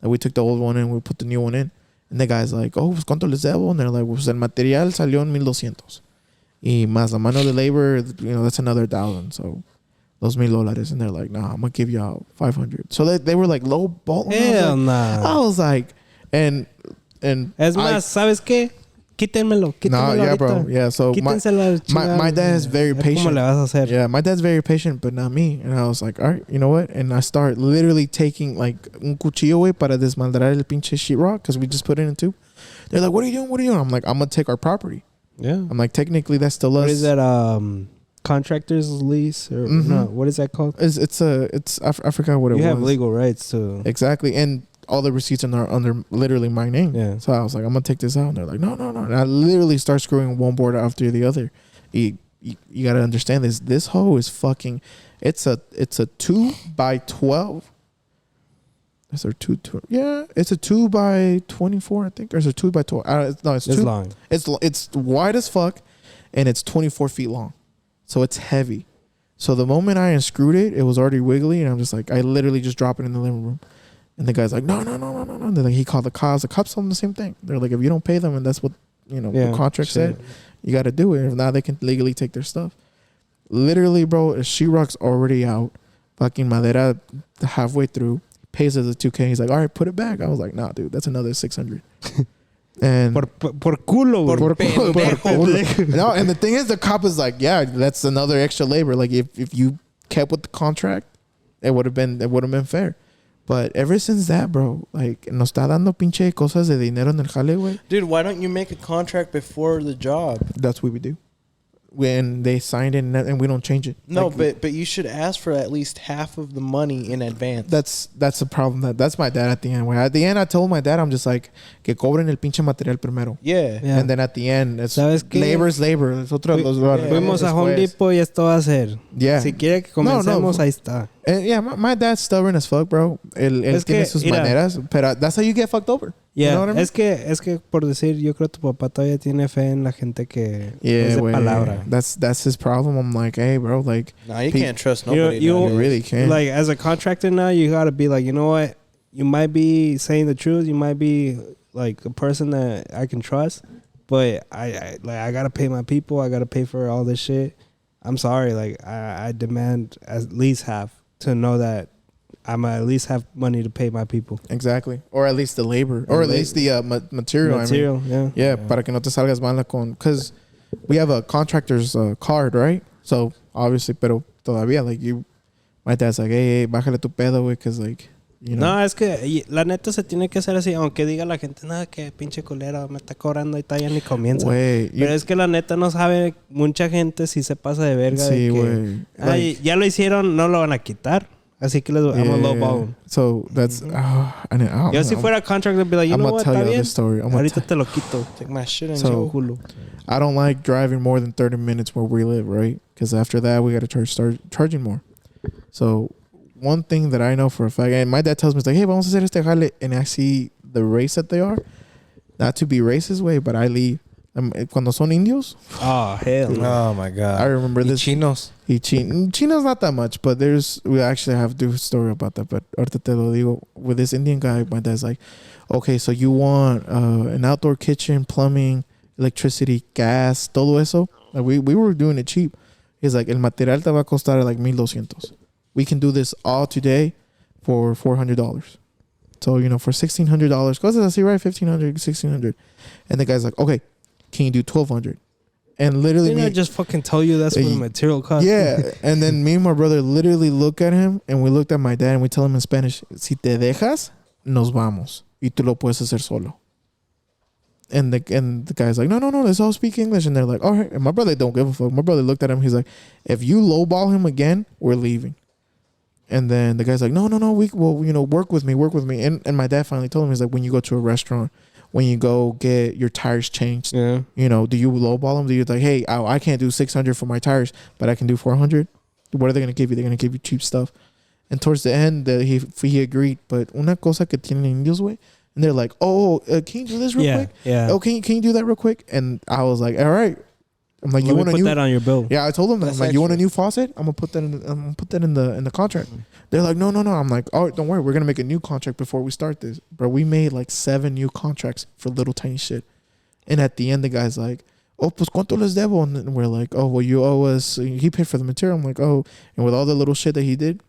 And we took the old one and we put the new one in. And the guy's like, oh, pues cuánto les debo? And they're like, pues el material salió en 1,200. Y más la mano de labor, you know, that's another 1,000. So those $1,000. And they're like, nah, I'm gonna give you out 500. So they were like low ball. Hell nah. I was like, and Es más, ¿sabes qué? Quítenmelo. nah, Quítenmelo yeah, ahorita. bro, yeah. So Quítenselo al chingado. my dad is very ¿Cómo patient. le vas a hacer? Yeah, my dad's very patient, but not me. And I was like, all right, you know what? And I start literally taking like un cuchillo, güey, para desmadrar el pinche sheetrock because we just put it in two. They're like, what are you doing? What are you doing? I'm like, I'm gonna take our property. Yeah. I'm like, technically, that's still us. What is that? Contractor's lease or Mhm. no? What is that called? I forgot what it You was. have legal rights to. Exactly, and all the receipts are under literally my name. Yeah. So I was like, I'm gonna take this out, and they're like, no. And I literally start screwing one board after the other. You gotta understand this. This hoe is fucking. It's a 2x12. Is there two? Yeah, it's a 2x24, I think. Or is it 2x12? No, it's It's two. long. It's wide as fuck, and it's 24 feet long, so it's heavy. So the moment I unscrewed it, it was already wiggly, and I'm just like, I literally just drop it in the living room, and the guy's like, no. And then like, he called the cops. The cops told him the same thing. They're like, if you don't pay them, and that's what the contract said, you got to do it. If not, they can legally take their stuff. Literally, bro, a sheetrock's already out. Fucking madera halfway through. Pays us a 2K. He's like, all right, put it back. I was like, nah, dude, that's another 600. And Por culo, güey. por culo. No, and the thing is, the cop is like, yeah, that's another extra labor. Like if you kept with the contract, it would have been fair. But ever since that, bro, like nos está dando pinche cosas de dinero en el jale, güey. Dude, why don't you make a contract before the job? That's what we do. When they signed it and we don't change it. No, Like, but you should ask for at least half of the money in advance. that's the problem. That's my dad at the end. Where at the end, I told my dad, I'm just like, que cobren el pinche material primero. Yeah. Yeah. And then at the end, it's ¿Sabes qué? labor is labor. Es otro, Fuimos a Home Depot y esto va a ser. Yeah. Si quiere que comencemos, ahí está. And yeah, my dad's stubborn as fuck, bro. Él Es tiene que, sus mira. maneras, pero that's how you get fucked over. Yeah. You know what I mean? Es que por decir, yo creo que tu papá todavía tiene fe en la gente que Yeah, es de güey. palabra. That's his problem. I'm like, hey, bro, like, Nah, you Pe- can't trust You- nobody. you- nowadays. you really can't. Like, as a contractor now, you gotta be like, you know what? You might be saying the truth. You might be like a person that I can trust, but I gotta pay my people. I gotta pay for all this shit. I'm sorry. Like I demand at least half to know that I'm at least have money to pay my people. Exactly. Or at least the labor. Or at least the material. Material, Yeah, para que no te salgas mala con... Because we have a contractor's card, right? So, obviously, pero todavía, like, my dad's like, hey, bájale tu pedo, güey, because, like, you know. No, es que la neta se tiene que hacer así, aunque diga la gente, nada, que pinche culera, me está cobrando y tal, ya ni comienza. Güey. Pero es que la neta no sabe, mucha gente sí se pasa de verga. Sí, de que, güey. ay, Like, ya lo hicieron, no lo van a quitar. Así que les I'm a low ball. So, that's... I don't Yo si fuera contractor, I'd be like, you know what, tell está you bien. this story. Ahorita te lo quito. Take my shit and So- yo. Culo. I don't like driving more than 30 minutes where we live, right? Because after that, we got to start charging more. So, one thing that I know for a fact, and my dad tells me, it's like, hey, vamos a hacer este jale, and I see the race that they are. Not to be racist, way, but I leave. Cuando son indios, Oh, hell no. Oh my god. I remember Y this. chinos. China's not that much, but we actually have to do a story about that. But ahorita te lo digo. With this Indian guy, my dad's like, okay, so you want an outdoor kitchen, plumbing, electricity, gas, todo eso. Like we were doing it cheap. He's like, el material te va a costar like 1,200. We can do this all today for $400. So, you know, for $1,600, cosas así, right? $1,500, $1,600. And the guy's like, okay, can you do $1,200? And literally, Didn't I just fucking tell you that's what the material costs? yeah. And then me and my brother literally look at him, and we looked at my dad, and we tell him in Spanish, si te dejas, nos vamos. Y tú lo puedes hacer solo. And the guy's like, no, let's all speak English. And they're like, all right. And my brother don't give a fuck. My brother looked at him. He's like, if you lowball him again, we're leaving. And then the guy's like, no, we well, you know, work with me. And my dad finally told him, he's like, when you go to a restaurant, when you go get your tires changed, Yeah. you know, do you lowball them? Do you like, hey, I can't do 600 for my tires, but I can do 400? What are they going to give you? They're going to give you cheap stuff. And towards the end, he agreed. But una cosa que tienen indios, güey. And they're like, oh, can you do this real quick? Yeah. Oh, can you do that real quick? And I was like, all right. I'm like, you want to put that on your bill? Yeah, I told them that. I'm That's like, you want a extra. new faucet? I'm gonna put that in the contract. They're like, no. I'm like, oh, don't worry, we're gonna make a new contract before we start this. Bro, we made like 7 new contracts for little tiny shit. And at the end, the guy's like, oh, pues cuánto les debo? And we're like, oh, well, you owe us. He paid for the material. I'm like, oh, and with all the little shit that he did,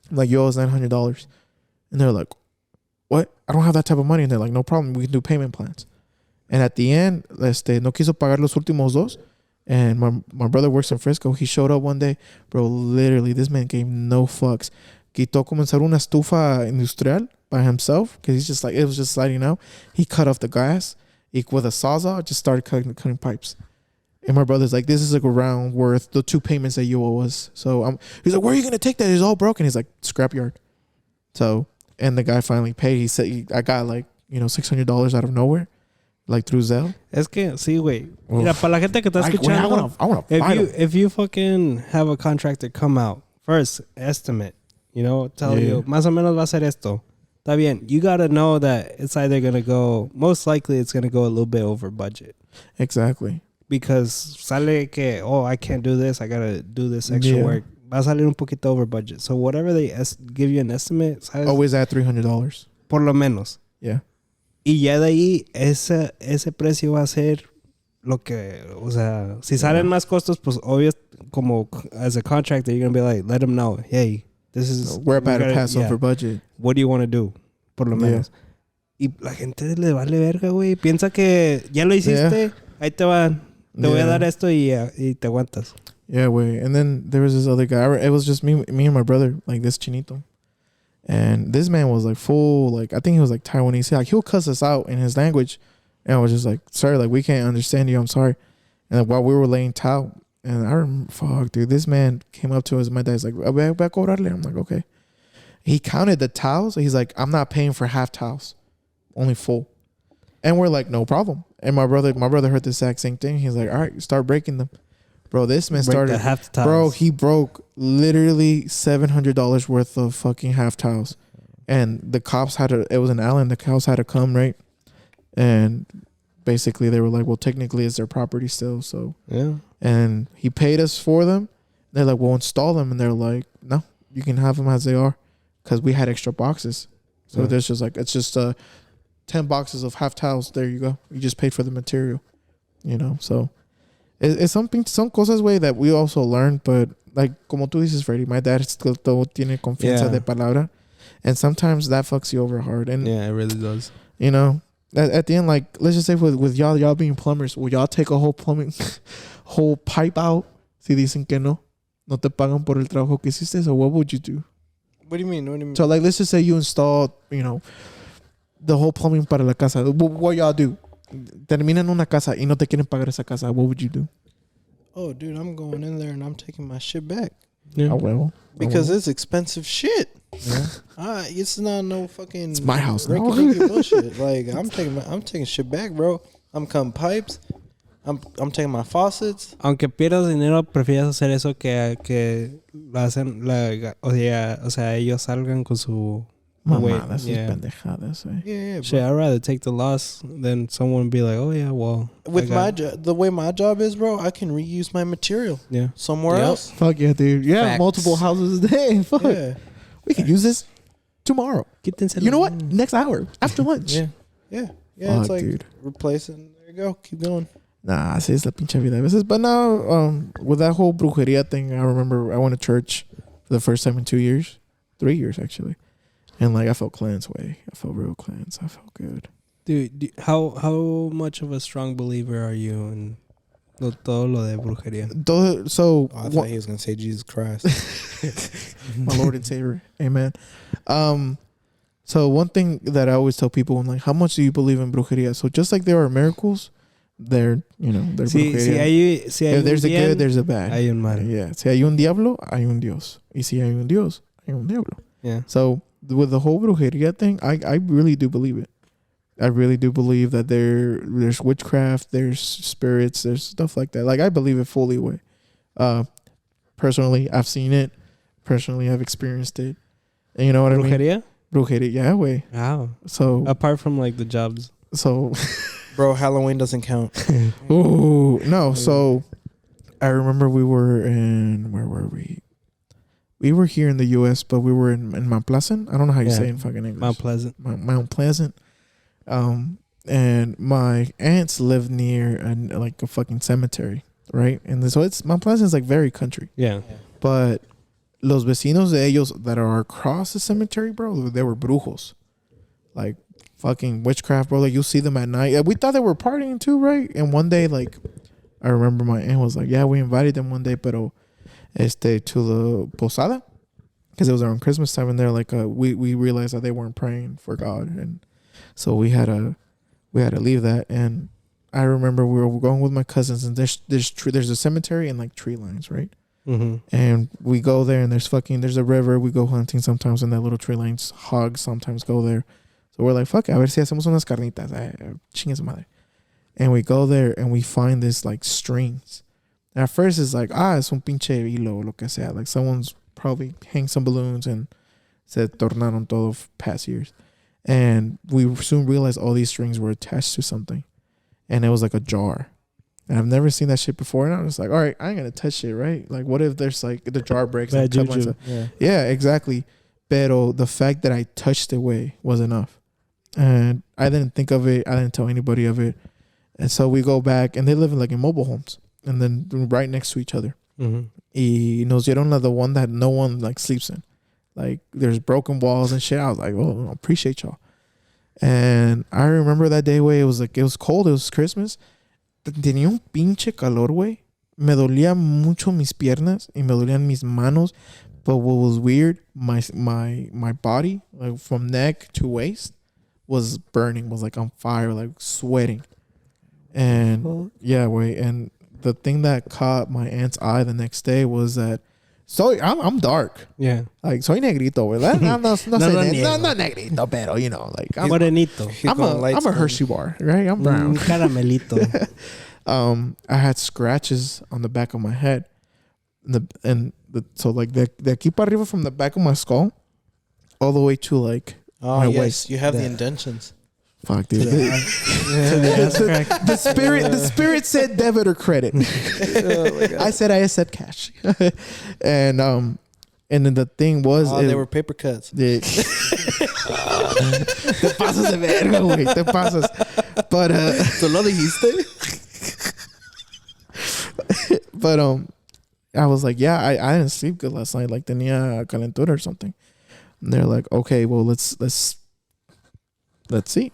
I'm like, you owe us $900. And they're like, what? I don't have that type of money. And they're like, no problem, we can do payment plans. And at the end, no quiso pagar los últimos dos. And my brother works in Frisco. He showed up one day. Bro, literally, this man gave no fucks. Quitó comenzar una estufa industrial by himself because he's just like, it was just sliding out. He cut off the glass. With a sawzall, just started cutting pipes. And my brother's like, this is like around worth the 2 payments that you owe us. So he's like, where are you going to take that? It's all broken. He's like, scrapyard. So, and the guy finally paid. He said, I got like, you know, $600 out of nowhere. Like through Zelle. Es que sí, güey. Mira, para la gente que está escuchando, I want to fight him. if you fucking have a contractor come out, first estimate, you know, tell you, más o menos va a ser esto. Está bien. You got to know that it's either going to go, most likely it's going to go a little bit over budget. Exactly. Because sale que, oh, I can't do this, I got to do this extra Yeah. work. Va a salir un poquito over budget. So whatever they give you an estimate, ¿sabes? Always at $300. Por lo menos. Yeah. Y ya de ahí, ese precio va a ser lo que, o sea, si salen más costos, pues obvio, como as a contractor, you're going to be like, let them know, hey, this is... We're about to pass yeah. over budget. What do you want to do? Por lo menos. Y la gente le vale verga, güey. Piensa que ya lo hiciste, ahí te van. Te voy a dar esto y te aguantas. Yeah, wait. And then there was this other guy. It was just me and my brother, like this chinito. And this man was like full, like, I think he was like Taiwanese. Like, he'll cuss us out in his language. And I was just like, sir, like, we can't understand you. I'm sorry. And like, while we were laying towel, and I remember, fuck, dude, this man came up to us. My dad's like, "Ve a cobrarle." I'm like, okay. He counted the towels. He's like, I'm not paying for half towels, only full. And we're like, no problem. And my brother heard the exact same thing. He's like, all right, start breaking them. Bro, this man started. Half the towels. Bro, he broke literally $700 worth of fucking half towels. And the cops it was in Allen. The cops had to come, right? And basically they were like, well, technically it's their property still. So, Yeah. and he paid us for them. They're like, well, install them. And they're like, no, you can have them as they are. Because we had extra boxes. So there's just like, it's just 10 boxes of half towels. There you go. You just paid for the material, you know? So son cosas, güey, that we also learned, but like, como tú dices, Freddy, my dad still todo tiene confianza de palabra. And sometimes that fucks you over hard. And, Yeah, it really does. you know, at the end, like, let's just say with y'all being plumbers, will y'all take a whole plumbing, whole pipe out si dicen que no te pagan por el trabajo que hiciste? So what would you do? What do you mean? What do you mean? So, like, let's just say you installed, you know, the whole plumbing para la casa. What y'all do? Terminan una casa y no te quieren pagar esa casa. What would you do? Oh, dude, I'm going in there and I'm taking my shit back Yeah. A huevo. because it's expensive shit. Yeah. It's not no fucking. It's my house now. rinky-dinky bullshit. Like I'm taking shit back, bro. I'm cutting pipes. I'm taking my faucets. Aunque pierdas dinero, prefieres hacer eso que lo hacen, o sea, ellos salgan con su Mamadas, yeah. pendejadas, eh. Yeah, bro. Shit, I'd rather take the loss than someone be like, oh yeah, well. With the way my job is, bro, I can reuse my material Yeah. somewhere Yep. else. Fuck yeah, dude. Yeah, Facts. multiple houses a day. Fuck. Yeah, We can use this tomorrow. Quítense You know what? Next hour. After lunch. yeah. It's Fuck, like dude. replacing. There you go. Keep going. Nah, así es la pinche vida a veces. But now, with that whole brujeria thing, I remember I went to church for the first time in 2 years. 3 years, actually. And, like, I felt cleansed, way. I felt real cleansed. I felt good. Dude, how much of a strong believer are you in todo lo de brujería? So, Oh, I thought he was gonna say Jesus Christ. my Lord and Savior. Amen. So one thing that I always tell people, I'm like, how much do you believe in brujeria? So just like there are miracles, they're brujeria. Si hay If there's a un bien, good, there's a bad. hay un mal. Yeah. Si hay un diablo, hay un Dios. Y si hay un Dios, hay un diablo. Yeah. So with the whole brujeria thing, I really do believe it. I really do believe that there's witchcraft, there's spirits, there's stuff like that. Like, I believe it fully way. Personally, I've seen it. Personally, I've experienced it. And you know what I mean? Brujería? Brujeria, yeah, way. Wow. So, Apart from like the jobs. Bro, Halloween doesn't count. ooh, no. So, I remember we were in, where were we? We were here in the U.S., but we were in Mount Pleasant. I don't know how you Yeah. say it in fucking English. Mount Pleasant. Mount Pleasant. And my aunts live near like a fucking cemetery, right? And so Mount Pleasant is like very country. Yeah. But los vecinos de ellos that are across the cemetery, bro, they were brujos. Like fucking witchcraft, bro. Like, you'll see them at night. We thought they were partying too, right? And one day, like, I remember my aunt was like, yeah, we invited them one day, pero to the posada, because it was around Christmas time, and they're like, we realized that they weren't praying for God, and so we had to leave that. And I remember we were going with my cousins, and there's a cemetery and like tree lines, right? Mm-hmm. And we go there, and there's a river. We go hunting sometimes, and that little tree lines. Hogs sometimes go there. So we're like, fuck it, a ver si hacemos unas carnitas. Chingue su madre. And we go there, and we find this like strings. And at first it's like, es un pinche hilo, lo que sea. Like, someone's probably hanged some balloons and se tornaron todo past years. And we soon realized all these strings were attached to something. And it was like a jar. And I've never seen that shit before. And I was like, all right, I ain't going to touch it, right? Like, what if there's like the jar breaks? Bad and cut juju. myself? Yeah, exactly. Pero the fact that I touched it way was enough. And I didn't think of it. I didn't tell anybody of it. And so we go back, and they live in like in mobile homes. And then right next to each other. Mm-hmm. Y nos dieron the one that no one like sleeps in. Like, there's broken walls and shit. I was like, oh, I appreciate y'all. And I remember that day, güey, it was cold. It was Christmas. Tenía un pinche calor, güey. Me dolía mucho mis piernas y me dolían mis manos. But what was weird, my body, like from neck to waist, was burning, was like on fire, like sweating. And yeah, güey. And the thing that caught my aunt's eye the next day was that, I'm dark. Yeah. Like, soy negrito, güey. No negrito, pero, you know, like, Morenito. I'm a Hershey bar, right? I'm brown. Caramelito. I had scratches on the back of my head. So, like, de aquí para arriba, from the back of my skull all the way to, like, my waist. You have the indentions. Fuck, dude. The spirit said debit or credit. I said cash. And then the thing was, they were paper cuts. Te pasas de verga, güey. Te pasas. But ¿Tú lo dijiste? But I was like, yeah, I didn't sleep good last night. Like tenía calentura or something. And they're like, okay, well let's see.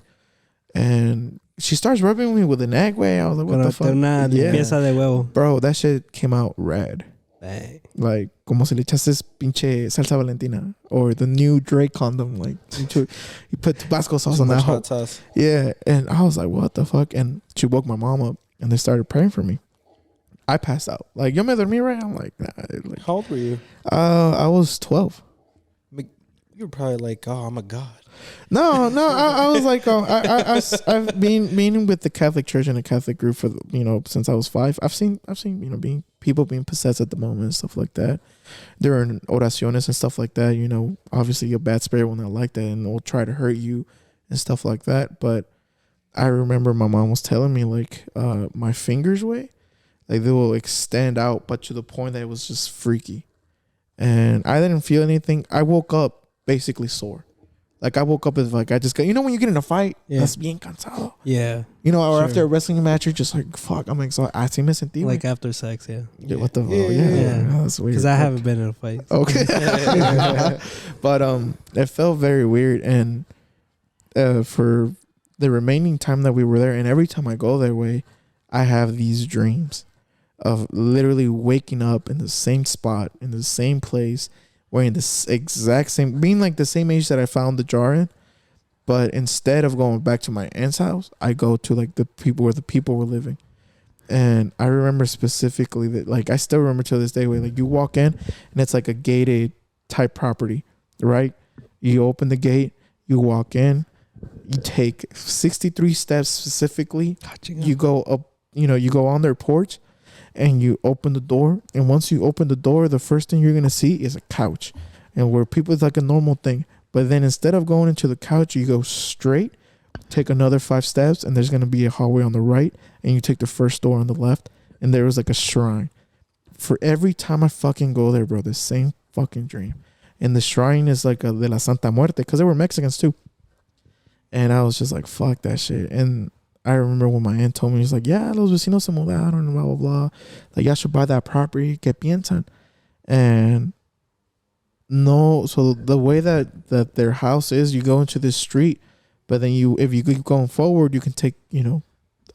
And she starts rubbing me with an egg way. I was like, what the fuck? Una limpieza de huevo. Bro, that shit came out red. Dang. Like, como si le echases pinche salsa Valentina. Or the new Drake condom. Like, you put Tabasco sauce on that hot whole. sauce. Yeah. And I was like, what the fuck? And she woke my mom up and they started praying for me. I passed out. Like, yo me dormí, right? I'm like, nah. Like, How old were you? I was 12. You were probably like, oh, I'm a god. No, I was like, I've been with the Catholic Church and the Catholic group for since I was 5. I've seen people being possessed at the moment and stuff like that. There are oraciones and stuff like that. Obviously a bad spirit will not like that and will try to hurt you and stuff like that. But I remember my mom was telling me like my fingers way, like they will extend out, but to the point that it was just freaky. And I didn't feel anything. I woke up basically sore. Like I woke up as like I just got when you get in a fight, that's bien cansado. Yeah. Or after a wrestling match, you're just like, fuck, I'm exhausted. I see me sentí. Like after sex, yeah. What the fuck? Yeah. Oh, that's weird. Because I haven't been in a fight. Okay. But it felt very weird, and for the remaining time that we were there, and every time I go that way, I have these dreams of literally waking up in the same spot, in the same place, wearing the exact same, being like the same age that I found the jar in, but instead of going back to my aunt's house, I go to like the people where the people were living. And I remember specifically that, like, I still remember to this day where like you walk in and it's like a gated type property, right? You open the gate, you walk in, you take 63 steps specifically, you go up, you go on their porch, and you open the door, and once you open the door, the first thing you're gonna see is a couch, and where people, it's like a normal thing. But then instead of going into the couch, you go straight, take another 5 steps, and there's gonna be a hallway on the right, and you take the first door on the left, and there was like a shrine. For every time I fucking go there, bro, the same fucking dream. And the shrine is like a de la Santa Muerte, because they were Mexicans too. And I was just like, fuck that shit. And I remember when my aunt told me, she's like, yeah, los vecinos se mudaron and blah, blah, blah. Like, y'all should buy that property. ¿Qué piensan? And no, so the way that their house is, you go into this street, but then if you keep going forward, you can take,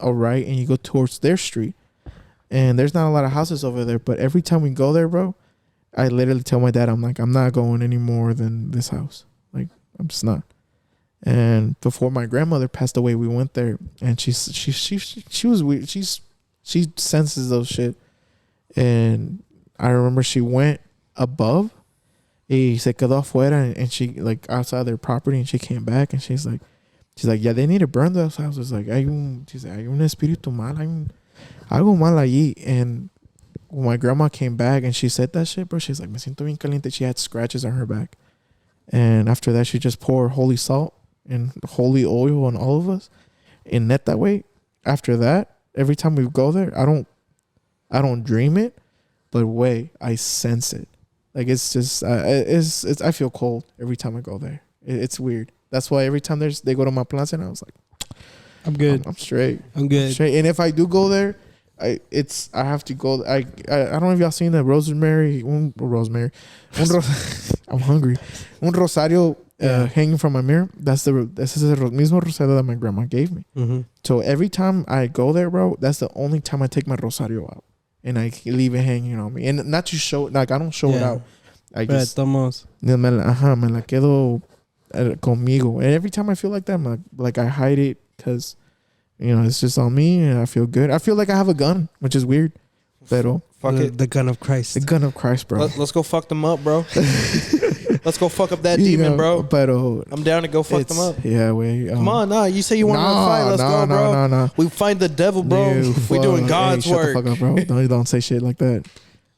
a right and you go towards their street. And there's not a lot of houses over there, but every time we go there, bro, I literally tell my dad, I'm like, I'm not going any more than this house. Like, I'm just not. And before my grandmother passed away, we went there, and she was weird. She senses those shit. And I remember she went above, y se quedó afuera, and she like outside their property, and she came back, and she's like, yeah, they need to burn those houses. Like, hay un espíritu mal, hay algo mal allí. And when my grandma came back and she said that shit, bro, she's like, me siento bien caliente. She had scratches on her back. And after that, she just poured holy salt and holy oil on all of us and net that way. After that, every time we go there, I don't dream it, but I sense it. Like, it's just it's I feel cold every time I go there. It's weird. That's why every time they go to my plaza, and I was like, I'm good. I'm straight. I'm good. Straight. And if I do go there, I have to go. I don't know if y'all seen that rosemary. I'm hungry. Un rosario hanging from my mirror. This is the mismo rosario that my grandma gave me. Mm-hmm. So every time I go there, bro, that's the only time I take my rosario out and I leave it hanging on me. And not to show, like, I don't show it out. I just me la quedo conmigo. And every time I feel like that, I'm like I hide it because, it's just on me and I feel good. I feel like I have a gun, which is weird. Pero fuck it. The gun of Christ. The gun of Christ, bro. Let's go fuck them up, bro. Let's go fuck up that demon, bro. Pero I'm down to go fuck them up. Yeah, wait. Come on, you say you want to fight. Let's go, bro. No. We find the devil, bro. We doing God's work. Shut the fuck up, bro. Don't say shit like that.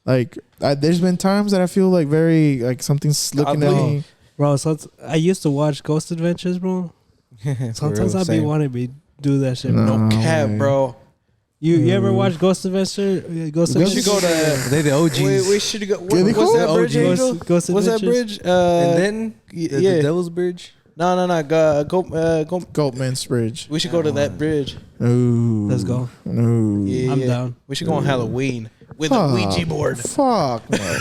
Like, there's been times that I feel like very, like, something's looking at me. Bro, I used to watch Ghost Adventures, bro. Sometimes I be wanting to do that shit. No cap, bro. You ever watch Ghost Adventure? We should go to. They the OGs. We should go. What's that bridge, Angel? Ghost What's that bridge? And then the Devil's Bridge. No. Goatman's Bridge. We should go to that bridge. Ooh. Let's go. Ooh. Yeah, I'm down. We should go on Halloween. with a Ouija board. Fuck no.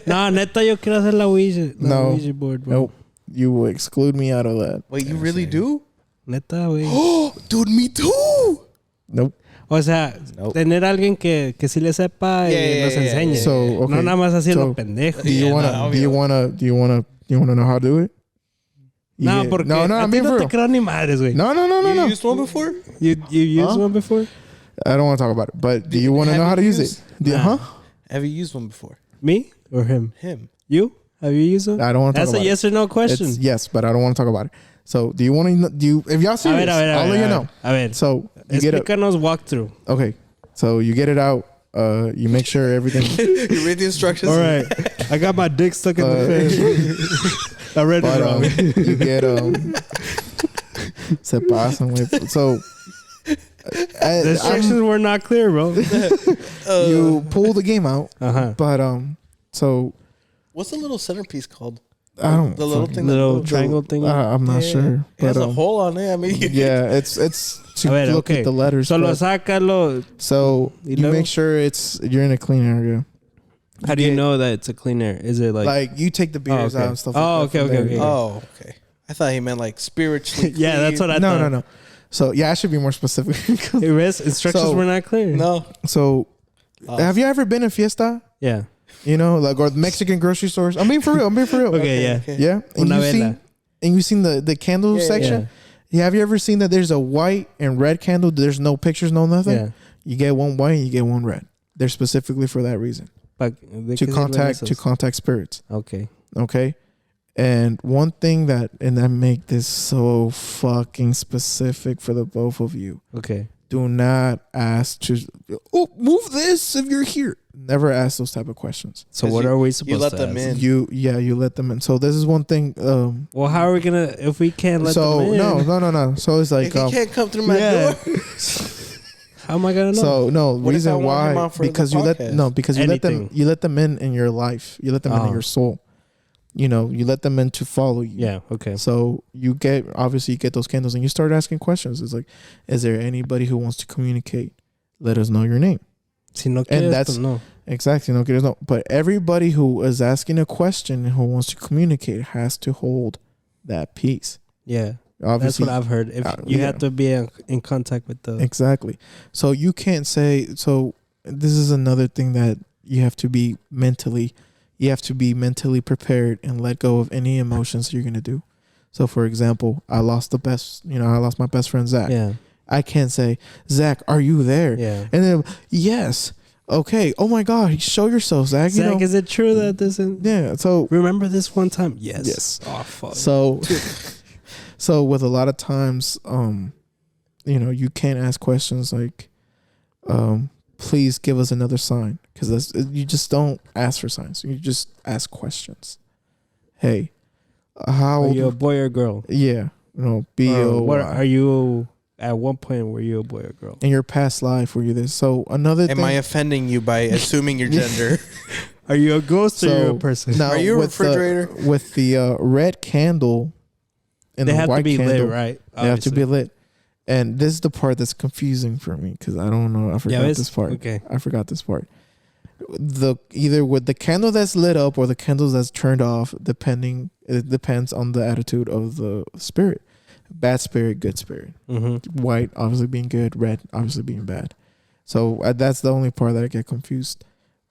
No, neta, yo quiero hacer la Ouija. No. Ouija board, bro. Nope. You will exclude me out of that. Wait, you really do? Neta, güey. Oh, dude, me too. Nope. O sea, Nope. tener alguien que sí le sepa y nos enseñe. So, okay. No nada más así So, lo pendejo. Do you wanna know how to do it? No, Yeah. porque no, a I'm ti being no for te real. creo ni madres, güey. No. You used one before? You used Huh? one before? I don't want to talk about it. But do you want to Have know how to you use it? used- Nah. Have you used one before? Me or him? Him. You? Have you used one? I don't want to talk That's about a yes or no question. It's yes, but I don't want to talk about it. So, do you want to? Do you? If y'all serious, I'll let you know. A ver, So you get it. explícanos walkthrough. Okay. So you get it out. You make sure everything. You read the instructions? All right. I got my dick stuck in the face. I read it But wrong. you get se pasan, güey. So The instructions were not clear, bro. you pull the game out, Uh-huh. but so What's the little centerpiece called? I don't The little fucking- thing that Little moves. triangle thing. I'm not sure, It has but a hole on it. I mean, yeah, it's to A ver, look okay. at the letters. Solo but- sácalo. so Y you luego? make sure you're in a clean area. How do you get- know that it's a clean air? Is it like... Like you take the beers okay. out and stuff. Oh, like that okay, from okay, there. okay. Oh, okay. I thought he meant like spiritually. yeah, that's what I No, thought. no. So yeah, I should be more specific. Hey, Riz, instructions So- were not clear. No. So have you ever been in Fiesta? Yeah. You know, like or Mexican grocery stores. I'm being for real. Okay, yeah. Yeah. And Una you vela. seen and you seen the candle section? Yeah. Have you ever seen that there's a white and red candle? There's no pictures, no nothing. Yeah. You get one white, you get one red. They're specifically for that reason. To contact spirits. Okay. Okay. And one thing that make this so fucking specific for the both of you. Okay. Do not ask to move this if you're here. Never ask those type of questions. So what are we supposed let to them ask? in. You let them in. So this is one thing. Well, how are we gonna if we can't let so them in? no. So it's like If he can't come through my yeah. door. How am I gonna know? so no What if I reason want him why on for the because you podcast? let them in your life. You let them in your soul. You know, you let them in to follow you. Yeah. Okay. So you get those candles and you start asking questions. It's like, is there anybody who wants to communicate? Let us know your name. Si no quieres, that's- pues no. Exactly. No, no. But everybody who is asking a question and who wants to communicate has to hold that peace. Yeah. Obviously, That's what I've heard. If you have to be in contact with the exactly. So you can't say. So this is another thing that you have to be mentally. You have to be mentally prepared and let go of any emotions you're gonna do. So, for example, I lost my best friend Zach. Yeah. I can't say, Zach, are you there? Yeah. And then, yes. Okay. Oh my God. Show yourself, Zach. Zach, is it true that this is Yeah. So remember this one time? Yes. Yes. Oh fuck. So with a lot of times, you can't ask questions like, please give us another sign, because you just don't ask for signs. You just ask questions. Hey, how Are old? you a boy or girl? Yeah. B-O-Y. What are you? At one point, were you a boy or girl? In your past life, were you this? So another Am thing. I offending you by assuming your gender? Are you a ghost or So, you a person? now Are you a with refrigerator? with the red candle and They the have white to be candle, lit, right? They have to be Obviously. lit. And this is the part that's confusing for me because I don't know. I forgot this part. Okay. I forgot this part. Either with the candle that's lit up or the candles that's turned off, it depends on the attitude of the spirit. Bad spirit, good spirit. Mm-hmm. White obviously being good, red obviously being bad. So that's the only part that I get confused.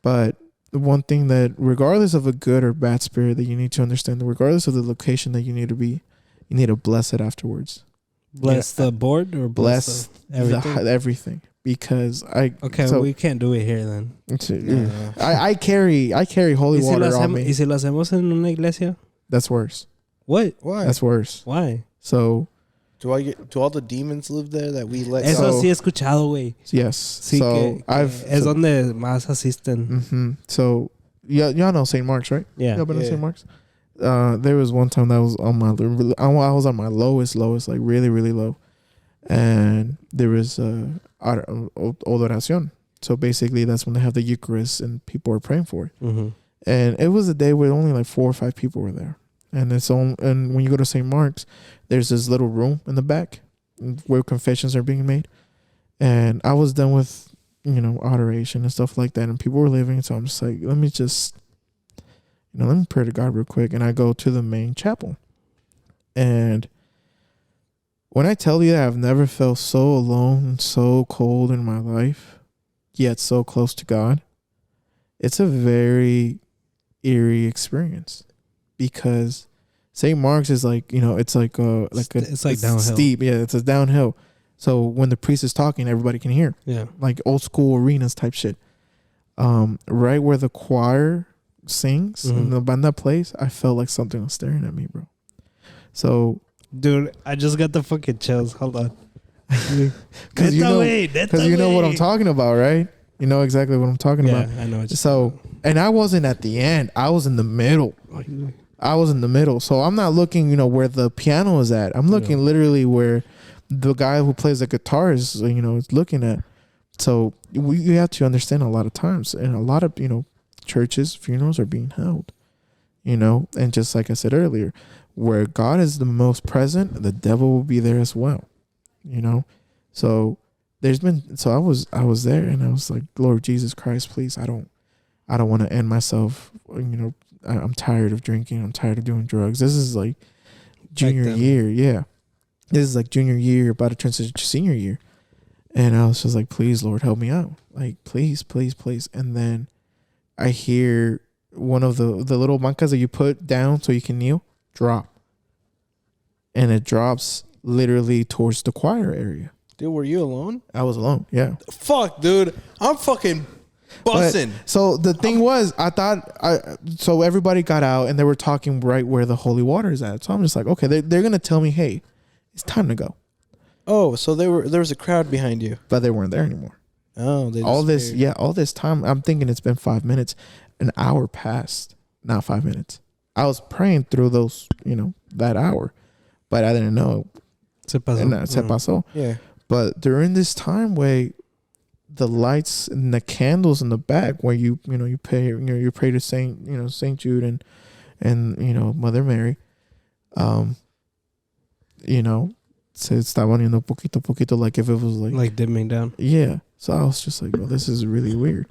But the one thing that, regardless of a good or bad spirit, that you need to understand, regardless of the location that you need to be, you need to bless it afterwards. Bless the board or Bless everything? everything. Because we can't do it here then. No. I carry holy water on ¿Y me. si lo hacemos en una iglesia? That's worse. What? Why? That's worse. Why? So Do all the demons live there that we let Eso go? sí he escuchado, güey. yes. Sí, so es donde más asisten. Mm-hmm. So y'all know St. Mark's, right? Yeah. Y'all been to St. Mark's? There was one time that was on I was on my lowest, like really, really low, and there was adoración. So basically, that's when they have the Eucharist and people are praying for it. Mm-hmm. And it was a day where only like 4 or 5 people were there. And and when you go to St. Mark's, there's this little room in the back where confessions are being made. And I was done with, adoration and stuff like that, and people were leaving. So I'm just like, let me pray to God real quick. And I go to the main chapel. And when I tell you that I've never felt so alone and so cold in my life, yet so close to God, it's a very eerie experience, because St. Mark's is like, it's like downhill. steep. Yeah, it's a downhill. So when the priest is talking, everybody can hear. Yeah. Like old school arenas type shit. Right where the choir sings in the banda plays, I felt like something was staring at me, bro. So, dude, I just got the fucking chills. Hold on. Because you know what I'm talking about, right? You know exactly what I'm talking about. I know. So, and I wasn't at the end. I was in the middle. So I'm not looking, where the piano is at. I'm looking literally where the guy who plays the guitar is, is looking at. So you have to understand, a lot of times, and a lot of, churches, funerals are being held, and just like I said earlier, where God is the most present, the devil will be there as well, So I was there, and I was like, Lord Jesus Christ, please, I don't want to end myself. I'm tired of drinking. I'm tired of doing drugs. This is like junior year. Yeah. This is like junior year, about to transition to senior year. And I was just like, please, Lord, help me out. Like, please, please, please. And then I hear one of the little bancas that you put down so you can kneel drop. And it drops literally towards the choir area. Dude, were you alone? I was alone. Yeah. Fuck, dude. I'm fucking bussing. So the thing was, so everybody got out and they were talking right where the holy water is at. So I'm just like, okay, they're going to tell me, hey, it's time to go. Oh, so there was a crowd behind you. But they weren't there anymore. Oh, all this time, I'm thinking it's been 5 minutes. An hour passed, not 5 minutes. I was praying through those, that hour, but I didn't know. Se pasó. Yeah. But during this time where the lights and the candles in the back, where you pray, you pray to Saint Jude and Mother Mary, se estaban yendo poquito, like if it was like dimming down. Yeah. So I was just like, well, this is really weird.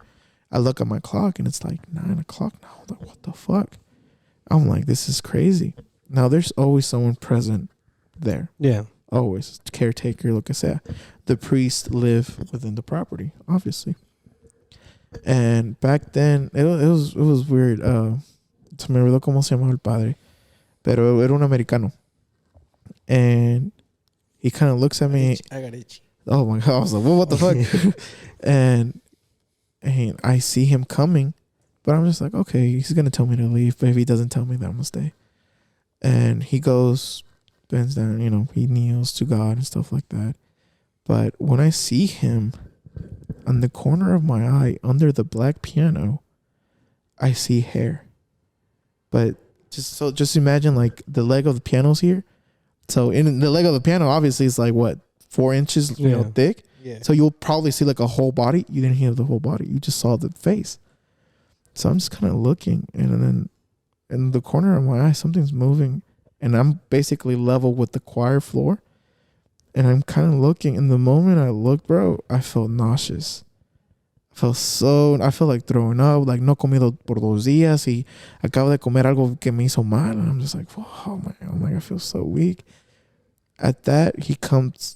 I look at my clock and it's like 9 o'clock now. Like, what the fuck? I'm like, this is crazy. Now there's always someone present there. Yeah. Always. Caretaker, lo que sea. The priest live within the property, obviously. And back then, it was weird. Se me olvidó cómo se llamaba el padre. Pero era un americano. And he kind of looks at me. I got itchy. Oh my God. I was like, well, what the fuck? and I see him coming, but I'm just like, okay, he's going to tell me to leave. But if he doesn't tell me, then I'm going to stay. And he goes, bends down, he kneels to God and stuff like that. But when I see him on the corner of my eye under the black piano, I see hair. But just imagine like the leg of the piano's here. So in the leg of the piano, obviously it's like what, 4 inches, thick. Yeah. So you'll probably see like a whole body. You didn't hear the whole body. You just saw the face. So I'm just kind of looking, and then in the corner of my eye, something's moving, and I'm basically level with the choir floor. And I'm kind of looking. And the moment I looked, bro, I felt nauseous. I felt like throwing up, like no comido por 2 días y acabo de comer algo que me hizo mal. And I'm just like, oh my, I feel so weak. At that, he comes.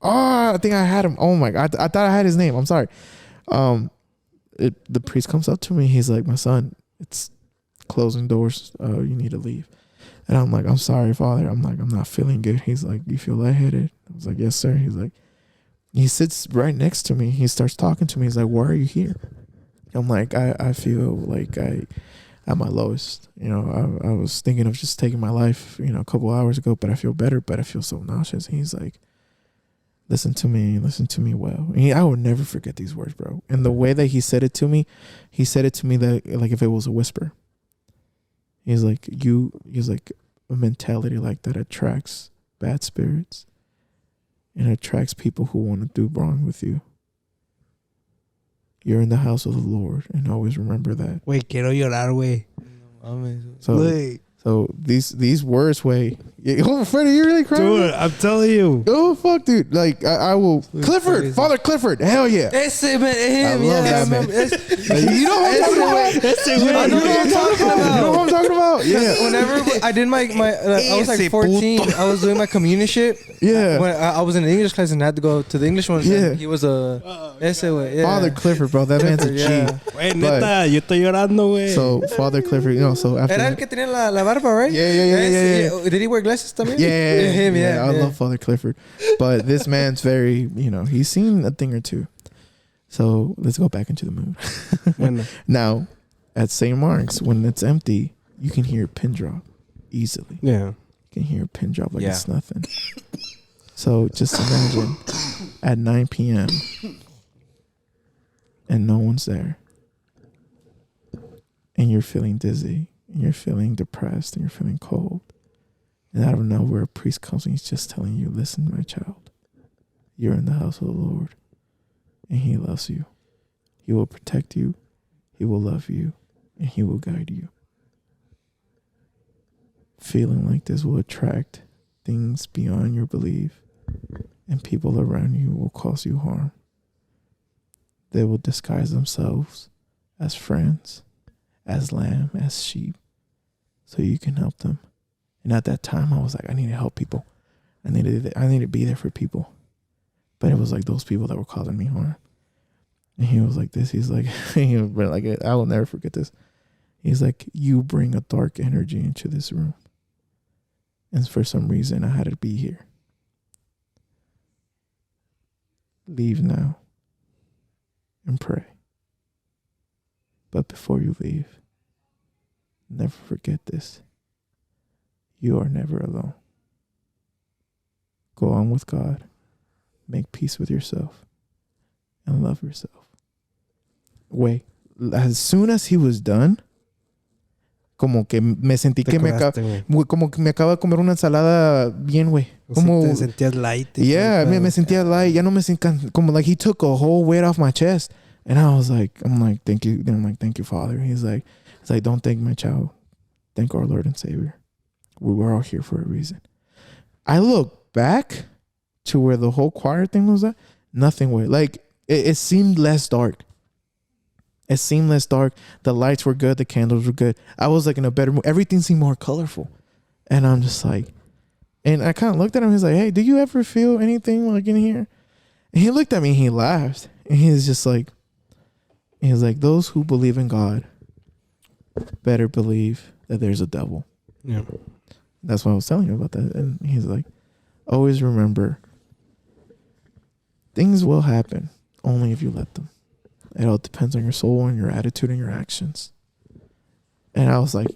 Oh, I think I had him. Oh my God. I thought I had his name. I'm sorry. The priest comes up to me. He's like, my son, it's closing doors. You need to leave. And I'm like, I'm sorry, Father. I'm like, I'm not feeling good. He's like, you feel lightheaded? I was like, yes, sir. He's like, he sits right next to me. He starts talking to me. He's like, why are you here? I'm like, I feel like I'm at my lowest. I was thinking of just taking my life, a couple hours ago, but I feel better, but I feel so nauseous. He's like, listen to me well. And I will never forget these words, bro. And the way that he said it to me that like if it was a whisper. He's like, a mentality like that attracts bad spirits and attracts people who want to do wrong with you. You're in the house of the Lord, and always remember that. Wait, quiero llorar, güey. So So these words, way. Oh, Freddie, you really crying? Dude, I'm telling you. Oh fuck, dude! Like I will. Clifford, crazy. Father Clifford, hell yeah! Ese man, him, love yeah, that man. You know what I'm talking about? I know what you're talking about. You know what I'm talking about? Yeah, Whenever I did my I was like 14. I was doing my community shit. yeah. When I was in the English class and I had to go to the English one. Yeah. He was a ese way. Yeah. Father Clifford, bro. That man's a G. Yeah. Güey, neta, yo estoy llorando, güey. So Father Clifford, you know. So after Era el that, que tenía la barba, right? Yeah. Did he wear glasses también? yeah, Him, yeah. I love Father Clifford, but this man's very, he's seen a thing or two. So let's go back into the mood. Bueno. Now, at St. Mark's, when it's empty, you can hear a pin drop easily. Yeah. You can hear a pin drop like Yeah. it's nothing. So just imagine at 9 p.m. and no one's there, and you're feeling dizzy, and you're feeling depressed, and you're feeling cold. And out of nowhere, a priest comes and he's just telling you, listen, my child, you're in the house of the Lord, and he loves you. He will protect you, he will love you, and he will guide you. Feeling like this will attract things beyond your belief, and people around you will cause you harm. They will disguise themselves as friends, as lamb, as sheep, so you can help them. And at that time, I was like, I need to help people. I need to be there for people. But it was like those people that were causing me harm. And he was like this. He's like, I will never forget this. He's like, you bring a dark energy into this room. And for some reason, I had to be here. Leave now and pray. But before you leave, never forget this. You are never alone. Go on with God. Make peace with yourself. And love yourself. Wait. As soon as he was done, como que me sentí Te que curaste, güey. como que me acaba de comer una ensalada bien, güey. Como, Te sentías light. y yeah, todo el me pedo. sentía light. Ya no me sentía como like he took a whole weight off my chest. And I was like, thank you. Then I'm like, thank you, Father. He's like, don't thank my child. Thank our Lord and Savior. We were all here for a reason. I look back to where the whole choir thing was at. Nothing way. Like, it seemed less dark. It seemed less dark. The lights were good. The candles were good. I was like in a better mood. Everything seemed more colorful. And I'm just like, and I kind of looked at him. He's like, hey, do you ever feel anything like in here? And he looked at me and he laughed. And he's like, those who believe in God better believe that there's a devil. Yeah. That's why I was telling you about that. And he's like, always remember, things will happen only if you let them. It all depends on your soul and your attitude and your actions. And I was like,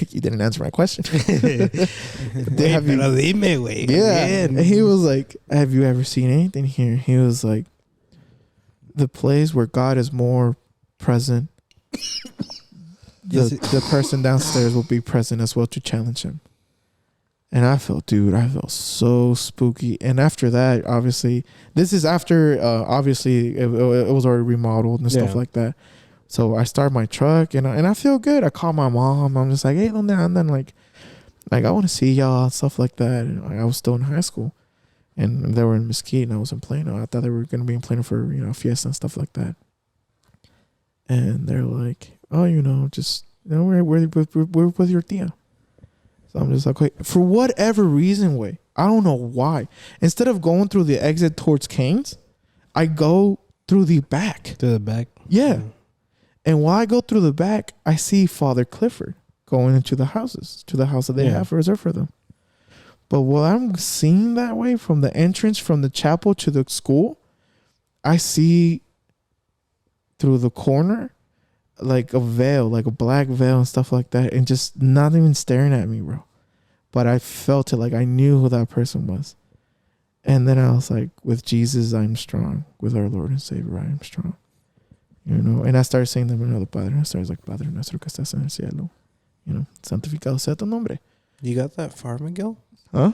you didn't answer my question. Güey, Have you- pero dime, güey. Yeah. Bien. And he was like, have you ever seen anything here? He was like, the place where God is more present, the person downstairs will be present as well to challenge him. And I felt so spooky. And after that, obviously, this is after, obviously, it was already remodeled and stuff like that. So I start my truck and I feel good. I call my mom. I'm just like, hey, ¿dónde andan? Like I want to see y'all and stuff like that. And I was still in high school. And they were in Mesquite and I was in Plano. I thought they were going to be in Plano for, fiesta and stuff like that. And they're like, oh, just, we're with your tia. So I'm just like, wait, for whatever reason, I don't know why. Instead of going through the exit towards Cane's, I go through the back. To the back. Yeah. And while I go through the back, I see Father Clifford going into the houses, to the house that they have reserved for them. But while I'm seeing that way from the entrance from the chapel to the school, I see through the corner like a veil, like a black veil and stuff like that, and just not even staring at me, bro. But I felt it, like I knew who that person was. And then I was like, with Jesus, I'm strong. With our Lord and Savior, I am strong. And I started saying them another Padre. And I started like, Padre nuestro que estás en el cielo. Santificado sea tu nombre. You got that far, Miguel? Huh?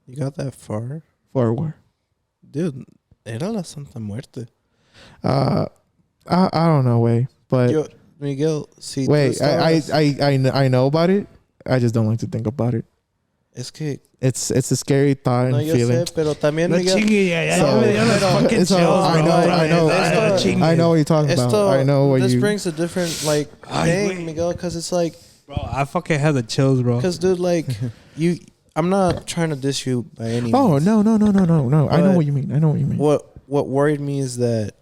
You got that far? For where? Dude, era la Santa Muerte. I don't know, but Yo, Miguel, si wait, I know about it, I just don't like to think about it. Es que It's a scary thought and no, yo feeling. sé, pero también No Miguel, chingue, ya So- me dio los fucking It's all- chills, I bro. know. Esto- I know what you're talking about. esto, I know what this you. brings a different like Ay, thing, güey. Miguel, because it's like, Bro, I fucking had the chills, bro. because dude, like I'm not trying to diss you by any Oh means. no. I know But what you mean. What worried me is that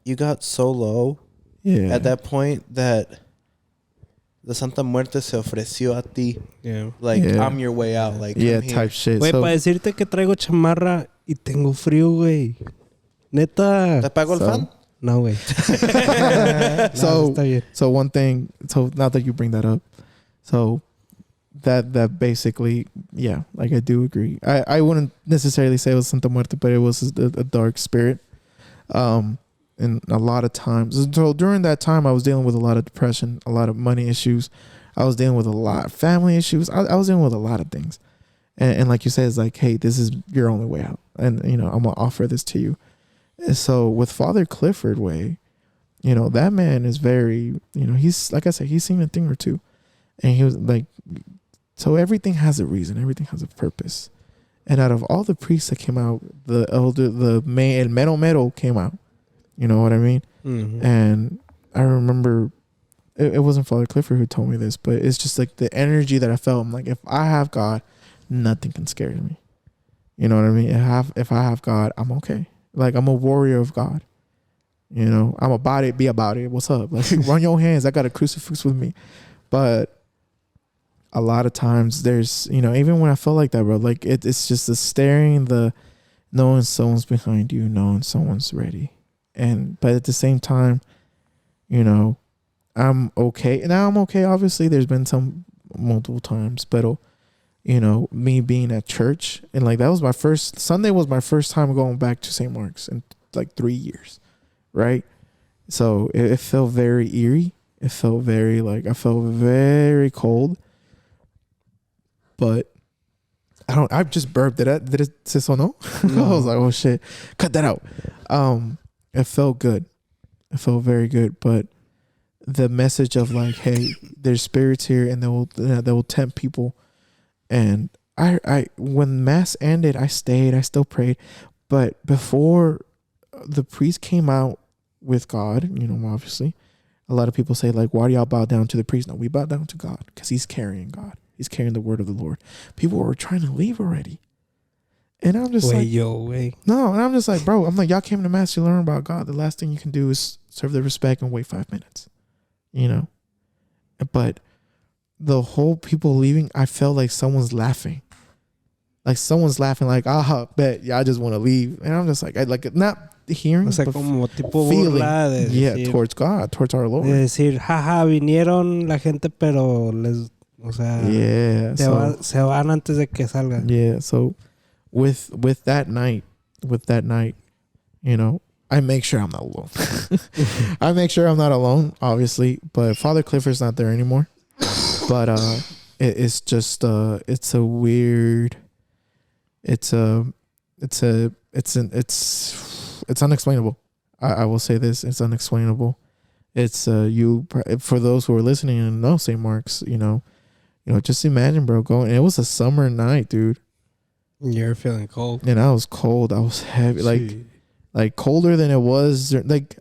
you got so low Yeah. at that point that the Santa Muerte se ofreció a ti. Yeah. Like, Yeah. I'm your way out. Like, Yeah, come here. type shit. Güey, So, para decirte que traigo chamarra y tengo frío, güey. Neta. ¿Te apagó el So- fan? No, güey. So- Está bien. so one thing. So now that you bring that up, so that basically, yeah, like I do agree. I wouldn't necessarily say it was Santa Muerte, but it was a dark spirit. And a lot of times, so during that time, I was dealing with a lot of depression, a lot of money issues. I was dealing with a lot of family issues. I was dealing with a lot of things. And like you said, it's like, hey, this is your only way out. And, you know, I'm going to offer this to you. And so with Father Clifford Way, you know, that man is very, you know, he's, like I said, he's seen a thing or two. And he was like, so everything has a reason. Everything has a purpose. And out of all the priests that came out, the main, El Mero Mero came out. You know what I mean? Mm-hmm. And I remember it wasn't Father Clifford who told me this, but it's just like the energy that I felt. I'm like, if I have God, nothing can scare me. You know what I mean? If I have God, I'm okay. Like, I'm a warrior of God. You know, I'm about it, be about it. What's up? Like, run your hands. I got a crucifix with me. But a lot of times there's, you know, even when I felt like that, bro, like it's just the staring, the knowing someone's behind you, knowing someone's ready. But at the same time, you know, I'm okay. Now I'm okay. Obviously, there's been some multiple times, but you know, me being at church and like that was my first Sunday was my first time going back to St. Mark's in like 3 years, right? So it felt very eerie. It felt very like I felt very cold. But I just burped. Did it say so? No. I was like, oh shit, cut that out. It felt good. It felt very good. But the message of like, hey, there's spirits here, and they will tempt people. And I when mass ended, I stayed. I still prayed. But before the priest came out with God, you know, obviously, a lot of people say like, why do y'all bow down to the priest? No, we bow down to God because he's carrying God. He's carrying the word of the Lord. People were trying to leave already. And I'm just like, no. And I'm just like, bro, I'm like, y'all came to mass to learn about God. The last thing you can do is serve the respect and wait 5 minutes, you know? But the whole people leaving, I felt like someone's laughing. Like someone's laughing like, bet y'all just want to leave. And I'm just like, I like not hearing, O sea, but como tipo feeling, burla de decir, towards God, towards our Lord. de decir, jaja, vinieron la gente, pero les, o sea, Yeah. se van antes de que salgan. Yeah, so with that night, you know, I make sure I'm not alone. I make sure I'm not alone, obviously, but Father Clifford's not there anymore. But it's just it's a weird, it's unexplainable. I will say this, it's unexplainable. It's for those who are listening and know St. Mark's, you know, just imagine, bro, going. It was a summer night, dude. You're feeling cold. And I was cold. I was heavy, like colder than it was. Like,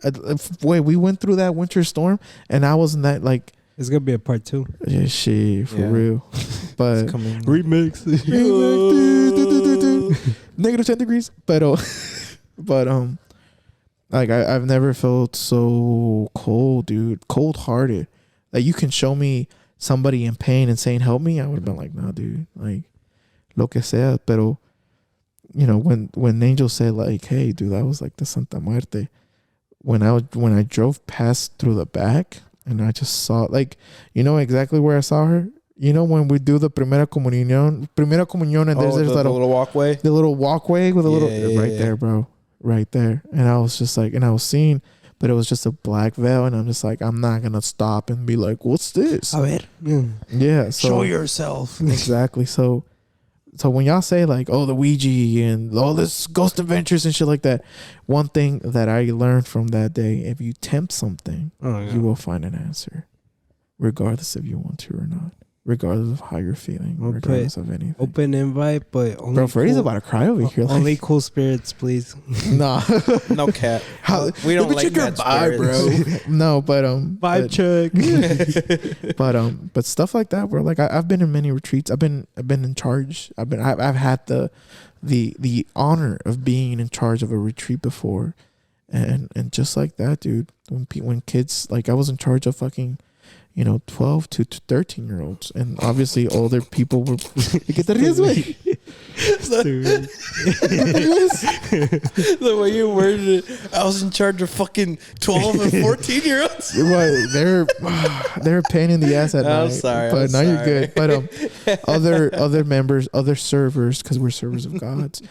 wait, we went through that winter storm, and I wasn't that like. It's gonna be a part 2. Yeah, shit, for real. But Remix. negative 10 degrees. But like I've never felt so cold, dude. Cold hearted. Like, you can show me somebody in pain and saying help me, I would have been like, nah, dude. Like, lo que sea. Pero, you know, when Angel said like, hey, dude, that was like the Santa Muerte. When I drove past through the back and I just saw, like, you know exactly where I saw her. You know when we do the Primera Comunión, and there's the little walkway. The little walkway with a little Yeah. there, bro. Right there. And I was just like, and I was seeing, but it was just a black veil, and I'm just like, I'm not gonna stop and be like, what's this? A ver. Yeah. So, Show yourself. Exactly. So when y'all say like, oh, the Ouija and all this ghost adventures and shit like that, one thing that I learned from that day, if you tempt something, you will find an answer, regardless if you want to or not. regardless of how you're feeling, Okay. regardless of anything. Open invite, but only Bro, Freddie's cool, about to cry over here. only cool spirits, please. Nah. No cat. How- We don't Let me like check your cat vibe, spirits. bro. No, but Vibe check. but stuff like that, bro. Like I've been in many retreats. I've been in charge. I've had the honor of being in charge of a retreat before, and just like that, dude. When kids, like, I was in charge of fucking, 12 to 13-year-olds, and obviously older people were. ¿Qué te ríes, güey? The way you worded it, I was in charge of fucking 12 and 14-year-olds. They're a pain in the ass at night. I'm sorry, but I'm now you're sorry. good. But other members, other servers, because we're servers of gods,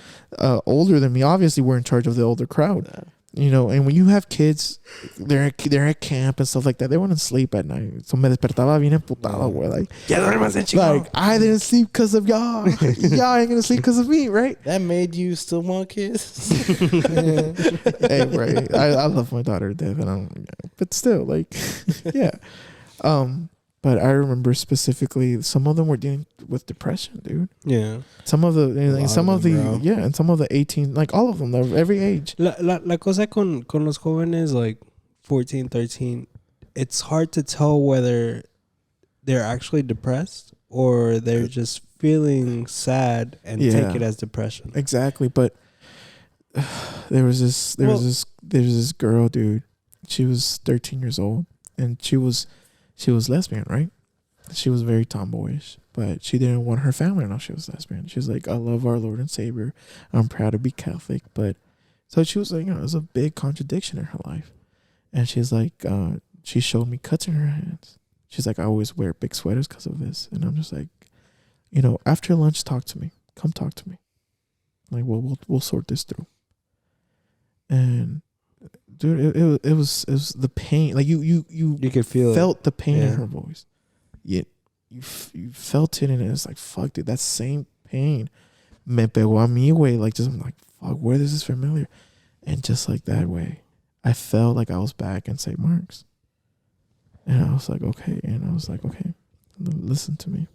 older than me, obviously we're in charge of the older crowd. And when you have kids, they're at camp and stuff like that. They want to sleep at night. So me despertaba bien emputado, güey. Like I didn't sleep because of y'all. Y'all ain't gonna sleep because of me, right? That made you still want kids? Hey, right. I love my daughter to death, but still, like, yeah. But I remember specifically some of them were dealing with depression, dude. Yeah. Some of the, lot some of of them, the, bro. yeah, and some of the 18, like all of them, every age. La cosa con los jóvenes, like 14, 13, it's hard to tell whether they're actually depressed or they're just feeling sad and Yeah. take it as depression. Exactly, but there was this girl, dude. She was 13 years old, and she was lesbian, right? She was very tomboyish, but she didn't want her family to know she was lesbian. She was like, I love our Lord and Savior. I'm proud to be Catholic. But so she was like, it was a big contradiction in her life. And she's like, she showed me cuts in her hands. She's like, I always wear big sweaters because of this. And I'm just like, after lunch, talk to me. Come talk to me. Like, we'll sort this through. And dude, it was the pain. Like you could feel felt the pain in Yeah. her voice. Yet you felt it, and it's like, fuck, dude, that same pain me pegó a mí, güey. Like, just I'm like, fuck, where is this familiar? And just like that way, I felt like I was back in St. Mark's, and I was like, okay, listen to me.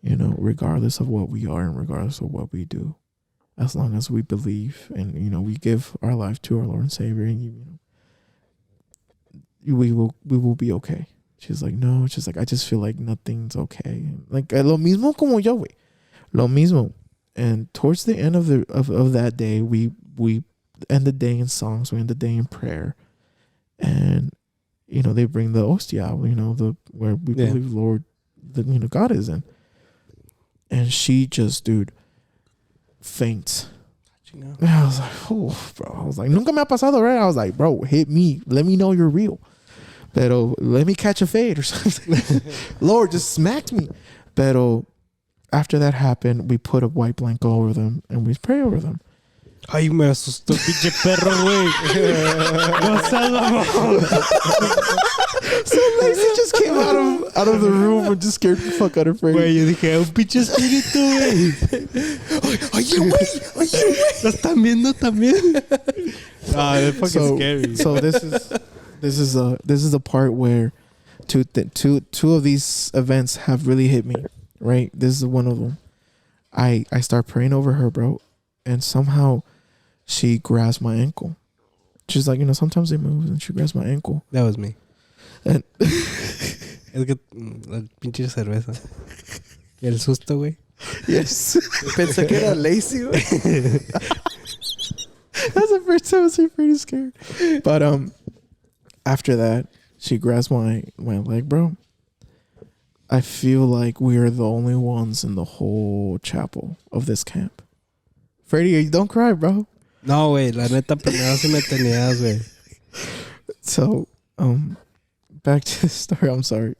Regardless of what we are and regardless of what we do, as long as we believe and we give our life to our Lord and Savior, and we will be okay. She's like, no, she's like, I just feel like nothing's okay. Like, lo mismo como yo, güey. Lo mismo. And towards the end of that day, we end the day in songs, we end the day in prayer. And they bring the hostia out, where we believe Lord, God is in. And she just, dude, faints. And I was like, oh, bro. I was like, nunca me ha pasado, right? I was like, bro, hit me. Let me know you're real. Pero let me catch a fade or something. Lord, just smacked me. Pero after that happened, we put a white blanket over them and we pray over them. Ay, me asustó, pinche perro, güey. No seas mamón. So Lacey just came out of the room and just scared the fuck out of Freddie. Güey, yo dije, un pinche espíritu, güey. Oye, güey. ¿Lo están viendo también? Ah, they're fucking scary. So this is a part where two of these events have really hit me, right? This is one of them. I start praying over her, bro, and somehow she grabs my ankle. She's like, sometimes they move, and she grabs my ankle. That was me. And Es que la pinche cerveza. Y el susto, güey. yes, Pensé que era Lacey, güey. that's the first time I was pretty scared. But after that, she grabs my leg, bro. I feel like we are the only ones in the whole chapel of this camp. Freddie, don't cry, bro. No, güey, la neta, primero sí me tenías, güey. So, back to the story. I'm sorry.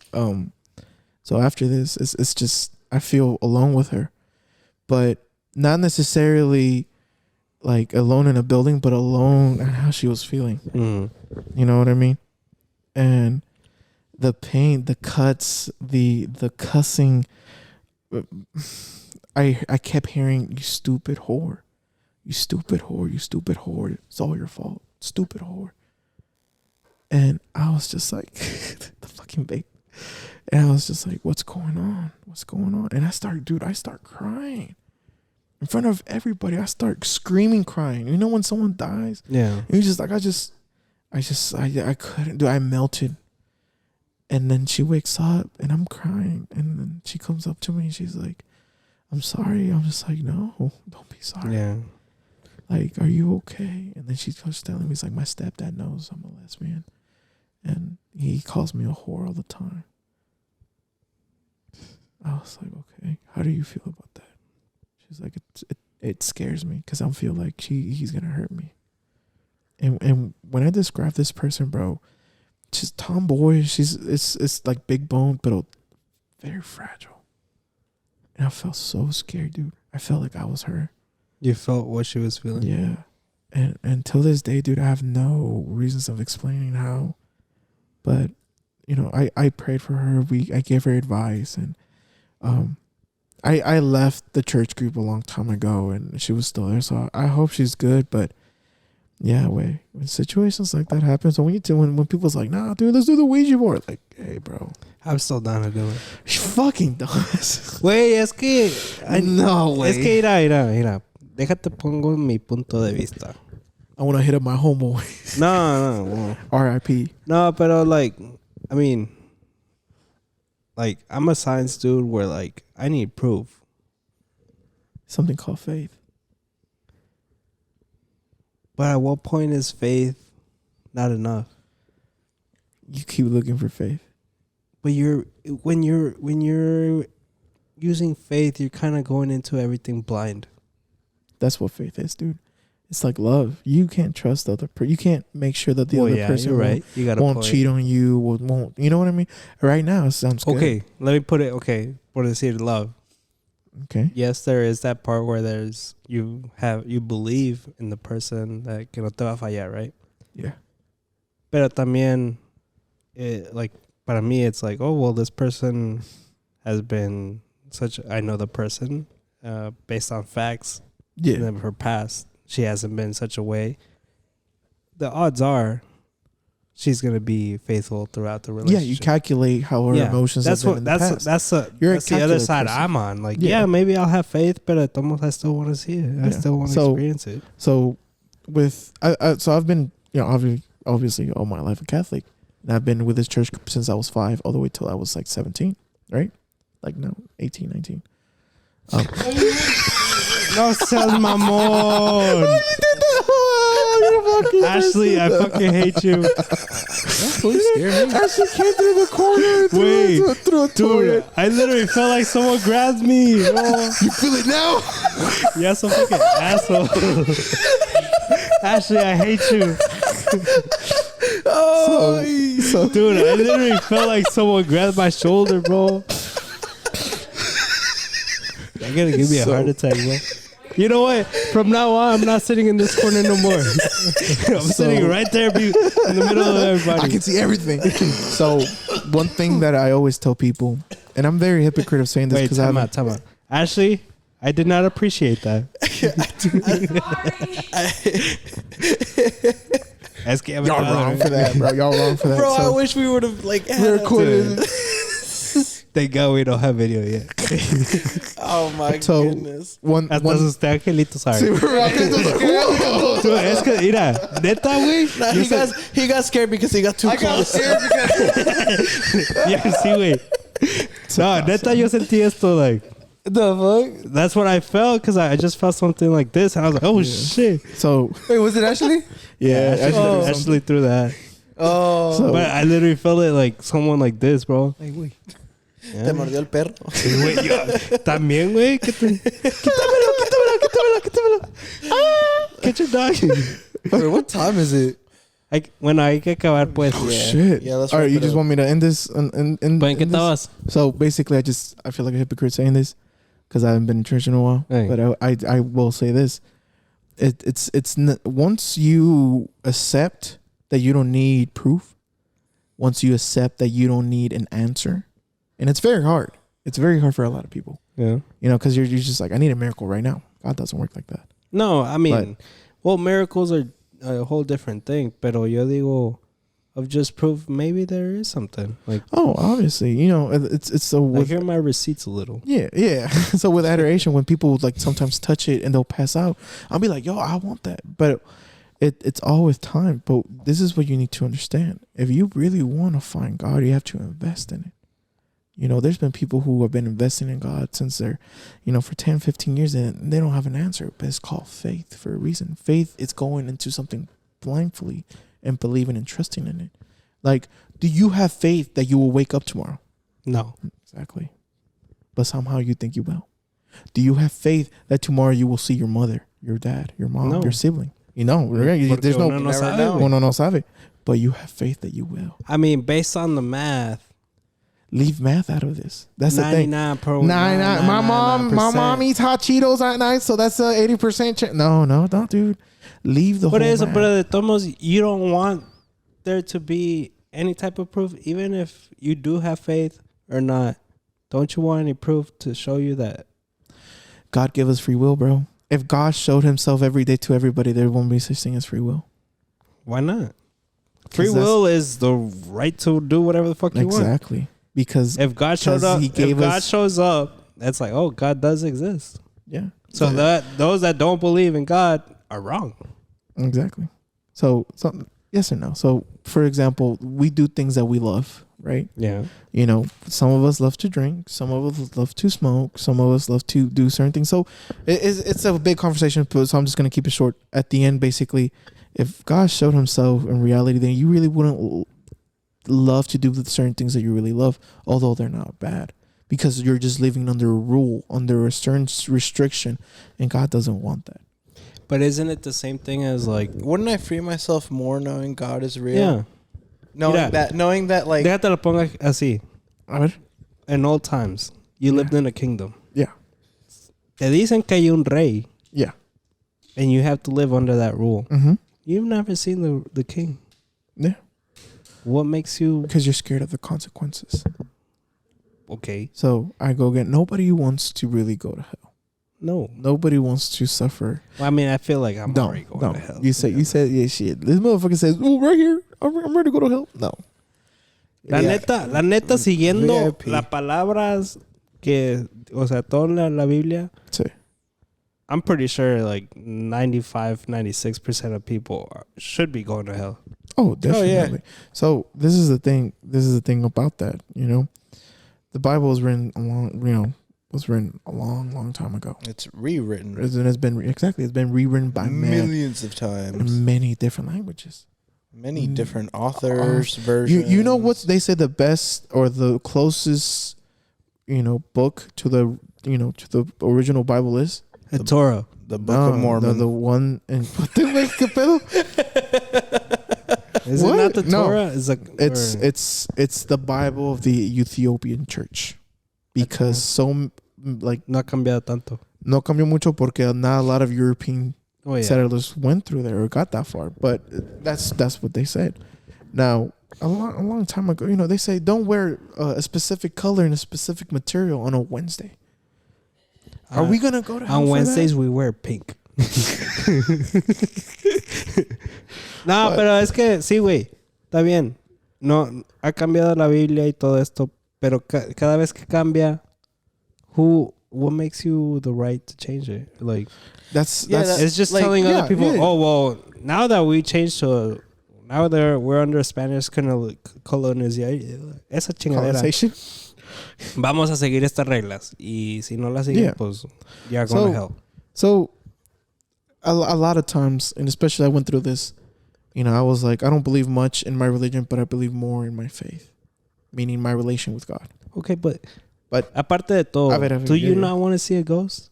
So after this, it's just I feel alone with her, but not necessarily like alone in a building, but alone in how she was feeling. Mm. You know what I mean? And the pain, the cuts, the cussing. I kept hearing, "You stupid whore, you stupid whore, you stupid whore. It's all your fault, stupid whore." And I was just like, the fucking babe. And I was just like, what's going on? What's going on? And I start crying. In front of everybody, I start screaming, crying. You know when someone dies? Yeah. And he's just like, I couldn't do it. I melted. And then she wakes up and I'm crying. And then she comes up to me and she's like, I'm sorry. I'm just like, no, don't be sorry. Yeah. Like, are you okay? And then she starts telling me, he's like, my stepdad knows I'm a lesbian. And he calls me a whore all the time. I was like, okay, how do you feel about that? She's like, it scares me because I feel like he's going to hurt me. And when I describe this person, bro, she's tomboy. It's like big bone, but very fragile. And I felt so scared, dude. I felt like I was her. You felt what she was feeling? Yeah. And until this day, dude, I have no reasons of explaining how. But, you know, I prayed for her. I gave her advice. And I left the church group a long time ago, and she was still there. So I hope she's good. But, yeah, when situations like that happen, so when people's like, nah, dude, let's do the Ouija board. Like, hey, bro. I'm still down to do it. She fucking does. Güey, es que... No, güey. Es que mira. Déjate pongo mi punto de vista. I want to hit up my homeboy. No. R.I.P. No, pero like, I mean, like, I'm a science dude where like, I need proof. Something called faith. But at what point is faith not enough? You keep looking for faith. But when you're using faith, you're kind of going into everything blind. That's what faith is, dude. It's like love. You can't trust the other person. You can't make sure that the other person you're right. You got won't cheat on you. Won't. You know what I mean? Right now, it sounds good. Okay, let me put it. Okay, por decir love. Okay. Yes, there is that part where you believe in the person that que no te va a fallar, right? Yeah. Pero también, like, para mí, it's like, oh, well, this person has been I know the person based on facts. Yeah. And her past, she hasn't been such a way. The odds are she's going to be faithful throughout the relationship. Yeah, you calculate how her emotions have been in the past. That's the other side I'm on. Like, maybe I'll have faith, but I still want to see it. I still want to experience it. So I've been, you know, obviously all my life a Catholic. And I've been with this church since I was 5 all the way till I was like 17, right? Like, no, 18, 19. No seas mamón. Ashley, I fucking hate you. Ashley came through the corner. Through a Dude, I literally felt like someone grabbed me. Oh. You feel it now? Yeah, some fucking asshole. Ashley, I hate you. So, dude, I literally felt like someone grabbed my shoulder, bro. You're gonna give me a heart attack, bro. You know what? From now on, I'm not sitting in this corner no more. I'm sitting right there in the middle of everybody. I can see everything. So, one thing that I always tell people, and I'm very hypocrite of saying this because I haven't. Time out. Ashley, I did not appreciate that. Y'all wrong for that, bro. Y'all wrong for that. Bro, I wish we would have like recorded. Thank God we don't have video yet. Oh my goodness. Hasta usted, Angelito, sorry. Dude, es que, mira, neta, güey. Nah, he got scared because he got too close. I got scared because... Yeah, sí, güey. No, neta, yo sentí esto, like... The fuck? That's what I felt, because I just felt something like this, and I was like, oh, shit. So... Wait, was it Ashley? Yeah, Ashley threw that. Oh. So, but I literally felt it like someone like this, bro. Ay, güey. Te mordió el perro. Güey, también, güey. Quítamelo. Get your dog. Wait, what time is it? Bueno, hay que acabar, pues. oh, shit. Yeah, let's all right, wrap you it just up. want me to end this? ¿En qué estabas? So, basically, I feel like a hypocrite saying this because I haven't been in church in a while. Hey. But I will say this. It's once you accept that you don't need proof, once you accept that you don't need an answer, and it's very hard. It's very hard for a lot of people. Yeah. You know, because you're just like, I need a miracle right now. God doesn't work like that. No, I mean, well, miracles are a whole different thing. Pero yo digo, of just proof. Maybe there is something. Like, Oh, obviously, it's so like with here are my receipts a little. yeah. So with adoration, when people like sometimes touch it and they'll pass out, I'll be like, yo, I want that. But it's all with time. But this is what you need to understand. If you really want to find God, you have to invest in it. There's been people who have been investing in God since they're, for 10, 15 years, and they don't have an answer. But it's called faith for a reason. Faith is going into something blindly and believing and trusting in it. Like, do you have faith that you will wake up tomorrow? No. Exactly. But somehow you think you will. Do you have faith that tomorrow you will see your mother, your dad, your mom, No. your sibling? There's uno no sabe, güey. uno no sabe. But you have faith that you will. I mean, based on the math, Leave math out of this. That's the thing. 99. My mom eats hot Cheetos at night, so that's a 80% chance. No, don't, dude. Leave the whole But math. de todos modos, you don't want there to be any type of proof, even if you do have faith or not. Don't you want any proof to show you that? God give us free will, bro. If God showed himself every day to everybody, there won't be such thing as free will. Why not? Free will is the right to do whatever the fuck you want. Exactly. Because If God showed up, if God shows up, that's like, oh, God does exist. yeah. So that those that don't believe in God are wrong. Exactly. So yes or no. So for example, we do things that we love, right? Yeah. Some of us love to drink, some of us love to smoke, some of us love to do certain things. So it's a big conversation, so I'm just gonna keep it short. At the end, basically, if God showed himself in reality, then you really wouldn't love to do the certain things that you really love, although they're not bad, because you're just living under a rule, under a certain restriction, and God doesn't want that. But isn't it the same thing as like, Wouldn't I free myself more knowing God is real? yeah. Knowing that like Déjate lo ponga así. A ver. In old times, you lived in a kingdom. Yeah. Te dicen que hay un rey, Yeah. and you have to live under that rule. Mm-hmm. You've never seen the king. Yeah. What makes you Because you're scared of the consequences. okay? So I go again. Nobody wants to really go to hell. No. Nobody wants to suffer. Well, I mean, I feel like I'm already No, going no. to hell. You said, yeah, shit. This motherfucker says, oh, right here. I'm ready to go to hell. No. La neta, siguiendo VIP. las palabras que, o sea, toda la Biblia, Sí. I'm pretty sure like 95, 96% of people should be going to hell. Oh, definitely. yeah. So this is the thing. This is the thing about that. The Bible was written a long time ago. it's rewritten It's been rewritten by millions of times, in many different languages. many different authors, versions. You know what they say the best or the closest, book to the original Bible is? The Torah. The Book of Mormon. The one in ¿Qué pedo? Is What? it not the No. Torah? It's the Bible of the Ethiopian church, because No ha cambiado tanto. no cambió mucho porque not a lot of European Oh, yeah. settlers went through there or got that far, but that's what they said. Now a long time ago, they say don't wear a specific color and a specific material on a Wednesday. Are we gonna go to hell On for Wednesdays we wear pink. No, But- pero es que sí, güey. Está bien. No ha cambiado la Biblia y todo esto, pero cada vez que cambia, what makes you the right to change it? Like, That's it's just like, telling yeah, other people, yeah. oh well, now that we changed to now we're under Spanish colonization, esa chingadera. conversation. Vamos a seguir estas reglas y si no las siguen, Yeah. pues you're going to hell. So a lot of times, and especially I went through this, I was like, I don't believe much in my religion, but I believe more in my faith, meaning my relation with God. Okay, but A aparte de todo, ver, do you yeah. not want to see a ghost?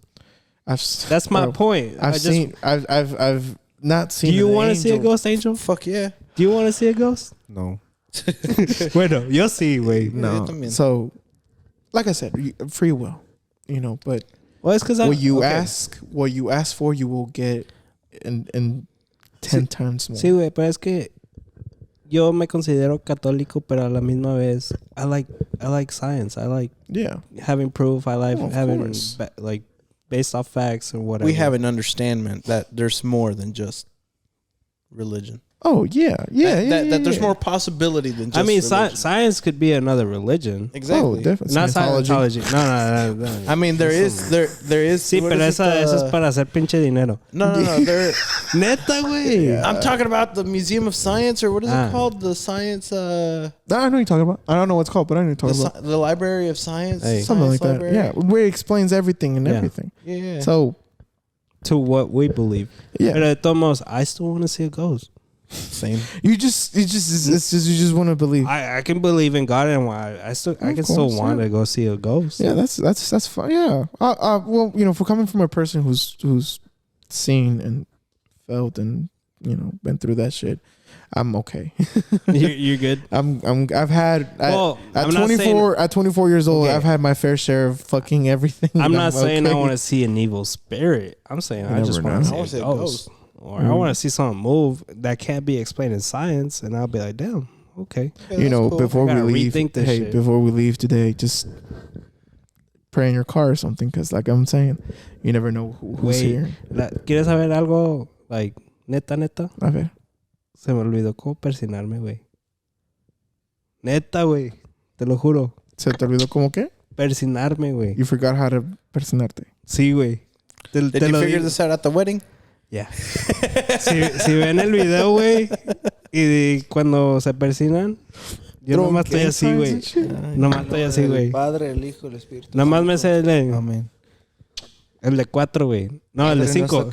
That's My point. I've not seen. Do you want to see a ghost, Angel? Fuck yeah. Do you want to see a ghost? No. Bueno, yo sí, güey. No. I mean- So, like I said, free will, but Well, it's because what you ask for, you will get in 10 times more. Sí, güey, pero es que yo me considero católico, pero a la misma vez, I like science. I like Yeah. having proof. I like of having course. based off facts or whatever. We have an understanding that there's more than just religion. Oh yeah, that there's yeah. more possibility than just I mean, religion. science could be another religion. Exactly. Oh, definitely. Not Scientology. Scientology. No. I mean, there is. Sí, what pero is it, esa es para hacer pinche dinero. No. There. Neta, güey. I'm talking about the Museum of Science, or what is Ah. it called? The Science. I know what you're talking about. I don't know what's called, but I know what you're talking about. The Library of Science. Hey. Something like Science that. Library. Yeah, where it explains everything and Yeah. everything. Yeah. So To what we believe. yeah, Pero de todos modos, I still want to see a ghost. Same. you just you just want to believe. I can believe in God and I can still course, want yeah. to go see a ghost. Yeah, that's fine. Yeah. Well, you know, for coming from a person who's seen and felt and been through that shit, I'm okay. You're good. I've had Well, at I'm not 24 years old, Okay. I've had my fair share of fucking everything. I'm not saying I okay. want to see an evil spirit. I'm saying I never just know. want I wanna to see see a a ghost. ghost. Or I want to see something move that can't be explained in science, and I'll be like, damn, okay. You know, before I we gotta leave, rethink this hey, shit. before we leave today, just pray in your car or something, because like I'm saying, you never know who's Wait, here. ¿Quieres saber algo? Like, neta? A ver. Se me olvidó cómo persinarme, güey. Neta, güey. Te lo juro. ¿Se te olvidó cómo qué? Persinarme, güey. You forgot how to personarte. Sí, güey. Did you figure this out at the wedding? Ya. Si ven el video, güey, y cuando se persinan, yo nomás estoy así, güey. Nomás estoy así, güey. Padre, el Hijo, el Espíritu. Nomás me sé Amén. el de 4, güey. No, el de 5.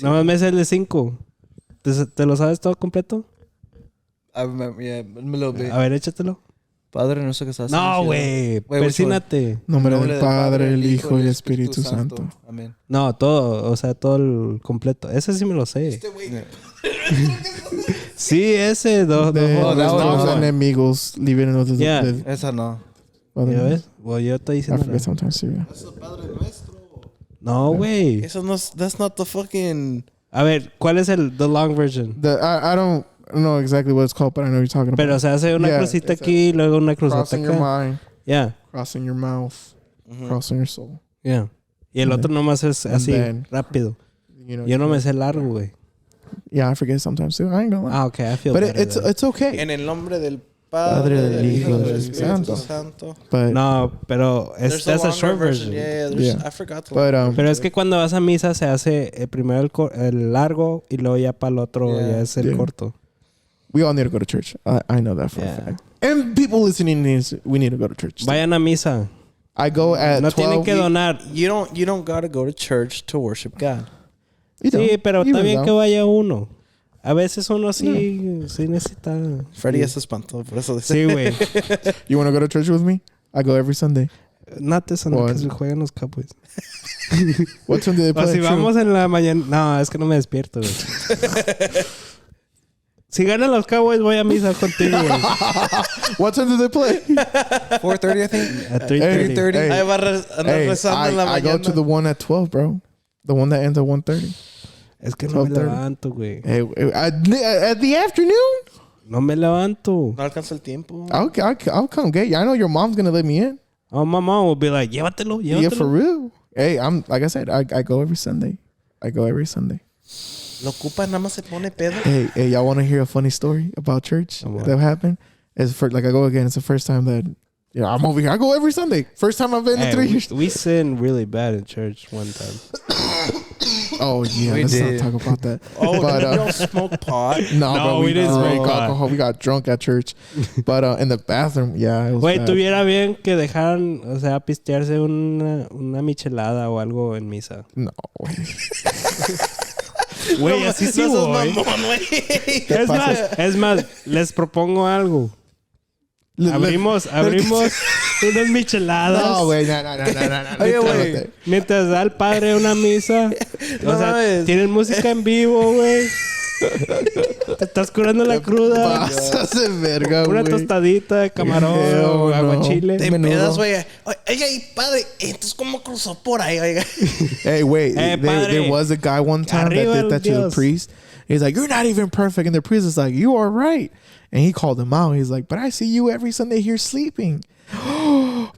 Nomás me sé el de 5. ¿Te lo sabes todo completo? Me lo ve. A ver, échatelo. Padre nuestro que estás en No, el cielo. güey. Wait, which Persínate. Nombre del Padre, el Hijo y el Espíritu Santo. Amén. No, todo. O sea, todo el completo. Ese sí me lo sé. Sí, ese. Dos. De that was nuestros one. enemigos, libérenos de Yeah. Esa no. ¿Ya ves? Bueno, yo estoy I diciendo. forget sometimes too. Yeah. No, güey. Eso no, that's not the fucking. A ver, ¿cuál es the long version? I don't know exactly what it's called, but I know what you're talking about. Pero se hace una Yeah, crucita it's aquí y luego una cruzata crossing your acá. mind, Ya, crossing your mouth, crossing your soul. ya. Y el And otro nomás es and así, then- rápido. You know. Yo no me sé largo, güey. Yeah, I forget sometimes too. I ain't gonna lie. Ah, okay, I feel But better then. it's okay. En el nombre del Padre, Padre, del Hijo, del del Espíritu Santo. Santo. But No, pero There's that's a longer short version. Yeah, Yeah. I forgot the But, longer Pero es que cuando vas a misa se hace primero el largo y luego ya para el otro Yeah. ya es el Yeah. corto. we all need to go to church. I know that for Yeah. a fact. And people listening, we need to go to church. Vayan a misa. I go at No 12. tienen que donar. You don't gotta go to church to worship God. You don't. Sí, pero You está really bien que don't. vaya uno. A veces uno sí necesita. Freddy ya se espantó, por eso Sí, güey. You want to go to church with me? I go every Sunday. Not this Sunday, What? que se juegan los Cowboys. What Sunday they O play? si True. vamos en la mañana. No, es que no me despierto, güey. Si ganan los Cowboys, voy a misa contigo, güey. What time do they play? 4:30, I think. At 3:30. 3:30. Hey, Ahí va a andar hey, rezando en la I go mañana. to the one at 12, bro. The one that ends at 1:30. Es que no me 12:30. levanto, güey. Hey, at the afternoon? No me levanto. No alcanza el tiempo. I'll come get you. I know your mom's gonna let me in. Oh, my mom will be like, llévatelo, llévatelo. Yeah, for real. Hey, I'm like I said, I go every Sunday. I go every Sunday. Lo ocupa, nada más se pone pedo. Hey, y'all want to hear a funny story about church Come on. that happened? It's for like I go again. It's the first time that I'm over here. I go every Sunday. First time I've been in Hey, 3 years. we sinned really bad in church one time. Oh yeah, We let's did. not talk about that. Oh, But, you don't smoke pot? No, No, but we didn't drank smoke pot. alcohol. We got drunk at church, but in the bathroom, yeah, it was Güey, bad. tuviera bien que dejaran, o sea, pistearse una michelada o algo en misa. No, Güey, así sí No seas voy. mamón, güey. Es más, les propongo algo. Abrimos unas micheladas. No, güey, no. Oye, güey. Mientras da el padre una misa. No O sea, mames. tienen música en vivo, güey. Te estás curando la cruda. Pasas de verga, Una güey. tostadita de camarón Hell o no. aguachile. Te Menudo. pedas, güey. Oiga, y padre, entonces, ¿cómo cruzó por ahí, oiga? Hey, wait. padre. There was a guy one time that Arriba did that to the Dios. priest. He's like, "You're not even perfect," and the priest is like, "You are right." And he called him out. He's like, "But I see you every Sunday here sleeping."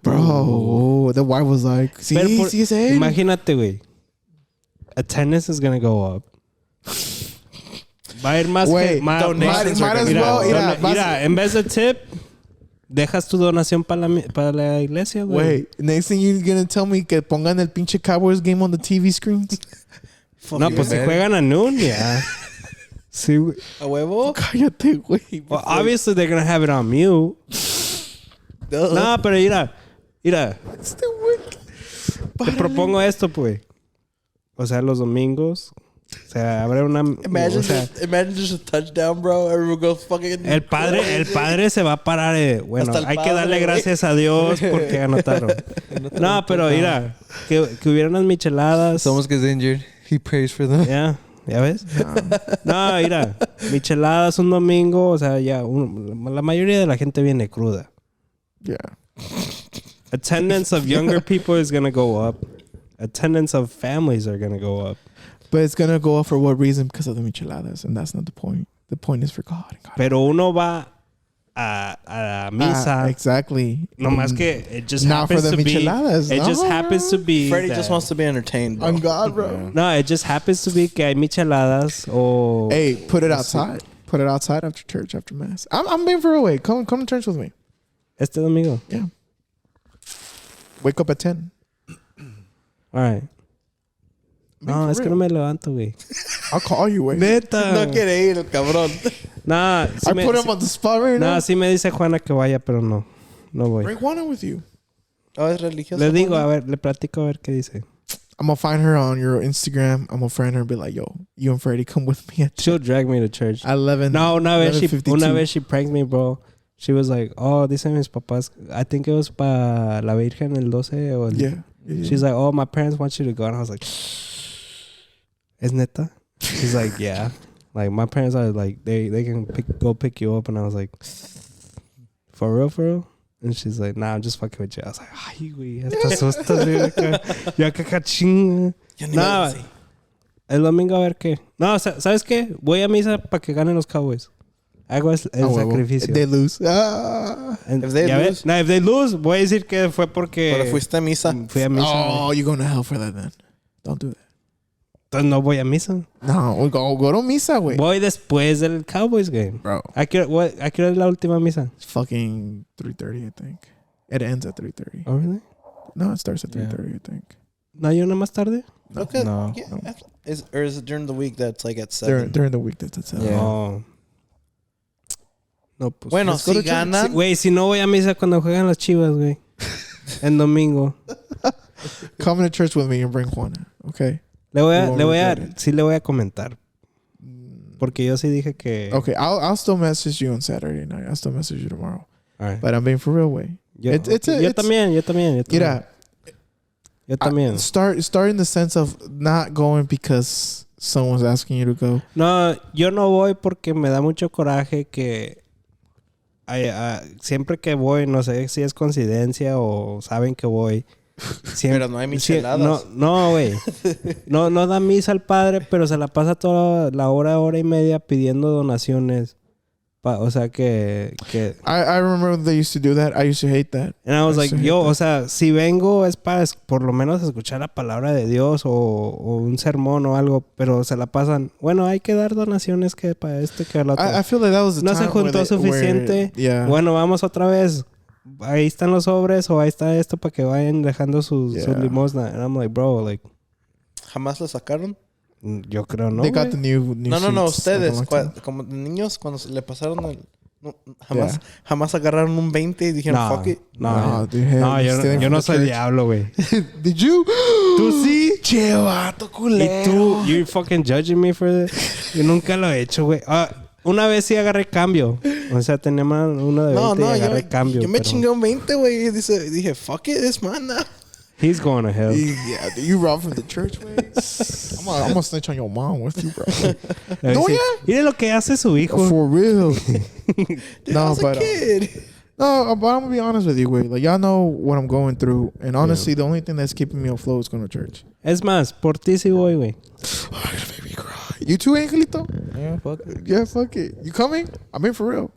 Bro, the wife was like, "See, Pero see, see." imagínate, güey. Attendance is gonna go up. Va a ir más Güey, que más. donations might as well, Mira, en vez de tip, dejas tu donación para la iglesia, güey. Wait, next thing you're gonna tell me que pongan el pinche Cowboys game on the TV screens? No, pues si juegan a noon, ya. Sí, güey. ¿A huevo? Cállate, güey. Well, obviously they're gonna have it on mute. No, pero mira. Este güey. Te propongo esto, pues. O sea, los domingos. O sea, habrá una. Imagine, o sea, imagine just a touchdown, bro. Everyone goes fucking. el padre se va a parar. Bueno, Hasta el hay que padre, darle güey. gracias a Dios porque anotaron. No, pero mira, que hubiera unas micheladas. Someone gets injured. He prays for them. ¿Ya ves? No, mira, micheladas un domingo. O sea, ya la mayoría de la gente viene cruda. Yeah. Attendance of younger people is gonna go up. Attendance of families are gonna go up. But it's gonna go up for what reason? Because of the micheladas, and that's not the point. The point is for God. And God. Pero uno va a misa. Exactly. No más que it just Not for happens the to be. micheladas. It just No, happens to be. Freddie that- just wants to be entertained, bro. On God, bro. No, it just happens to be que hay micheladas o. Hey, put it outside. Put it outside after church, after mass. I'm being for real. Way. Come to church with me. Este domingo. Yeah. Wake up at 10. All right. No, es que no me levanto, güey. I'll call you. Wait. Neta. No quiere ir, el cabrón. Nah, I put him on the spot right now. Nah, sí me dice Juana que vaya, pero no. No voy. Bring Juana with you. Oh, es religioso. Le digo, Juana? a ver, le platico a ver qué dice. I'm gonna find her on your Instagram. I'm gonna friend her and be like, yo, you and Freddie come with me at She'll drag me to church. 11. No, una vez 11:52. she pranked me, bro. She was like, oh, dicen mis papás. I think it was para la Virgen el 12 o el... Yeah. She's like, oh, my parents want you to go. And I was like, ¿es neta? She's like, yeah. Like, my parents are like, they can go pick you up. And I was like, for real, for real? And she's like, nah, I'm just fucking with you. I was like, ay, güey, hasta asustas, güey. Ya que cachín. Ya ni me No, dice. el domingo a ver qué. No, ¿sabes qué? Voy a misa para que ganen los Cowboys. Hago el sacrificio. They lose. Ah. And- If they ¿ya lose- ves? No, if they lose, voy a decir que fue porque... Pero fuiste a misa. Fui a misa. Oh, you're going to hell for that then. Don't do that. Entonces no voy a misa. No, we go to misa, güey. Voy después del Cowboys game. Bro, ¿A qué hora es la última misa? it's fucking 3:30, I think. It ends at 3:30. Oh, really? No, it starts at Yeah. 3:30, I think. ¿No hay una más tarde? No, Okay. No. Yeah. No. Or is it during the week that's like at 7? during the week, that's at 7. Yeah. Oh. No, pues... Bueno, Let's go si to church. ganan. Güey, si no voy a misa cuando juegan las Chivas, güey. En domingo. Come to church with me and bring Juana, okay? Le voy a, regret it. sí le voy a comentar. Porque yo sí dije que... Okay, I'll still message you on Saturday night. I'll still message you tomorrow. All right. But I'm being for real, way. Yo, It's también. Mira, Yo también. start in the sense of not going because someone's asking you to go. No, yo no voy porque me da mucho coraje que siempre que voy, no sé si es coincidencia o saben que voy. Pero no hay micheladas. No, güey. No da misa al padre, pero se la pasa toda la hora y media pidiendo donaciones. O sea que... I remember when they used to do that. I used to hate that. And I was I like, used to yo, hate o sea, si vengo es para por lo menos escuchar la palabra de Dios o un sermón o algo, pero se la pasan, bueno, hay que dar donaciones que para esto, que para lo otro. I feel like that was the No time se juntó where suficiente. Yeah. Bueno, vamos otra vez. Ahí están los sobres o ahí está esto para que vayan dejando su Yeah. limosna. And I'm like, bro, like, ¿Jamás lo sacaron? yo creo no. They got güey. the new No, sheets, ustedes. like a long time. Como niños, cuando se le pasaron el... no, Yeah. jamás agarraron un 20 y dijeron, No, fuck it. no, dude, hell, no, stealing yo from no the soy church. diablo, güey. Did you? Tú sí. Che, vato culero. Y tú, you're fucking judging me for that. Yo nunca lo he hecho, güey. Una vez sí agarré cambio. O sea, tenía uno de 20 y agarré cambio. yo me pero chingué un 20, güey. Y dije, fuck it, this man now. He's going to hell. Yeah, dude, you robbed from the church, man. I'm gonna snitch on your mom with you, bro. No, ya. Mire lo que hace su hijo. For real. Dude, I No, was a but kid. no, but I'm gonna be honest with you, güey. Like y'all know what I'm going through, and honestly, the only thing that's keeping me afloat is going to church. Es más, por ti sí voy, güey. Oh, I gotta make me cry. You too, Angelito? Yeah, fuck it. Yeah, fuck it. You coming? I'm in for real.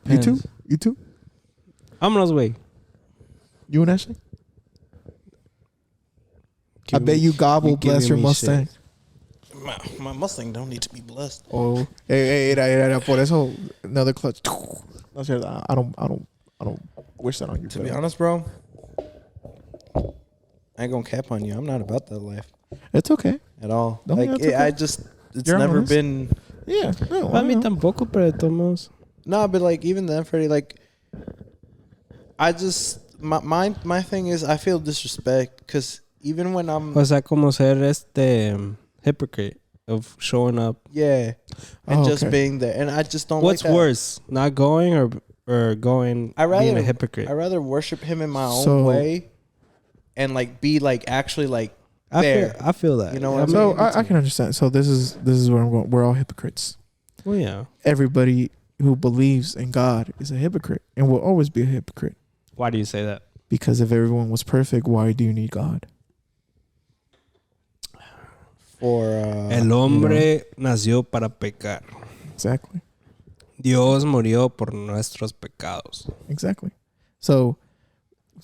You too? Depends. You too? Vámonos, güey. You and Ashley? I bet you gobble bless your Mustang. My Mustang don't need to be blessed. Oh, era, por eso another clutch. No, seriously, I don't wish that on you. To be honest, bro, I ain't gonna cap on you. I'm not about that life it's okay. at all. No, like that's okay. it's You're never honest. been. Yeah, no, A I mí know. tampoco, pero de todos modos. No, but like even then, Freddie, like I just my thing is I feel disrespect because even when I'm O sea, como ser hypocrite of showing up. yeah and Oh, just okay. being there, and I just don't. What's like that. worse, not going or going? I rather being a hypocrite. I rather worship him in my own So- way, and like be like actually like I there. feel that. You know what I mean? So I can understand. So this is where I'm going. We're all hypocrites. Well, yeah. Everybody who believes in God is a hypocrite and will always be a hypocrite. Why do you say that? Because if everyone was perfect, why do you need God? For El hombre nació para pecar. Exactly. Dios murió por nuestros pecados. Exactly. So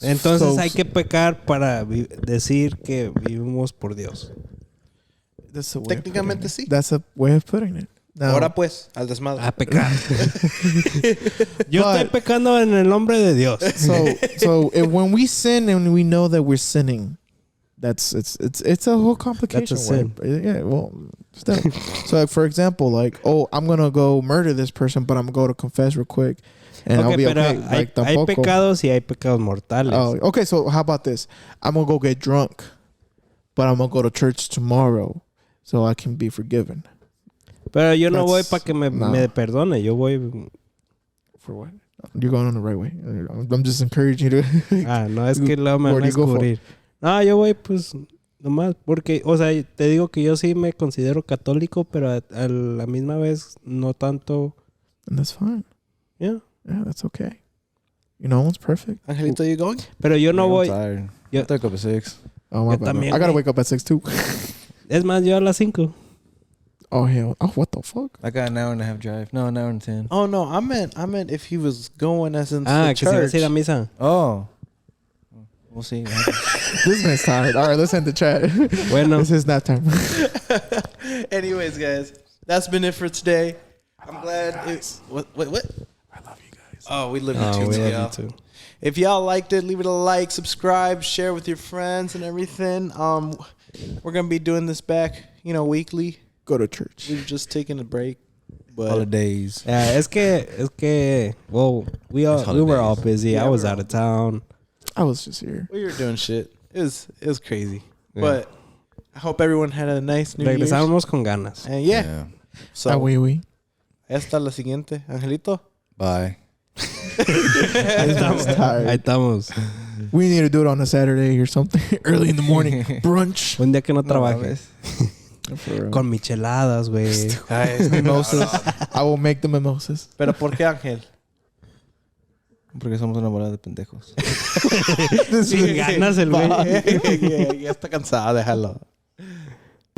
Entonces so- hay que pecar para decir que vivimos por Dios. That's a way of Técnicamente putting it. sí. That's a way of putting it. Now, ahora pues al desmadre. A pecar. Yo estoy But- pecando en el nombre de Dios. so if, when we sin and we know that we're sinning, it's a whole complication. That's a sin. right? Yeah, well, still. So like, for example, like, oh, I'm gonna go murder this person, but I'm gonna go to confess real quick, and I'll be pero okay. hay, Like, hay tampoco. pecados y hay pecados mortales. Oh, okay. So how about this? I'm gonna go get drunk, but I'm gonna go to church tomorrow, so I can be forgiven. Pero yo no voy That's- para que me no. perdone. Yo voy... For what? You're going on the right way. I'm just encouraging you to. Ah, no, es que luego me van Where a do you go for? descubrir. No, yo voy pues nomás porque, o sea, te digo que yo sí me considero católico, pero a la misma vez no tanto. And that's fine. Yeah. Yeah, that's okay. No one's perfect. Angelito, you going? Pero yo no voy. I'm tired. Yo- I took up at 6. Oh my Yo bad. también, I gotta güey. wake up at 6 too. Es más, yo a las 5. Oh hell! Oh, what the fuck? I got an hour and a half drive. No, an hour and 10. Oh no, I meant if he was going as in Ah, the que se va a church. ir a misa. Oh. We'll see. This man's tired. All right, let's end the chat. Bueno. This is nap time. Anyways, guys, that's been it for today. I'm glad. What? I love you guys. Oh, we love you Oh, too, we y'all. love you too. If y'all liked it, leave it a like, subscribe, share with your friends and everything. We're gonna be doing this back, weekly. Go to church. We've just taken a break, but Holidays. Yeah, es que, well, we were all busy. Yeah, I was we're out of town. I was just here. we were doing shit. It was crazy, Yeah. but I hope everyone had a nice New Year's. Regresamos con ganas. And yeah, so Ah, oui. hasta la siguiente, Angelito. Bye. I'm tired. Ahí estamos. We need to do it on a Saturday or something. Early in the morning. Brunch. Un día que no No trabajes. For real. Con micheladas, güey. Mimosas. I will make the mimosas. Pero ¿por qué, Ángel? Porque somos una bola de pendejos. Sin ganas el güey. ya está cansado, déjalo.